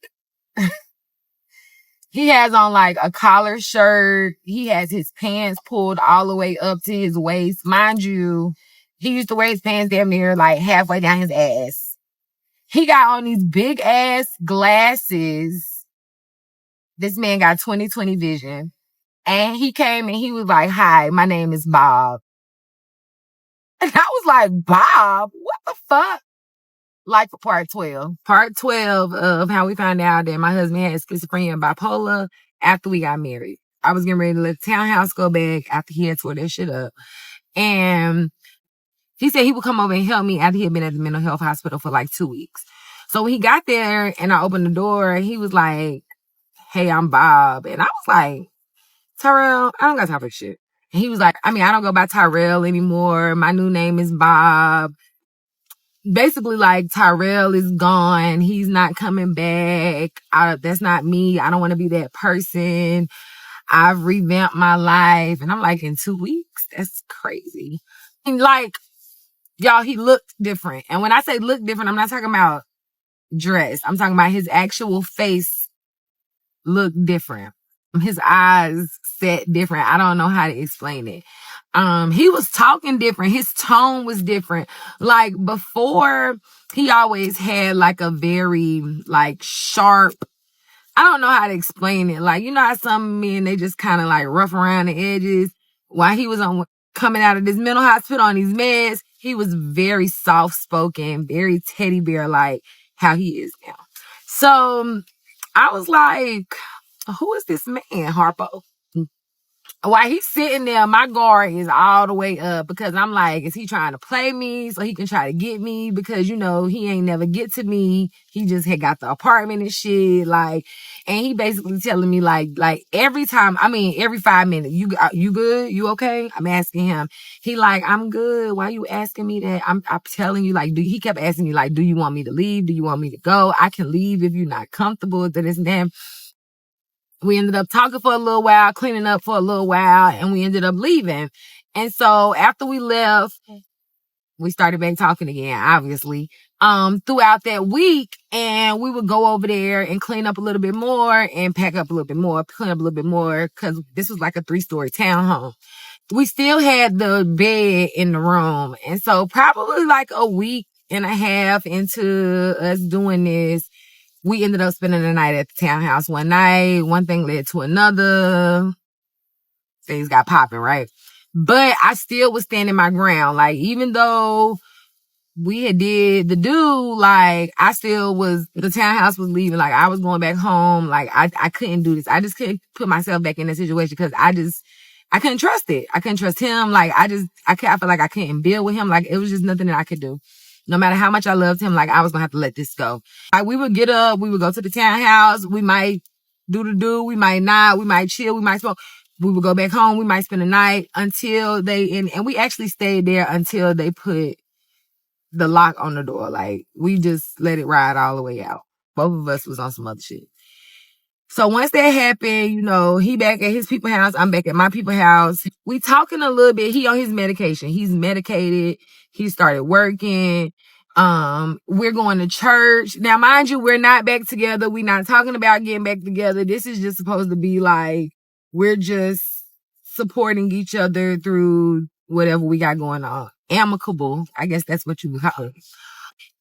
a collar shirt. He has his pants pulled all the way up to his waist. Mind you, he used to wear his pants damn near like halfway down his ass. He got on these big ass glasses. This man got 20/20 vision. And he came and he was like, hi, my name is Bob. And I was like, Bob? What the fuck? Like for part 12. Part 12 of how we found out that my husband had schizophrenia and bipolar after we got married. I was getting ready to let the townhouse go back after he had tore that shit up. And he said he would come over and help me after he had been at the mental health hospital for like 2 weeks. So when he got there and I opened the door, he was like, hey, I'm Bob. And I was like, Tyrell, I don't got time for shit. And he was like, I don't go by Tyrell anymore. My new name is Bob. Basically, like, Tyrell is gone. He's not coming back. That's not me. I don't want to be that person. I've revamped my life. And I'm like, in 2 weeks? That's crazy. And like, y'all, he looked different. And when I say look different, I'm not talking about dress. I'm talking about his actual face looked different. His eyes set different. I don't know how to explain it. He was talking different. His tone was different. Like before, he always had like a very like sharp, I don't know how to explain it. Like, you know how some men, they just kind of like rough around the edges. While he was coming out of this mental hospital on these meds, he was very soft spoken, very teddy bear like how he is now. So I was like, who is this man, Harpo? While he's sitting there, my guard is all the way up because I'm like, is he trying to play me so he can try to get me? Because, you know, he ain't never get to me. He just had got the apartment and shit. Like, and he basically telling me like every 5 minutes, you good? You okay? I'm asking him. He like, I'm good. Why you asking me that? I'm telling you, like, he kept asking me like, do you want me to leave? Do you want me to go? I can leave if you're not comfortable. This and that. We ended up talking for a little while, cleaning up for a little while, and we ended up leaving. And so after we left, we started back talking again, obviously, throughout that week. And we would go over there and clean up a little bit more and pack up a little bit more, clean up a little bit more, because this was like a 3-story townhome. We still had the bed in the room. And so probably like a week and a half into us doing this, we ended up spending the night at the townhouse one night. One thing led to another. Things got popping, right? But I still was standing my ground. Like, even though we had did the do, like, I still was, the townhouse was leaving. Like, I was going back home. Like, I couldn't do this. I just couldn't put myself back in that situation because I couldn't trust it. I couldn't trust him. Like, I felt like I couldn't build with him. Like, it was just nothing that I could do. No matter how much I loved him, like, I was gonna have to let this go. Like, we would get up, we would go to the townhouse, we might do the do, we might not, we might chill, we might smoke. We would go back home, we might spend the night until and we actually stayed there until they put the lock on the door. Like, we just let it ride all the way out. Both of us was on some other shit. So once that happened, you know, he back at his people's house, I'm back at my people's house. We talking a little bit. He on his medication. He's medicated. He started working. We're going to church. Now, mind you, we're not back together. We're not talking about getting back together. This is just supposed to be like, we're just supporting each other through whatever we got going on. Amicable. I guess that's what you would call it.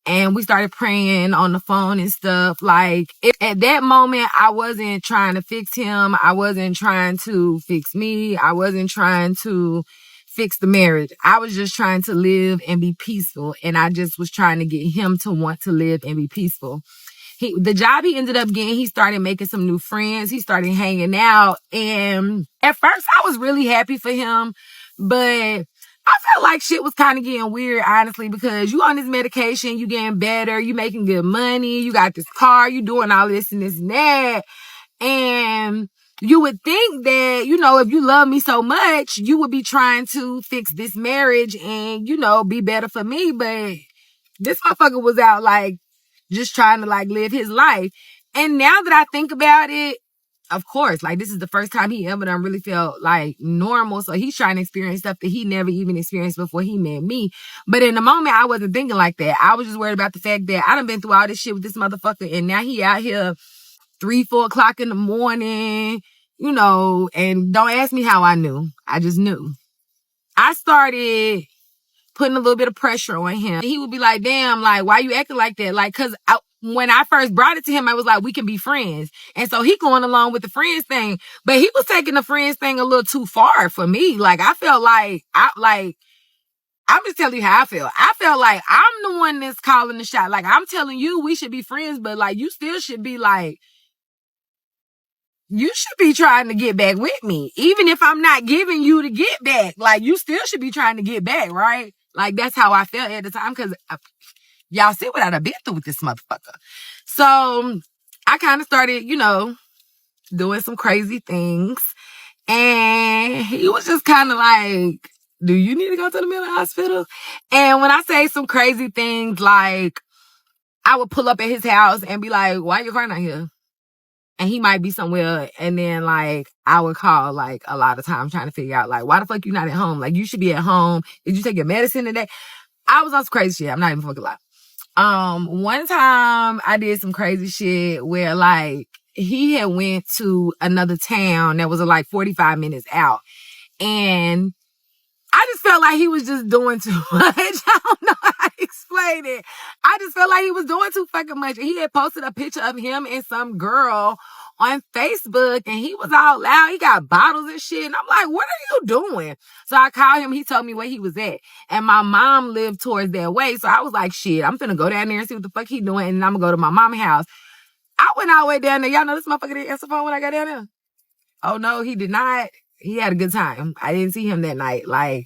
And we started praying on the phone and stuff. Like, at that moment, I wasn't trying to fix him. I wasn't trying to fix me. I wasn't trying to fix the marriage. I was just trying to live and be peaceful. And I just was trying to get him to want to live and be peaceful. The job he ended up getting, he started making some new friends. He started hanging out. And at first, I was really happy for him. But I felt like shit was kind of getting weird, honestly, because you on this medication, you getting better, you making good money, you got this car, you doing all this and this and that. And you would think that, you know, if you love me so much, you would be trying to fix this marriage and, you know, be better for me. But this motherfucker was out, like, just trying to, like, live his life. And now that I think about it, of course, like, this is the first time he ever done really felt like normal. So he's trying to experience stuff that he never even experienced before he met me. But in the moment, I wasn't thinking like that. I was just worried about the fact that I done been through all this shit with this motherfucker. And now he out here 3-4 o'clock in the morning, you know, and don't ask me how I knew. I just knew. I started putting a little bit of pressure on him. He would be like, damn, like, why you acting like that? Like, cause when I first brought it to him, I was like, we can be friends. And so he going along with the friends thing, but he was taking the friends thing a little too far for me. Like, I felt like, I'm just telling you how I feel. I felt like I'm the one that's calling the shot. Like, I'm telling you we should be friends, but like, you still should be like, you should be trying to get back with me. Even if I'm not giving you to get back, like, you still should be trying to get back, right? Like, that's how I felt at the time, because y'all see what I've been through with this motherfucker. So I kind of started, you know, doing some crazy things. And he was just kind of like, do you need to go to the mental hospital? And when I say some crazy things, like, I would pull up at his house and be like, why your car not here? And he might be somewhere. And then, like, I would call, like, a lot of times trying to figure out, like, why the fuck you not at home? Like, you should be at home. Did you take your medicine today? I was on some crazy shit. I'm not even fucking lying. One time I did some crazy shit where, like, he had went to another town that was like 45 minutes out. And I just felt like he was just doing too much. I don't know how to explain it. I just felt like he was doing too fucking much. He had posted a picture of him and some girl on Facebook, and he was all loud. He got bottles and shit. And I'm like, what are you doing? So I called him. He told me where he was at. And my mom lived towards that way. So I was like, shit, I'm finna go down there and see what the fuck he doing. And I'm gonna go to my mom's house. I went all the way down there. Y'all know this motherfucker didn't answer the phone when I got down there? Oh, no, he did not. He had a good time. I didn't see him that night. Like,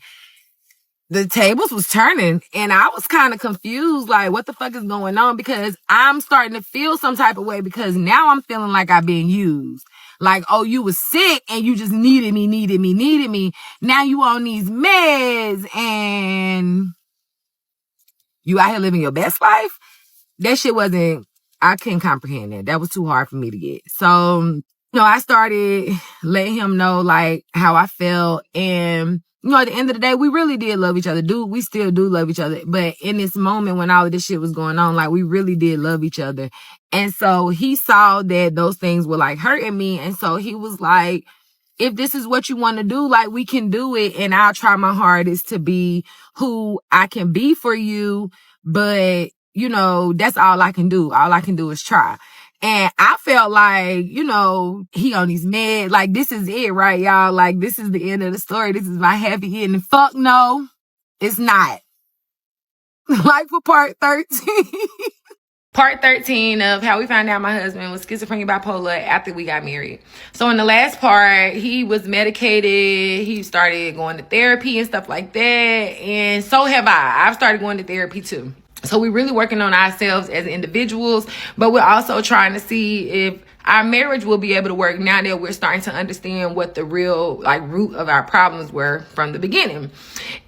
the tables was turning, and I was kind of confused, like, what the fuck is going on? Because I'm starting to feel some type of way, because now I'm feeling like I've been used. Like, oh, you was sick, and you just needed me. Now you on these meds, and you out here living your best life? That shit wasn't, I couldn't comprehend that. That was too hard for me to get. So, I started letting him know, like, how I felt. And, at the end of the day, we really did love each other. We still do love each other. But in this moment when all of this shit was going on, like, we really did love each other. And so he saw that those things were, like, hurting me. And so he was like, if this is what you want to do, like, we can do it. And I'll try my hardest to be who I can be for you. But, that's all I can do. All I can do is try. And I felt like, he on his meds. Like, this is it, right, y'all? Like, this is the end of the story. This is my happy ending. Fuck no, it's not. Like for part 13. Part 13 of how we found out my husband was schizophrenic bipolar after we got married. So in the last part, he was medicated. He started going to therapy and stuff like that. And so have I. I've started going to therapy too. So we're really working on ourselves as individuals, but we're also trying to see if our marriage will be able to work now that we're starting to understand what the real root of our problems were from the beginning.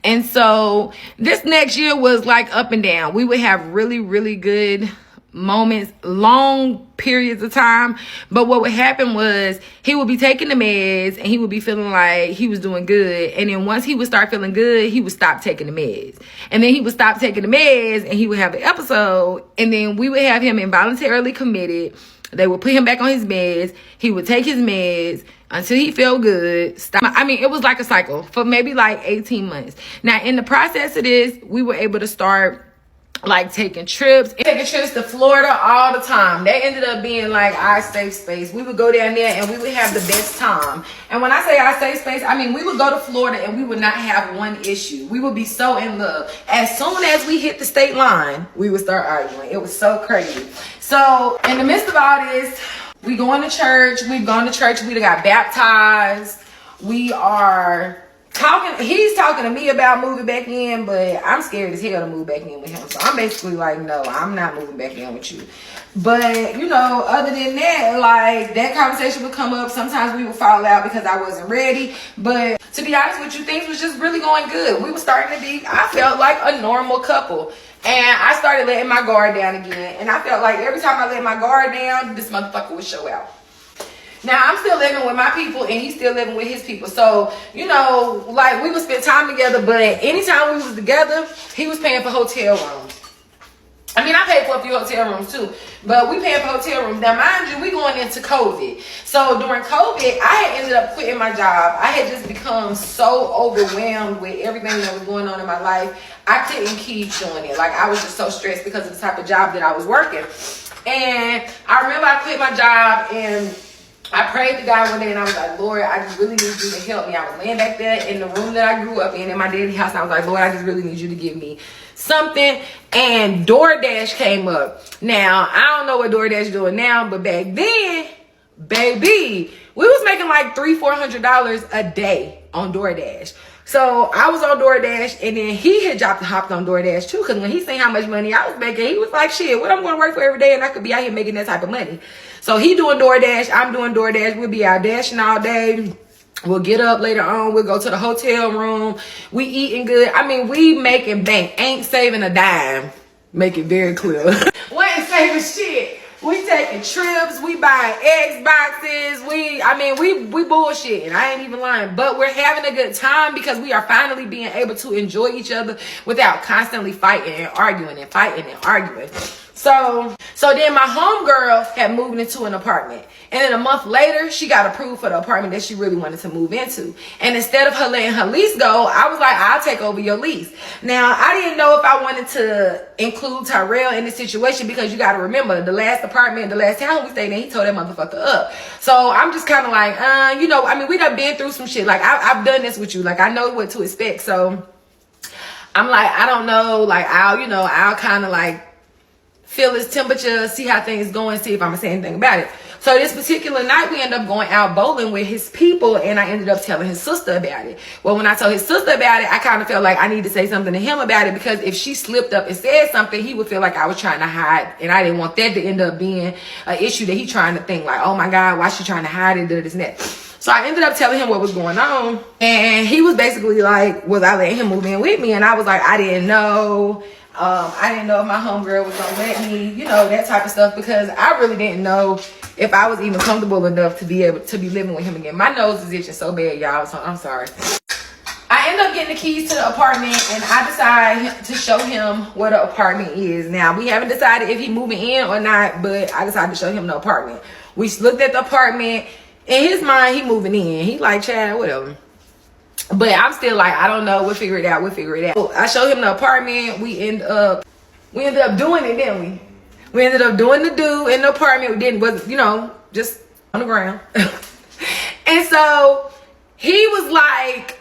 And so this next year was like up and down. We would have really, really good moments, long periods of time. But what would happen was he would be taking the meds and he would be feeling like he was doing good. And then once he would start feeling good, he would stop taking the meds. And then he would stop taking the meds and he would have an episode. And then we would have him involuntarily committed. They would put him back on his meds. He would take his meds until he felt good. Stop. I mean, it was like a cycle for maybe like 18 months. Now, in the process of this, we were able to start taking trips to Florida all the time. That ended up being like our safe space. We would go down there and we would have the best time. And when I say our safe space, I mean, we would go to Florida and we would not have one issue. We would be so in love. As soon as we hit the state line, we would start arguing. It was so crazy. So in the midst of all this, we going to church. We've gone to church. We got baptized. We are talking. He's talking to me about moving back in, but I'm scared as hell to move back in with him. So I'm basically like, no, I'm not moving back in with you. But other than that, that conversation would come up. Sometimes we would fall out because I wasn't ready. But to be honest with you, things was just really going good. We were starting to be, I felt like a normal couple. And I started letting my guard down again. And I felt like every time I let my guard down, this motherfucker would show out. Now, I'm still living with my people, and he's still living with his people. So, we would spend time together, but anytime we was together, he was paying for hotel rooms. I mean, I paid for a few hotel rooms, too, but we paid for hotel rooms. Now, mind you, we going into COVID. So, during COVID, I had ended up quitting my job. I had just become so overwhelmed with everything that was going on in my life. I couldn't keep doing it. I was just so stressed because of the type of job that I was working. And I remember I quit my job, and I prayed to God one day and I was like, Lord, I just really need you to help me. I was laying back there in the room that I grew up in my daddy's house. And I was like, Lord, I just really need you to give me something. And DoorDash came up. Now, I don't know what DoorDash doing now, but back then, baby, we was making like $300-400 a day on DoorDash. So I was on DoorDash, and then he had hopped on DoorDash too, because when he seen how much money I was making, he was like, shit, what I'm going to work for every day, and I could be out here making that type of money. So he doing DoorDash, I'm doing DoorDash. We'll be out dashing all day. We'll get up later on. We'll go to the hotel room. We eating good. I mean, we making bank. Ain't saving a dime. Make it very clear. We ain't saving shit. We taking trips. We buying Xboxes. We bullshitting. I ain't even lying. But we're having a good time because we are finally being able to enjoy each other without constantly fighting and arguing and fighting and arguing. So So then my homegirl had moved into an apartment. And then a month later, she got approved for the apartment that she really wanted to move into. And instead of her letting her lease go, I was like, I'll take over your lease. Now, I didn't know if I wanted to include Tyrell in the situation, because you got to remember, the last apartment, the last town we stayed in, he tore that motherfucker up. So I'm just kind of like, you know, I mean, we done been through some shit. Like, I've done this with you. Like, I know what to expect. So I'm like, I don't know. Like, I'll kind of like feel his temperature, see how things going, see if I'm gonna say anything about it. So this particular night, we ended up going out bowling with his people, and I ended up telling his sister about it. Well, when I told his sister about it, I kind of felt like I need to say something to him about it, because if she slipped up and said something, he would feel like I was trying to hide, and I didn't want that to end up being an issue that he trying to think like, oh my God, why she trying to hide it, this and that. So I ended up telling him what was going on, and he was basically like, was I letting him move in with me? And I was like, I didn't know. I didn't know if my homegirl was gonna let me, you know, that type of stuff, because I really didn't know if I was even comfortable enough to be able to be living with him again. My nose is itching so bad, y'all, so I'm sorry. I end up getting the keys to the apartment, and I decide to show him where the apartment is. Now, we haven't decided if he's moving in or not, but I decided to show him the apartment. We looked at the apartment. In his mind, he moving in. He like, Chad, whatever. But I'm still like, I don't know. We'll figure it out. So I showed him the apartment. We ended up doing it, didn't we? We ended up doing the do in the apartment. Was you know, just on the ground. And so he was like,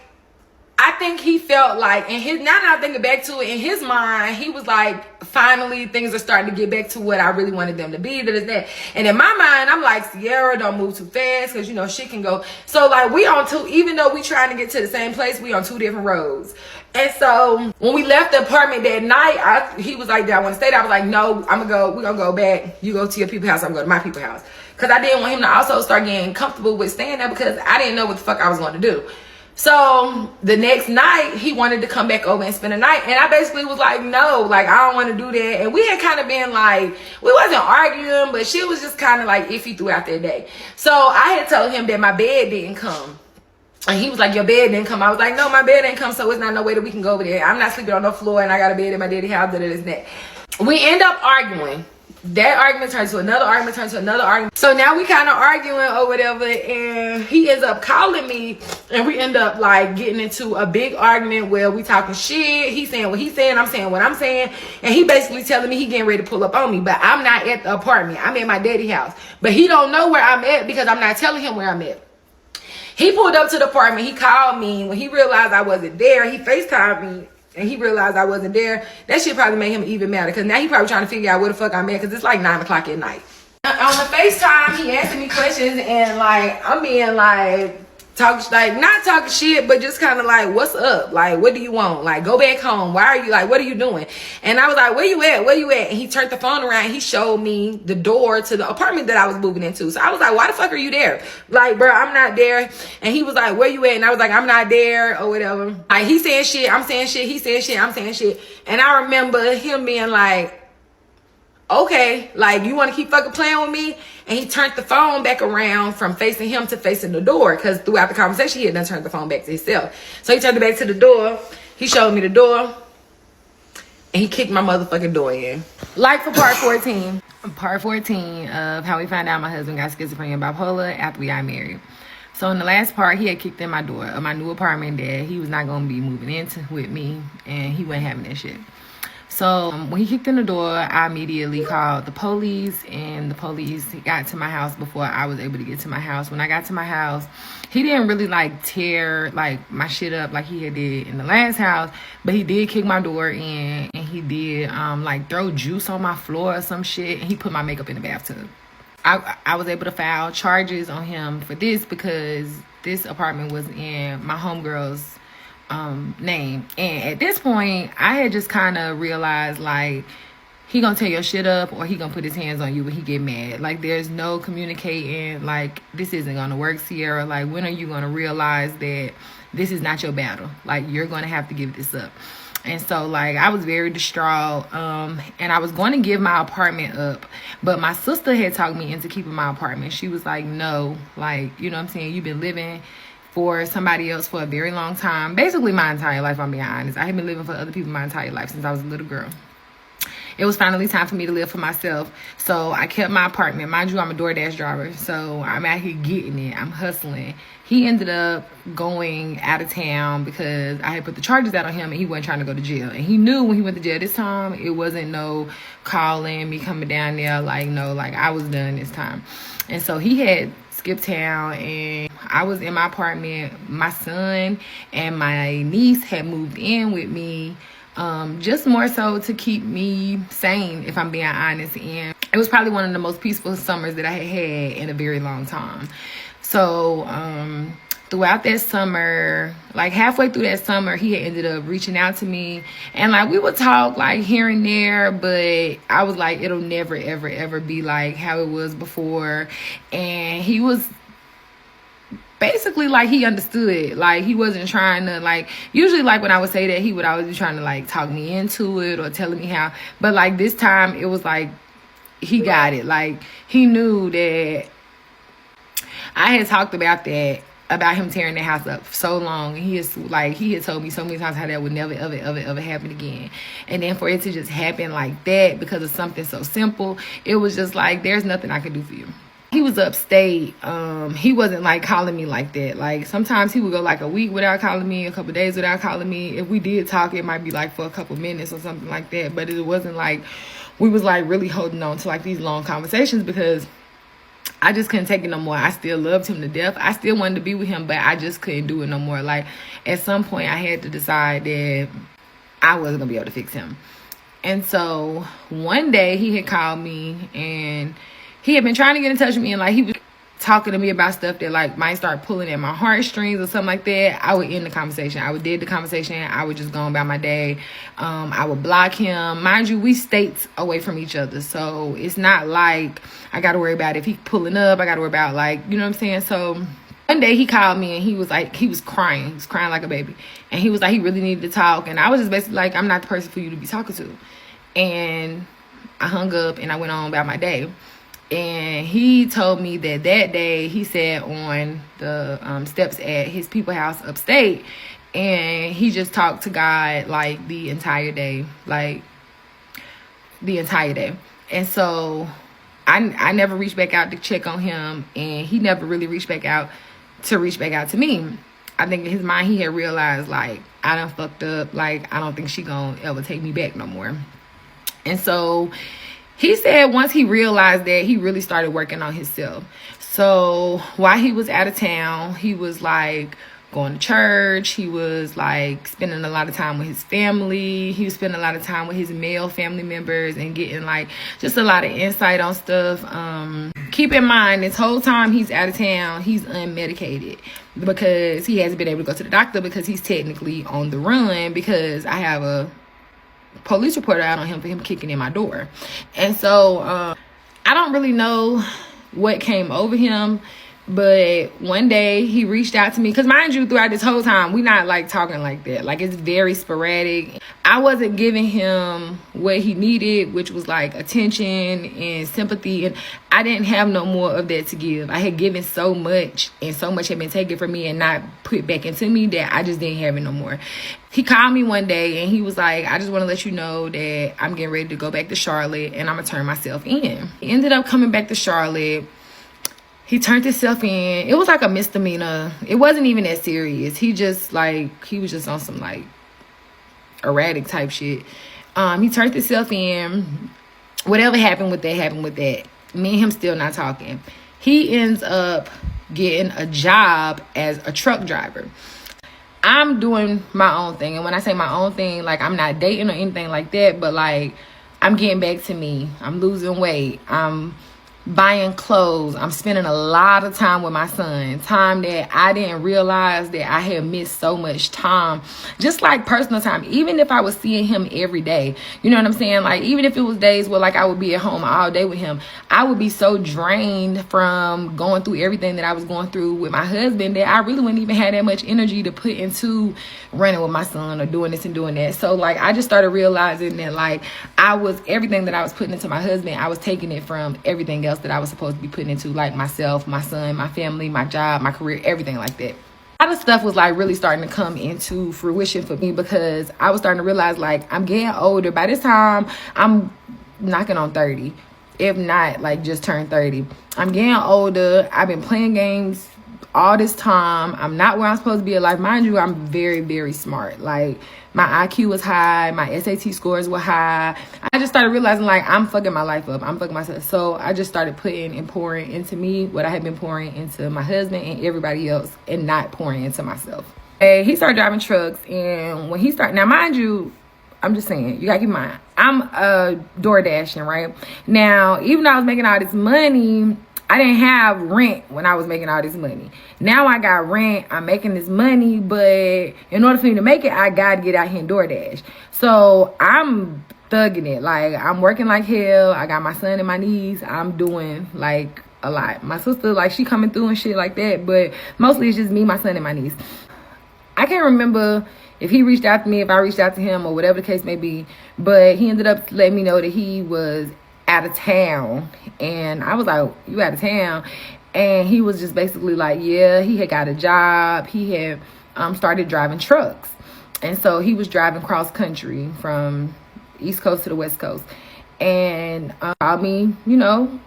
I think he felt like, now that I'm thinking back to it, in his mind, he was like, finally things are starting to get back to what I really wanted them to be, that. And in my mind, I'm like, Ciara, don't move too fast, because you know shit can go. So like, we on two, even though we trying to get to the same place, we on two different roads. And so when we left the apartment that night, he was like, do I want to stay there? I was like, no, we're gonna go back. You go to your people's house, I'm going to my people's house. Because I didn't want him to also start getting comfortable with staying there, because I didn't know what the fuck I was going to do. So the next night, he wanted to come back over and spend the night. And I basically was like, no, like, I don't want to do that. And we had kind of been like, we wasn't arguing, but shit was just kind of like iffy throughout that day. So I had told him that my bed didn't come. And he was like, your bed didn't come. I was like, no, my bed didn't come, so it's not no way that we can go over there. I'm not sleeping on the floor, and I got a bed in my daddy's house, that. We end up arguing. That argument turns to another argument. So now we kind of arguing or whatever, and he ends up calling me, and we end up like getting into a big argument where we talking shit. He's saying what he's saying, I'm saying what I'm saying, and he basically telling me he getting ready to pull up on me, but I'm not at the apartment. I'm at my daddy's house, but he don't know where I'm at because I'm not telling him where I'm at. He pulled up to the apartment. He called me. When he realized I wasn't there, he FaceTimed me. And he realized I wasn't there. That shit probably made him even madder, because now he probably trying to figure out where the fuck I'm at, because it's like 9 o'clock at night. On the FaceTime, he asking me questions, and like, I'm being like, not talking shit, but just kind of like, what's up? Like, what do you want? Like, go back home. Why are you, like, what are you doing? And I was like, where you at? And he turned the phone around, and he showed me the door to the apartment that I was moving into. So I was like, why the fuck are you there? Like, bro, I'm not there. And he was like, where you at? And I was like, I'm not there, or whatever. Like, he saying shit, I'm saying shit, he saying shit, I'm saying shit. And I remember him being like, okay, like, you want to keep fucking playing with me? And he turned the phone back around from facing him to facing the door, because throughout the conversation, he had done turned the phone back to himself. So he turned it back to the door. He showed me the door, and he kicked my motherfucking door in. Like for part 14. Part 14 of how we found out my husband got schizophrenia and bipolar after we got married. So in the last part, he had kicked in my door of my new apartment that he was not going to be moving into with me, and he wasn't having that shit. So when he kicked in the door, I immediately called the police, and the police got to my house before I was able to get to my house. When I got to my house, he didn't really like tear like my shit up like he had did in the last house, but he did kick my door in, and he did like throw juice on my floor or some shit, and he put my makeup in the bathtub. I was able to file charges on him for this because this apartment was in my homegirl's name. And at this point, I had just kind of realized, like, he gonna tear your shit up, or he gonna put his hands on you when he get mad. Like, there's no communicating. Like, this isn't gonna work, Ciara. Like, when are you gonna realize that this is not your battle? Like, you're gonna have to give this up. And so, like, I was very distraught, and I was going to give my apartment up, but my sister had talked me into keeping my apartment. She was like, no, like, you know what I'm saying, you've been living for somebody else for a very long time, basically my entire life, I'm being honest. I have been living for other people my entire life since I was a little girl. it was finally time for me to live for myself. So I kept my apartment. Mind you, I'm a DoorDash driver, so I'm out here getting it. I'm hustling. He ended up going out of town because I had put the charges out on him and he wasn't trying to go to jail. And he knew when he went to jail this time, it wasn't no calling me coming down there. Like, no, like I was done this time. And so he had skipped town and I was in my apartment. My son and my niece had moved in with me, just more so to keep me sane, if I'm being honest. And it was probably one of the most peaceful summers that I had had in a very long time. So throughout that summer, like halfway through that summer, he had ended up reaching out to me. And like we would talk like here and there, but I was like, it'll never, ever, ever be like how it was before. And he was basically like he understood. Like he wasn't trying to like, usually like when I would say that, he would always be trying to like talk me into it or telling me how. But like this time it was like he got it. Like he knew that I had talked about him tearing the house up for so long. And he had told me so many times how that would never, ever, ever, ever happen again. And then for it to just happen like that because of something so simple, it was just like, there's nothing I can do for you. He was upstate. He wasn't like calling me like that. Like sometimes he would go like a week without calling me, a couple days without calling me. If we did talk, it might be like for a couple minutes or something like that. But it wasn't like we was like really holding on to like these long conversations because I just couldn't take it no more. I still loved him to death. I still wanted to be with him, but I just couldn't do it no more. Like, at some point, I had to decide that I wasn't going to be able to fix him. And so, one day, he had called me, and he had been trying to get in touch with me, and, like, he was talking to me about stuff that, like, might start pulling at my heartstrings or something like that. I would end the conversation. I would dead the conversation. I would just go about my day. I would block him. Mind you, we states away from each other, so it's not like I got to worry about if he pulling up. I got to worry about, like, you know what I'm saying? So one day he called me and he was like, he was crying. He was crying like a baby. And he was like, he really needed to talk. And I was just basically like, I'm not the person for you to be talking to. And I hung up and I went on about my day. And he told me that day he sat on the steps at his people house upstate. And he just talked to God like the entire day. Like the entire day. And so I never reached back out to check on him, and he never really reached back out to me. I think in his mind he had realized, like, I done fucked up. Like, I don't think she gonna ever take me back no more. And so he said once he realized that, he really started working on himself. So while he was out of town, he was like going to church. He was like spending a lot of time with his family. He was spending a lot of time with his male family members and getting like just a lot of insight on stuff. Keep in mind, this whole time he's out of town, he's unmedicated because he hasn't been able to go to the doctor because he's technically on the run because I have a police report out on him for him kicking in my door. And so I don't really know what came over him. But one day he reached out to me because, mind you, throughout this whole time, we not like talking like that. Like, it's very sporadic. I wasn't giving him what he needed, which was like attention and sympathy. And I didn't have no more of that to give. I had given so much, and so much had been taken from me and not put back into me that I just didn't have it no more. He called me one day and he was like, I just want to let you know that I'm getting ready to go back to Charlotte and I'm going to turn myself in. He ended up coming back to Charlotte. He turned himself in. It was like a misdemeanor. It wasn't even that serious. He was just on some like erratic type shit. He turned himself in. Whatever happened with that, happened with that. Me and him still not talking. He ends up getting a job as a truck driver. I'm doing my own thing. And when I say my own thing, like, I'm not dating or anything like that, but like, I'm getting back to me. I'm losing weight. I'm buying clothes. I'm spending a lot of time with my son, time that I didn't realize that I had missed so much time, just like personal time. Even if I was seeing him every day, you know what I'm saying? Like, even if it was days where like I would be at home all day with him, I would be so drained from going through everything that I was going through with my husband that I really wouldn't even have that much energy to put into running with my son or doing this and doing that. So like, I just started realizing that like everything that I was putting into my husband, I was taking it from everything else that I was supposed to be putting into, like myself, my son, my family, my job, my career, everything like that. I of stuff was like really starting to come into fruition for me, because I was starting to realize like I'm getting older. By this time, I'm knocking on 30, if not like just turned 30. I'm getting older. I've been playing games all this time. I'm not where I'm supposed to be in life. Mind you, I'm very, very smart. Like, my IQ was high. My SAT scores were high. I just started realizing, like, I'm fucking my life up. I'm fucking myself. So I just started putting and pouring into me what I had been pouring into my husband and everybody else, and not pouring into myself. And he started driving trucks. And when he started, now mind you, I'm just saying, you gotta keep in mind, I'm door dashing, right? Now, even though I was making all this money, I didn't have rent when I was making all this money. Now I got rent, I'm making this money, but in order for me to make it, I gotta get out here and DoorDash. So I'm thugging it. Like, I'm working like hell. I got my son and my niece. I'm doing like a lot. My sister, like, she coming through and shit like that, but mostly it's just me, my son, and my niece. I can't remember if he reached out to me, if I reached out to him, or whatever the case may be, but he ended up letting me know that he was out of town. And I was like, you out of town? And he was just basically like, yeah, he had got a job. He had started driving trucks. And so he was driving cross country from East Coast to the West Coast. And called me, you know,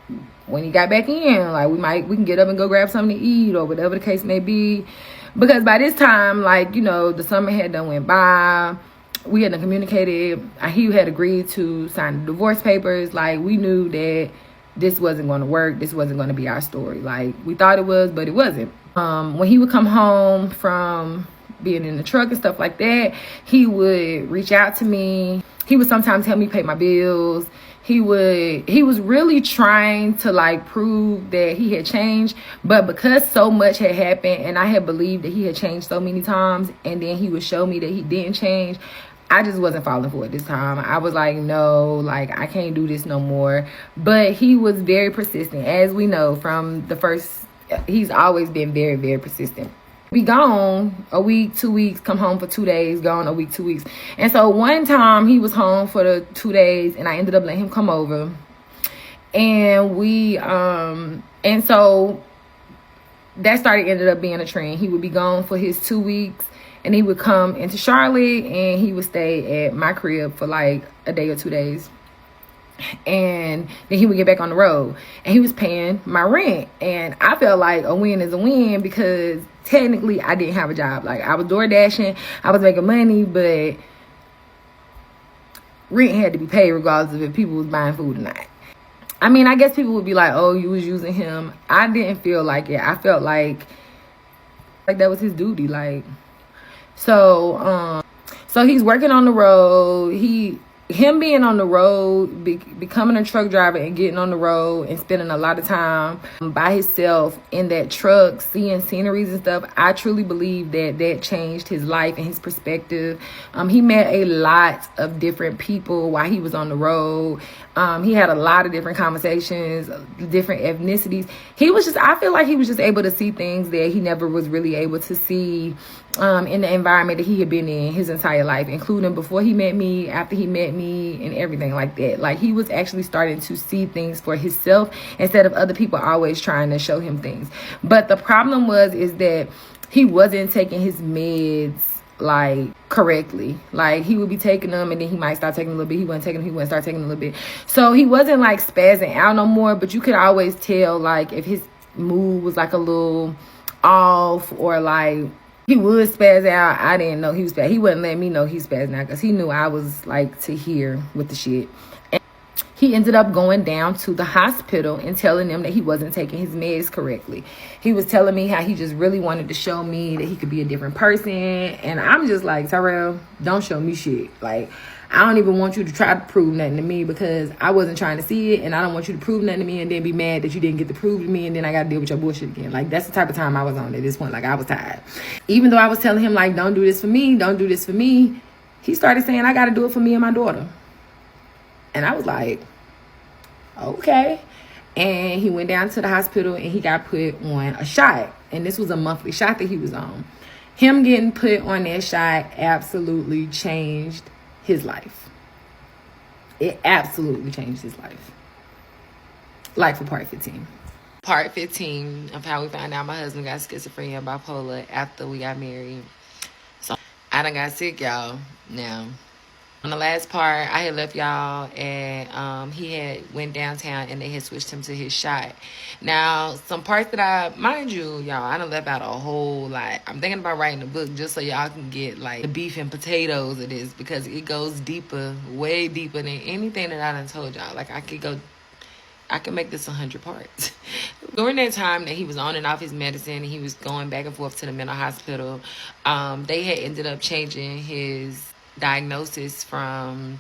when he got back in, like, we can get up and go grab something to eat, or whatever the case may be. Because by this time, like, you know, the summer had done went by. We hadn't communicated. He had agreed to sign the divorce papers. Like, we knew that this wasn't going to work. This wasn't going to be our story. Like, we thought it was, but it wasn't. When he would come home from being in the truck and stuff like that, he would reach out to me. He would sometimes help me pay my bills. He was really trying to, like, prove that he had changed, but because so much had happened and I had believed that he had changed so many times, and then he would show me that he didn't change, I just wasn't falling for it this time. I was like, no, like, I can't do this no more. But he was very persistent. As we know from the first, he's always been very, very persistent. Be gone a week, 2 weeks, come home for 2 days, gone a week, 2 weeks. And so one time he was home for the 2 days, and I ended up letting him come over. And and so that ended up being a trend. He would be gone for his 2 weeks, and he would come into Charlotte, and he would stay at my crib for like a day or 2 days. And then he would get back on the road, and he was paying my rent. And I felt like a win is a win, because technically I didn't have a job. Like, I was door dashing, I was making money, but rent had to be paid regardless of if people was buying food or not. I mean, I guess people would be like, oh, you was using him. I didn't feel like it. I felt like that was his duty. Like, so he's working on the road. Him being on the road, becoming a truck driver and getting on the road and spending a lot of time by himself in that truck, seeing sceneries and stuff, I truly believe that changed his life and his perspective. He met a lot of different people while he was on the road. He had a lot of different conversations, different ethnicities. I feel like he was just able to see things that he never was really able to see in the environment that he had been in his entire life, including before he met me, after he met me, and everything like that. Like, he was actually starting to see things for himself instead of other people always trying to show him things. But the problem is that he wasn't taking his meds like correctly. Like, he would be taking them, and then he might start taking a little bit. He wasn't taking them, he wouldn't start taking a little bit. So he wasn't like spazzing out no more, but you could always tell, like, if his mood was like a little off, or like he would spaz out. I didn't know he was bad. He wouldn't let me know he was spazzing out, because he knew I was like to hear with the shit. And he ended up going down to the hospital and telling them that he wasn't taking his meds correctly. He was telling me how he just really wanted to show me that he could be a different person. And I'm just like, Tyrell, don't show me shit. Like, I don't even want you to try to prove nothing to me, because I wasn't trying to see it, and I don't want you to prove nothing to me and then be mad that you didn't get to prove to me, and then I got to deal with your bullshit again. Like, that's the type of time I was on at this point. Like, I was tired. Even though I was telling him, like, don't do this for me, don't do this for me, he started saying, I got to do it for me and my daughter. And I was like, okay. And he went down to the hospital, and he got put on a shot. And this was a monthly shot that he was on. Him getting put on that shot absolutely changed his life. It absolutely changed his life. Life for part 15. part 15 of how we found out my husband got schizophrenia and bipolar after we got married. So I done got sick, y'all. Now, on the last part, I had left y'all, and he had went downtown, and they had switched him to his shot. Now, some parts that mind you, y'all, I done left out a whole lot. I'm thinking about writing a book just so y'all can get, like, the beef and potatoes of this, because it goes deeper, way deeper than anything that I done told y'all. Like, I can make this 100 parts. During that time that he was on and off his medicine, and he was going back and forth to the mental hospital, they had ended up changing his diagnosis from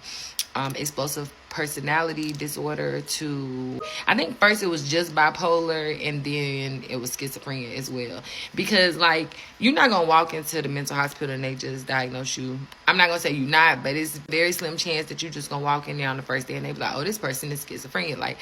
explosive personality disorder to, I think first it was just bipolar, and then it was schizophrenia as well. Because, like, you're not gonna walk into the mental hospital and they just diagnose you. I'm not gonna say you're not, but it's very slim chance that you just gonna walk in there on the first day and they be like, oh, this person is schizophrenia. Like,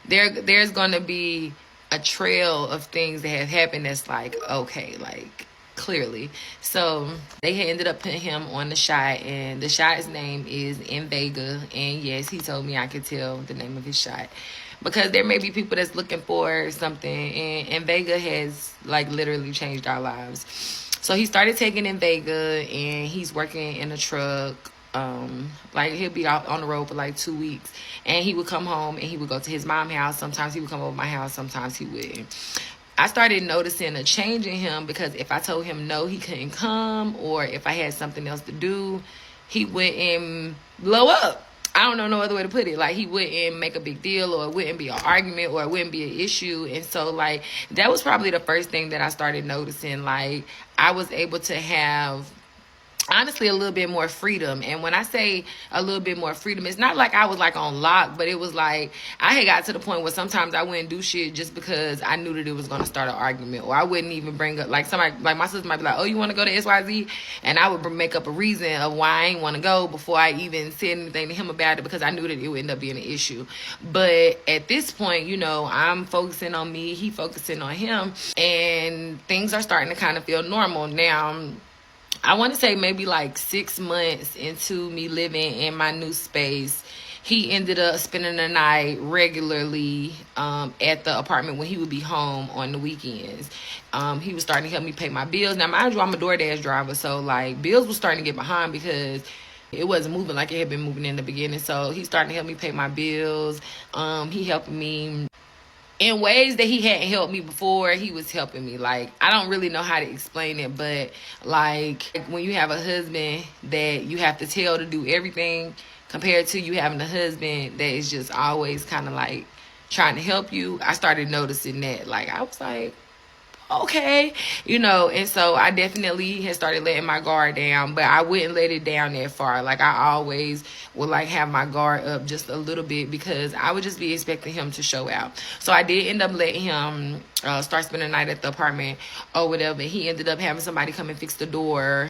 there's gonna be a trail of things that have happened that's like, okay, like, clearly. So they had ended up putting him on the shot, and the shot's name is Invega. And yes, he told me I could tell the name of his shot, because there may be people that's looking for something, and Invega has, like, literally changed our lives. So he started taking Invega, and he's working in a truck. Like, he'll be out on the road for like 2 weeks, and he would come home and he would go to his mom's house. Sometimes he would come over my house, sometimes he wouldn't. I started noticing a change in him, because if I told him no, he couldn't come, or if I had something else to do, he wouldn't blow up. I don't know no other way to put it. Like, he wouldn't make a big deal, or it wouldn't be an argument, or it wouldn't be an issue. And so, like, that was probably the first thing that I started noticing. Like, I was able to have, honestly, a little bit more freedom. And when I say a little bit more freedom, it's not like I was, like, on lock, but it was like I had got to the point where sometimes I wouldn't do shit just because I knew that it was going to start an argument, or I wouldn't even bring up, like, somebody, like my sister might be like, oh, you want to go to XYZ? And I would make up a reason of why I ain't want to go before I even said anything to him about it, because I knew that it would end up being an issue. But at this point, you know, I'm focusing on me, he focusing on him, and things are starting to kind of feel normal. Now, I want to say maybe like 6 months into me living in my new space, he ended up spending the night regularly at the apartment when he would be home on the weekends. He was starting to help me pay my bills. Now, mind you, I'm a DoorDash driver, so, like, bills was starting to get behind because it wasn't moving like it had been moving in the beginning. So he started to help me pay my bills. He helped me in ways that he hadn't helped me before. He was helping me. Like, I don't really know how to explain it, but, like, when you have a husband that you have to tell to do everything, compared to you having a husband that is just always kind of, like, trying to help you, I started noticing that. Like, I was like, okay, you know. And so I definitely had started letting my guard down, but I wouldn't let it down that far. Like, I always would, like, have my guard up just a little bit, because I would just be expecting him to show out. So I did end up letting him start spending the night at the apartment or whatever. He ended up having somebody come and fix the door.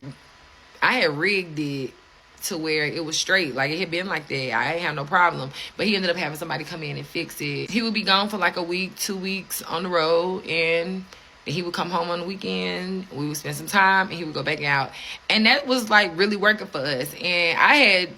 I had rigged it to where it was straight. Like, it had been like that. I ain't have no problem. But he ended up having somebody come in and fix it. He would be gone for like a week, 2 weeks on the road, and he would come home on the weekend. We would spend some time, and he would go back out. And that was, like, really working for us. And I had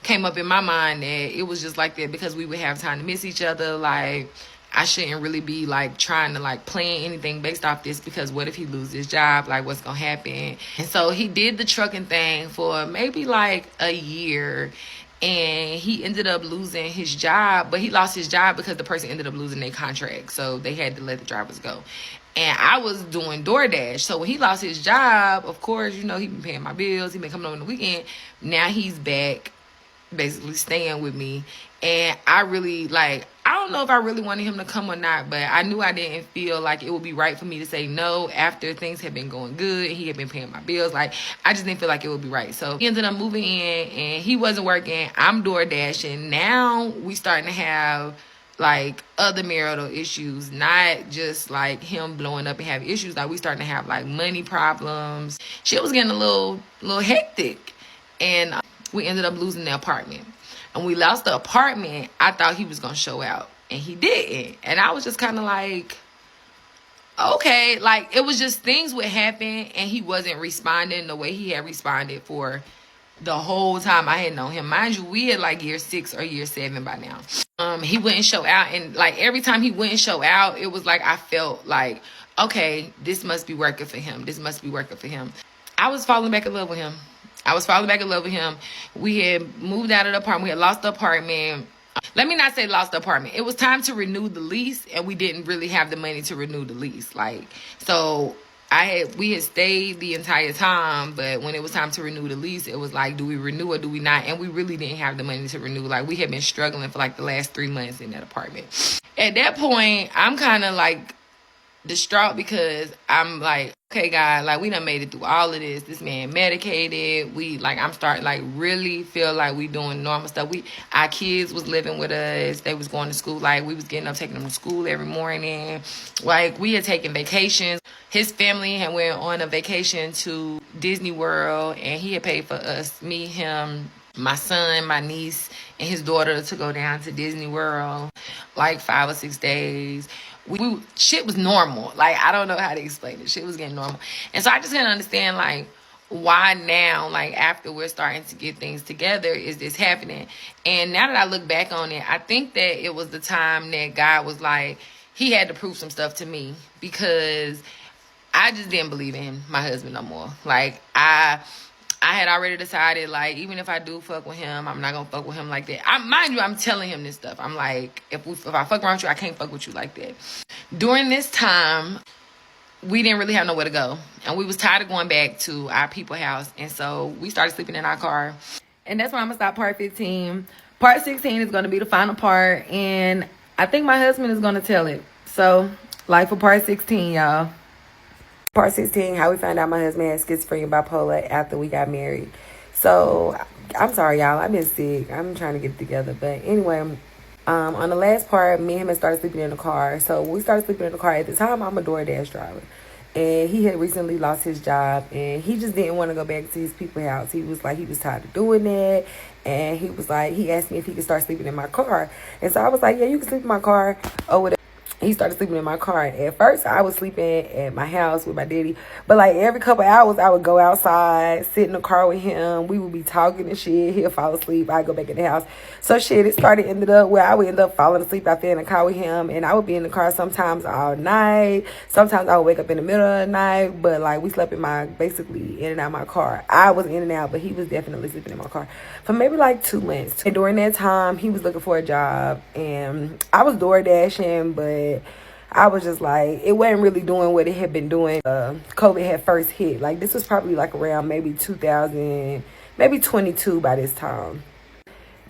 came up in my mind that it was just like that because we would have time to miss each other. Like, I shouldn't really be, like, trying to, like, plan anything based off this, because what if he loses his job? Like, what's gonna happen? And so he did the trucking thing for maybe, like, a year. And he ended up losing his job, but he lost his job because the person ended up losing their contract. So they had to let the drivers go. And I was doing DoorDash. So when he lost his job, of course, you know, he been paying my bills. He been coming over on the weekend. Now he's back, basically staying with me. And I really, like, I don't know if I really wanted him to come or not, but I knew I didn't feel like it would be right for me to say no after things had been going good. He had been paying my bills. Like, I just didn't feel like it would be right. So he ended up moving in, and he wasn't working. I'm door dashing. Now we starting to have, like, other marital issues, not just, like, him blowing up and having issues. Like, we starting to have, like, money problems. Shit was getting a little hectic. And we ended up losing the apartment. And we lost the apartment, I thought he was going to show out. And he didn't. And I was just kind of like, okay. Like, it was just things would happen, and he wasn't responding the way he had responded for the whole time I had known him. Mind you, we had like year 6 or year 7 by now. He wouldn't show out, and like every time he wouldn't show out, it was like I felt like, okay, this must be working for him. This must be working for him. I was falling back in love with him. We had moved out of the apartment. We had lost the apartment. Let me not say lost the apartment. It was time to renew the lease, and we didn't really have the money to renew the lease. Like, so we had stayed the entire time, but when it was time to renew the lease, it was like, do we renew or do we not? And we really didn't have the money to renew. Like, we had been struggling for like the last 3 months in that apartment. At that point, I'm kind of like distraught because I'm like, okay, God, like we done made it through all of this. This man medicated. I'm starting like really feel like we doing normal stuff. Our kids was living with us. They was going to school. Like we was getting up, taking them to school every morning. Like we had taken vacations. His family had went on a vacation to Disney World, and he had paid for us, me, him, my son, my niece, and his daughter to go down to Disney World like 5 or 6 days. Shit was normal. Like, I don't know how to explain it. Shit was getting normal. And so I just didn't understand, like, why now, like, after we're starting to get things together, is this happening? And now that I look back on it, I think that it was the time that God was like, he had to prove some stuff to me, because I just didn't believe in my husband no more. Like, I had already decided, like, even if I do fuck with him, I'm not gonna fuck with him like that. Mind you, I'm telling him this stuff. I'm like, if I fuck around with you, I can't fuck with you like that. During this time, we didn't really have nowhere to go, and we was tired of going back to our people's house, and so we started sleeping in our car. And that's where I'm gonna stop part 15. Part 16 is gonna be the final part, and I think my husband is gonna tell it. So, like for part 16, y'all. Part 16, how we found out my husband had schizophrenia and bipolar after we got married. So, I'm sorry, y'all. I've been sick. I'm trying to get it together. But anyway, on the last part, me and him had started sleeping in the car. So, when we started sleeping in the car, at the time, I'm a DoorDash driver. And he had recently lost his job. And he just didn't want to go back to his people's house. He was like, he was tired of doing that. And he was like, he asked me if he could start sleeping in my car. And so, I was like, yeah, you can sleep in my car or whatever. He started sleeping in my car. And at first, I was sleeping at my house with my daddy. But, like, every couple hours, I would go outside, sit in the car with him. We would be talking and shit. He'll fall asleep. I'd go back in the house. So, shit, ended up where I would end up falling asleep out there in the car with him. And I would be in the car sometimes all night. Sometimes I would wake up in the middle of the night. But, like, we slept basically in and out of my car. I was in and out, but he was definitely sleeping in my car for maybe, like, 2 months. And during that time, he was looking for a job. And I was door dashing, but I was just like, it wasn't really doing what it had been doing. COVID had first hit. Like, this was probably like around maybe 22 by this time.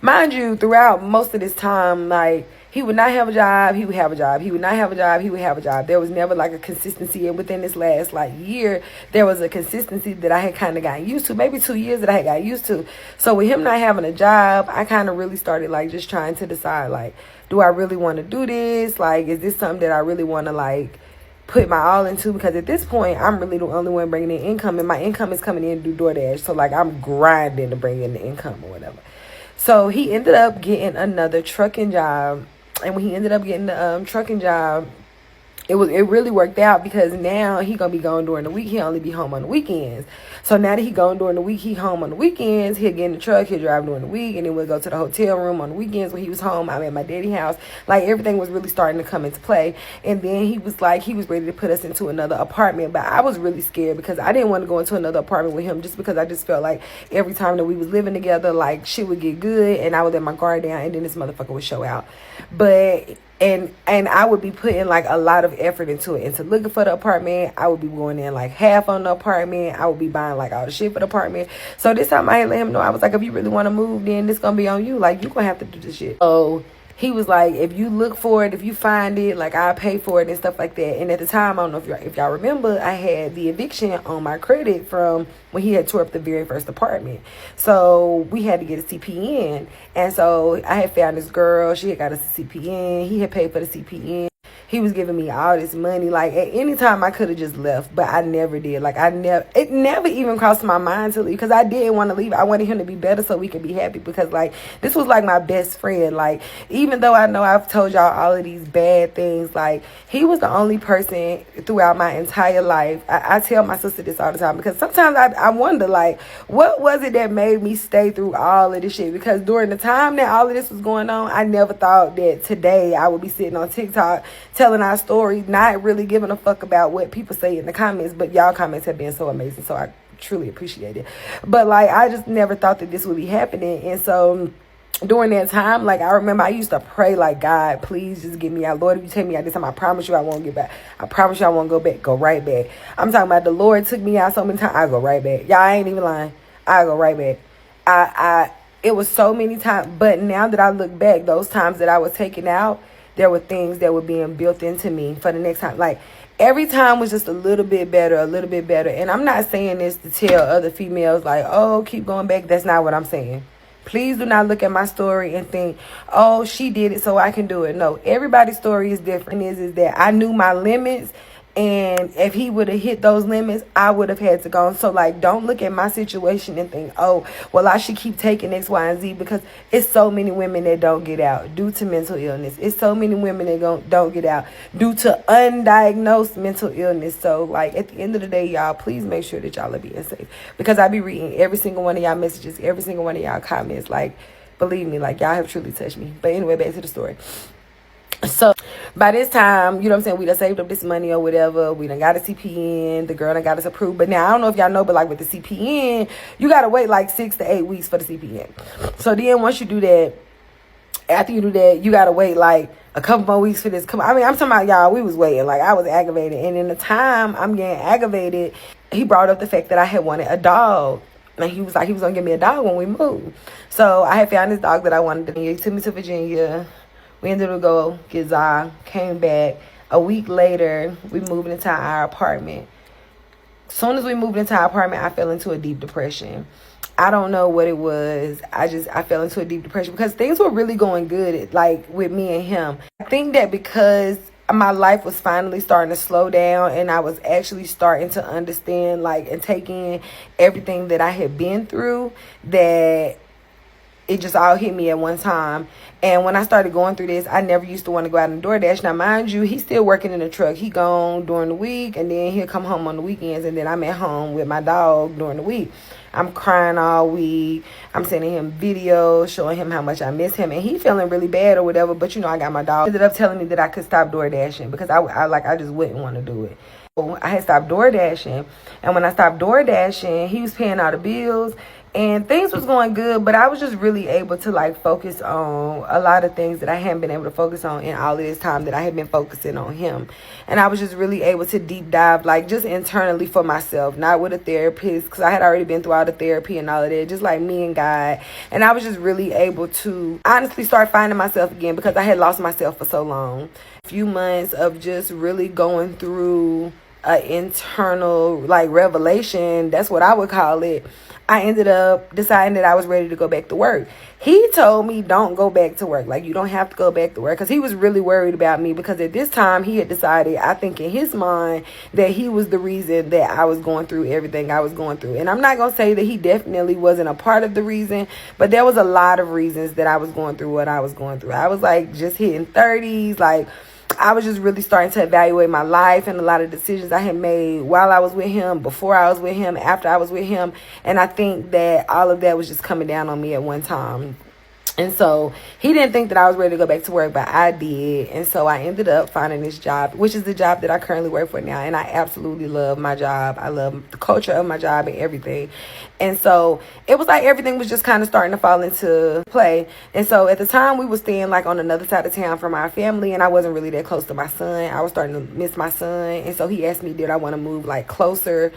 Mind you, throughout most of this time, like, he would not have a job, he would have a job. He would not have a job, he would have a job. There was never like a consistency. And within this last like year, there was a consistency that I had kind of gotten used to. Maybe 2 years that I had got used to. So with him not having a job, I kind of really started like just trying to decide, like, do I really want to do this? Like, is this something that I really want to like put my all into? Because at this point, I'm really the only one bringing in income, and my income is coming in through DoorDash. So like, I'm grinding to bring in the income or whatever. So he ended up getting another trucking job. And when he ended up getting the trucking job, it really worked out, because now he gonna be going during the week. He only be home on the weekends. So now that he going during the week, he home on the weekends. He'll get in the truck, he'll drive during the week, and then we'll go to the hotel room on the weekends. When he was home, I'm at my daddy's house. Like, everything was really starting to come into play. And then he was ready to put us into another apartment. But I was really scared, because I didn't want to go into another apartment with him, just because I just felt like every time that we was living together, like, shit would get good, and I would let my guard down, and then this motherfucker would show out. But And I would be putting like a lot of effort into it, into looking for the apartment. I would be going in like half on the apartment. I would be buying like all the shit for the apartment. So this time I had let him know, I was like, if you really want to move, then this gonna be on you. Like, you gonna have to do this shit. So he was like, if you look for it, if you find it, like, I'll pay for it and stuff like that. And at the time, I don't know if y'all remember, I had the eviction on my credit from when he had tore up the very first apartment. So we had to get a CPN. And so I had found this girl. She had got us a CPN. He had paid for the CPN. He was giving me all this money. Like, at any time I could have just left, but I never did. Like, it never even crossed my mind to leave, because I didn't want to leave. I wanted him to be better so we could be happy, because, like, this was, like, my best friend. Like, even though I know I've told y'all all of these bad things, like, he was the only person throughout my entire life. I tell my sister this all the time, because sometimes I wonder, like, what was it that made me stay through all of this shit? Because during the time that all of this was going on, I never thought that today I would be sitting on TikTok telling our story, not really giving a fuck about what people say in the comments. But y'all comments have been so amazing, so I truly appreciate it. But, like, I just never thought that this would be happening. And so during that time, like, I remember I used to pray, like, God, please just get me out. Lord, if you take me out this time, I promise you I won't get back. I promise you I won't go back. Go right back. I'm talking about the Lord took me out so many times. I go right back. Y'all, I ain't even lying. I go right back. It was so many times. But now that I look back, those times that I was taken out, there were things that were being built into me for the next time. Like, every time was just a little bit better, a little bit better. And I'm not saying this to tell other females, like, oh, keep going back. That's not what I'm saying. Please do not look at my story and think, oh, she did it so I can do it. No, everybody's story is different. Is that I knew my limits, and if he would have hit those limits, I would have had to go. So, like, don't look at my situation and think, oh, well, I should keep taking X, Y, and Z, because it's so many women that don't get out due to mental illness. It's so many women that don't get out due to undiagnosed mental illness. So, like, at the end of the day, y'all, please make sure that y'all are being safe, because I be reading every single one of y'all messages, every single one of y'all comments. Like, believe me, like, y'all have truly touched me. But anyway, back to the story. So by this time, you know what I'm saying, we done saved up this money or whatever. We done got a CPN. The girl done got us approved. But now, I don't know if y'all know, but, like, with the CPN, you got to wait like 6 to 8 weeks for the CPN. So then once you do that, after you do that, you got to wait like a couple more weeks for this. I mean, I'm talking about, y'all, we was waiting. Like, I was aggravated. And in the time I'm getting aggravated, he brought up the fact that I had wanted a dog. And he was like, he was going to give me a dog when we moved. So I had found this dog that I wanted. He took me to Virginia. We ended up go get Zah, came back. A week later, we moved into our apartment. As soon as we moved into our apartment, I fell into a deep depression. I don't know what it was. I fell into a deep depression because things were really going good, like, with me and him. I think that because my life was finally starting to slow down, and I was actually starting to understand, like, and take in everything that I had been through, that it just all hit me at one time. And when I started going through this, I never used to want to go out and DoorDash. Now, mind you, he's still working in the truck. He gone during the week, and then he'll come home on the weekends, and then I'm at home with my dog during the week. I'm crying all week. I'm sending him videos, showing him how much I miss him, and he feeling really bad or whatever. But, you know, I got my dog. He ended up telling me that I could stop DoorDashing because I just wouldn't want to do it. So I had stopped DoorDashing, and when I stopped DoorDashing, he was paying all the bills. And things was going good, but I was just really able to, like, focus on a lot of things that I hadn't been able to focus on in all of this time that I had been focusing on him. And I was just really able to deep dive, like, just internally for myself, not with a therapist, because I had already been through all the therapy and all of that, just like me and God. And I was just really able to honestly start finding myself again, because I had lost myself for so long. A few months of just really going through an internal, like, revelation, that's what I would call it. I ended up deciding that I was ready to go back to work. He told me, don't go back to work. Like, you don't have to go back to work. Because he was really worried about me. Because at this time, he had decided, I think in his mind, that he was the reason that I was going through everything I was going through. And I'm not going to say that he definitely wasn't a part of the reason. But there was a lot of reasons that I was going through what I was going through. I was, like, just hitting 30s, like, I was just really starting to evaluate my life and a lot of decisions I had made while I was with him, before I was with him, after I was with him. And I think that all of that was just coming down on me at one time. And so he didn't think that I was ready to go back to work, but I did. And so I ended up finding this job, which is the job that I currently work for now. And I absolutely love my job. I love the culture of my job and everything. And so it was like everything was just kind of starting to fall into play. And so at the time, we were staying, like, on another side of town from our family, and I wasn't really that close to my son. I was starting to miss my son. And so he asked me, did I want to move, like, closer?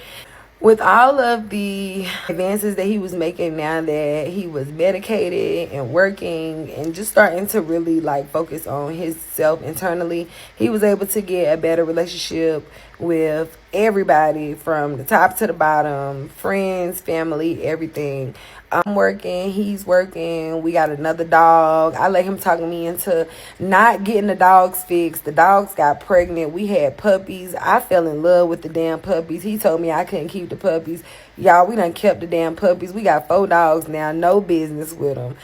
With all of the advances that he was making now that he was medicated and working and just starting to really, like, focus on his self internally, he was able to get a better relationship with everybody from the top to the bottom, friends, family, everything. I'm working, he's working, we got another dog. I let him talk me into not getting the dogs fixed. The dogs got pregnant. We had puppies. I fell in love with the damn puppies. He told me I couldn't keep the puppies. Y'all, we done kept the damn puppies. We got 4 dogs now. No business with them.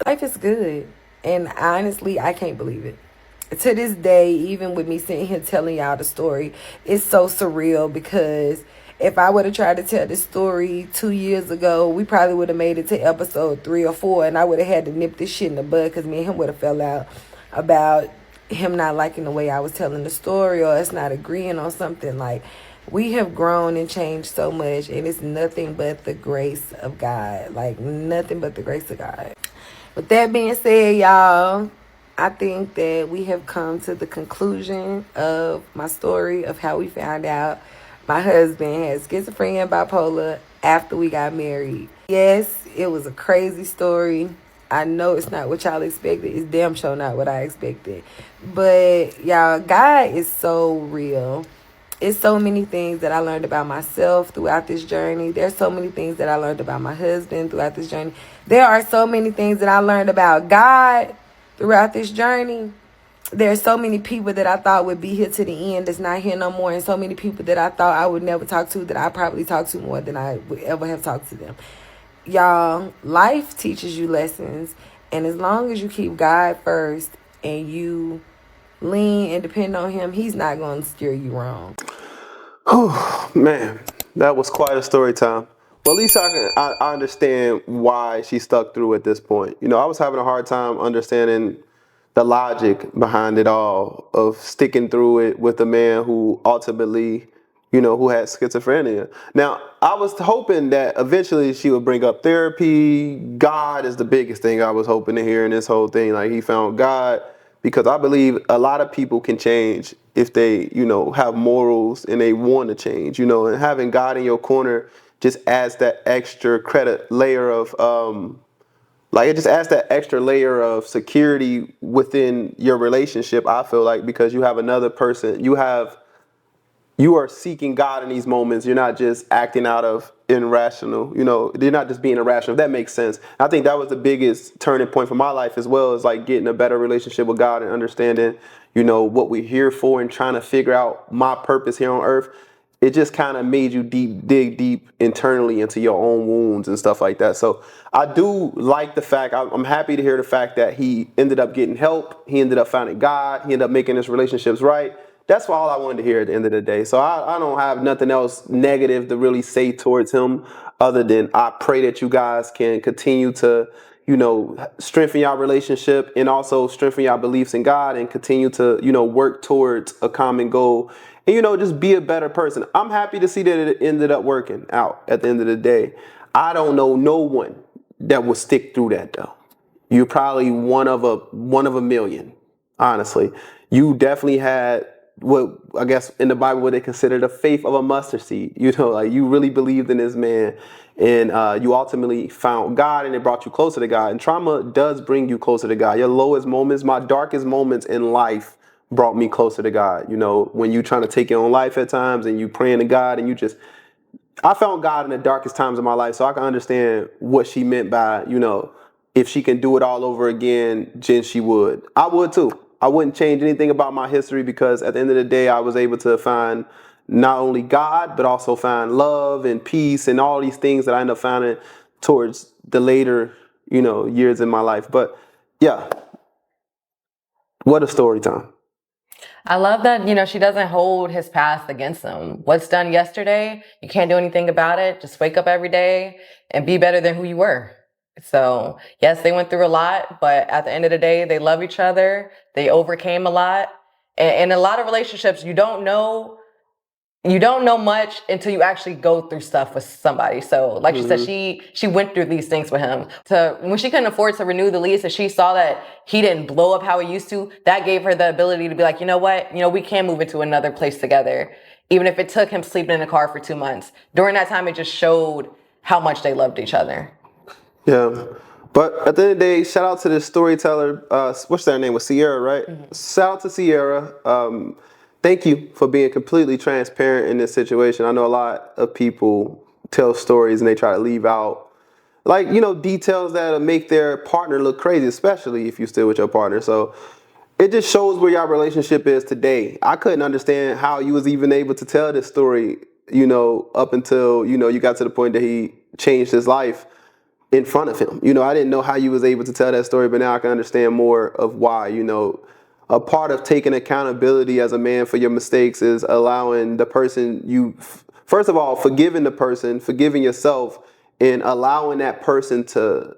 Life is good. And honestly, I can't believe it. To this day, even with me sitting here telling y'all the story, it's so surreal because if I would have tried to tell this story 2 years ago, we probably would have made it to episode 3 or 4, and I would have had to nip this shit in the bud because me and him would have fell out about him not liking the way I was telling the story or us not agreeing on something. Like, we have grown and changed so much, and it's nothing but the grace of God. Like, nothing but the grace of God. With that being said, y'all, I think that we have come to the conclusion of my story of how we found out my husband had schizophrenia and bipolar after we got married. Yes, it was a crazy story. I know it's not what y'all expected. It's damn sure not what I expected. But y'all, God is so real. It's so many things that I learned about myself throughout this journey. There's so many things that I learned about my husband throughout this journey. There are so many things that I learned about God throughout this journey. There's so many people that I thought would be here to the end that's not here no more. And so many people that I thought I would never talk to that I probably talk to more than I would ever have talked to them. Y'all, life teaches you lessons. And as long as you keep God first and you lean and depend on him, he's not going to steer you wrong. Oh, man, that was quite a story time. Well, at least I understand why she stuck through at this point. You know, I was having a hard time understanding the logic behind it all of sticking through it with a man who ultimately, who had schizophrenia. Now, I was hoping that eventually she would bring up therapy. God is the biggest thing I was hoping to hear in this whole thing. Like, he found God, because I believe a lot of people can change if they, have morals and they want to change, and having God in your corner just adds that extra credit layer of, it just adds that extra layer of security within your relationship, I feel like, because you have another person, you are seeking God in these moments. You're not just acting out of irrational, you're not just being irrational, if that makes sense. I think that was the biggest turning point for my life as well, is like getting a better relationship with God and understanding, what we're here for and trying to figure out my purpose here on earth. It just kind of made you dig deep internally into your own wounds and stuff like that. So I do like the fact, I'm happy to hear the fact that he ended up getting help. He ended up finding God. He ended up making his relationships right. That's all I wanted to hear at the end of the day. So I don't have nothing else negative to really say towards him other than I pray that you guys can continue to, strengthen your relationship and also strengthen your beliefs in God and continue to, work towards a common goal and, just be a better person. I'm happy to see that it ended up working out at the end of the day. I don't know no one that will stick through that though. You're probably one of a million, honestly. You definitely had what I guess in the Bible what they consider the faith of a mustard seed. Like you really believed in this man, and you ultimately found God, and it brought you closer to God. And trauma does bring you closer to God. Your lowest moments, my darkest moments in life, brought me closer to God. When you trying to take your own life at times, and you praying to God, and I found God in the darkest times of my life, so I can understand what she meant by, if she can do it all over again, then she would. I would too. I wouldn't change anything about my history, because at the end of the day, I was able to find not only God, but also find love and peace and all these things that I ended up finding towards the later, years in my life. But yeah, what a story time. I love that, she doesn't hold his past against him. What's done yesterday, you can't do anything about it. Just wake up every day and be better than who you were. So, yes, they went through a lot, but at the end of the day, they love each other. They overcame a lot. And in a lot of relationships, you don't know much until you actually go through stuff with somebody. So like she said, she went through these things with him. When she couldn't afford to renew the lease and she saw that he didn't blow up how he used to, that gave her the ability to be like, you know what? We can move into another place together. Even if it took him sleeping in the car for 2 months. During that time, it just showed how much they loved each other. Yeah. But at the end of the day, shout out to this storyteller. What's their name? Was Ciara, right? Mm-hmm. Shout out to Ciara. Thank you for being completely transparent in this situation. I know a lot of people tell stories and they try to leave out like, details that make their partner look crazy, especially if you're still with your partner. So it just shows where your relationship is today. I couldn't understand how you was even able to tell this story, up until, you got to the point that he changed his life in front of him. I didn't know how you was able to tell that story, but now I can understand more of why. A part of taking accountability as a man for your mistakes is allowing the person first of all, forgiving the person, forgiving yourself, and allowing that person to,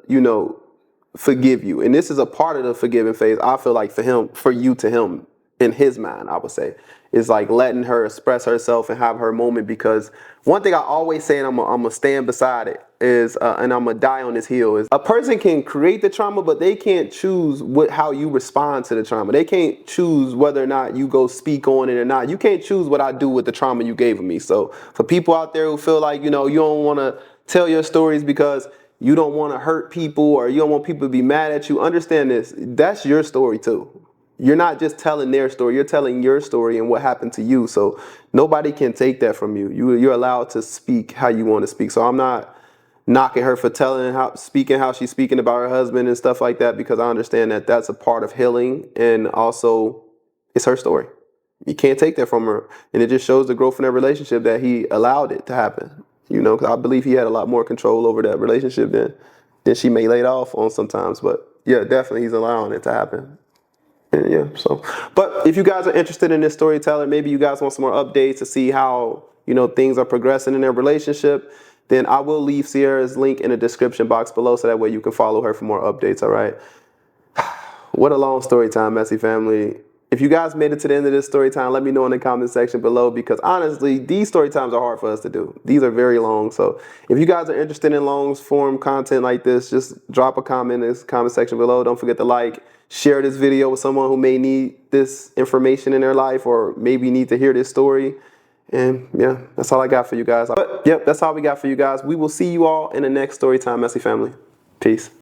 forgive you. And this is a part of the forgiving phase. I feel like for you to him, in his mind, I would say, is like letting her express herself and have her moment. Because one thing I always say, and I'm gonna stand beside it, is, and I'm gonna die on this hill, is a person can create the trauma, but they can't choose how you respond to the trauma. They can't choose whether or not you go speak on it or not. You can't choose what I do with the trauma you gave me. So for people out there who feel like, you don't want to tell your stories because you don't want to hurt people or you don't want people to be mad at you, understand this. That's your story too. You're not just telling their story. You're telling your story and what happened to you. So nobody can take that from you. You're allowed to speak how you want to speak. So I'm not knocking her for speaking how she's speaking about her husband and stuff like that, because I understand that that's a part of healing, and also it's her story. You can't take that from her, and it just shows the growth in their relationship that he allowed it to happen. Because I believe he had a lot more control over that relationship than she may lay it off on sometimes. But yeah, definitely he's allowing it to happen. And yeah, but if you guys are interested in this storyteller, maybe you guys want some more updates to see how, things are progressing in their relationship, then I will leave Ciara's link in the description box below, so that way you can follow her for more updates, all right? What a long story time, Messy family. If you guys made it to the end of this story time, let me know in the comment section below, because honestly, these story times are hard for us to do. These are very long. So if you guys are interested in long form content like this, just drop a comment in this comment section below. Don't forget to share this video with someone who may need this information in their life, or maybe need to hear this story. And yeah, that's all I got for you guys. But yep, that's all we got for you guys. We will see you all in the next story time, Messy family. Peace.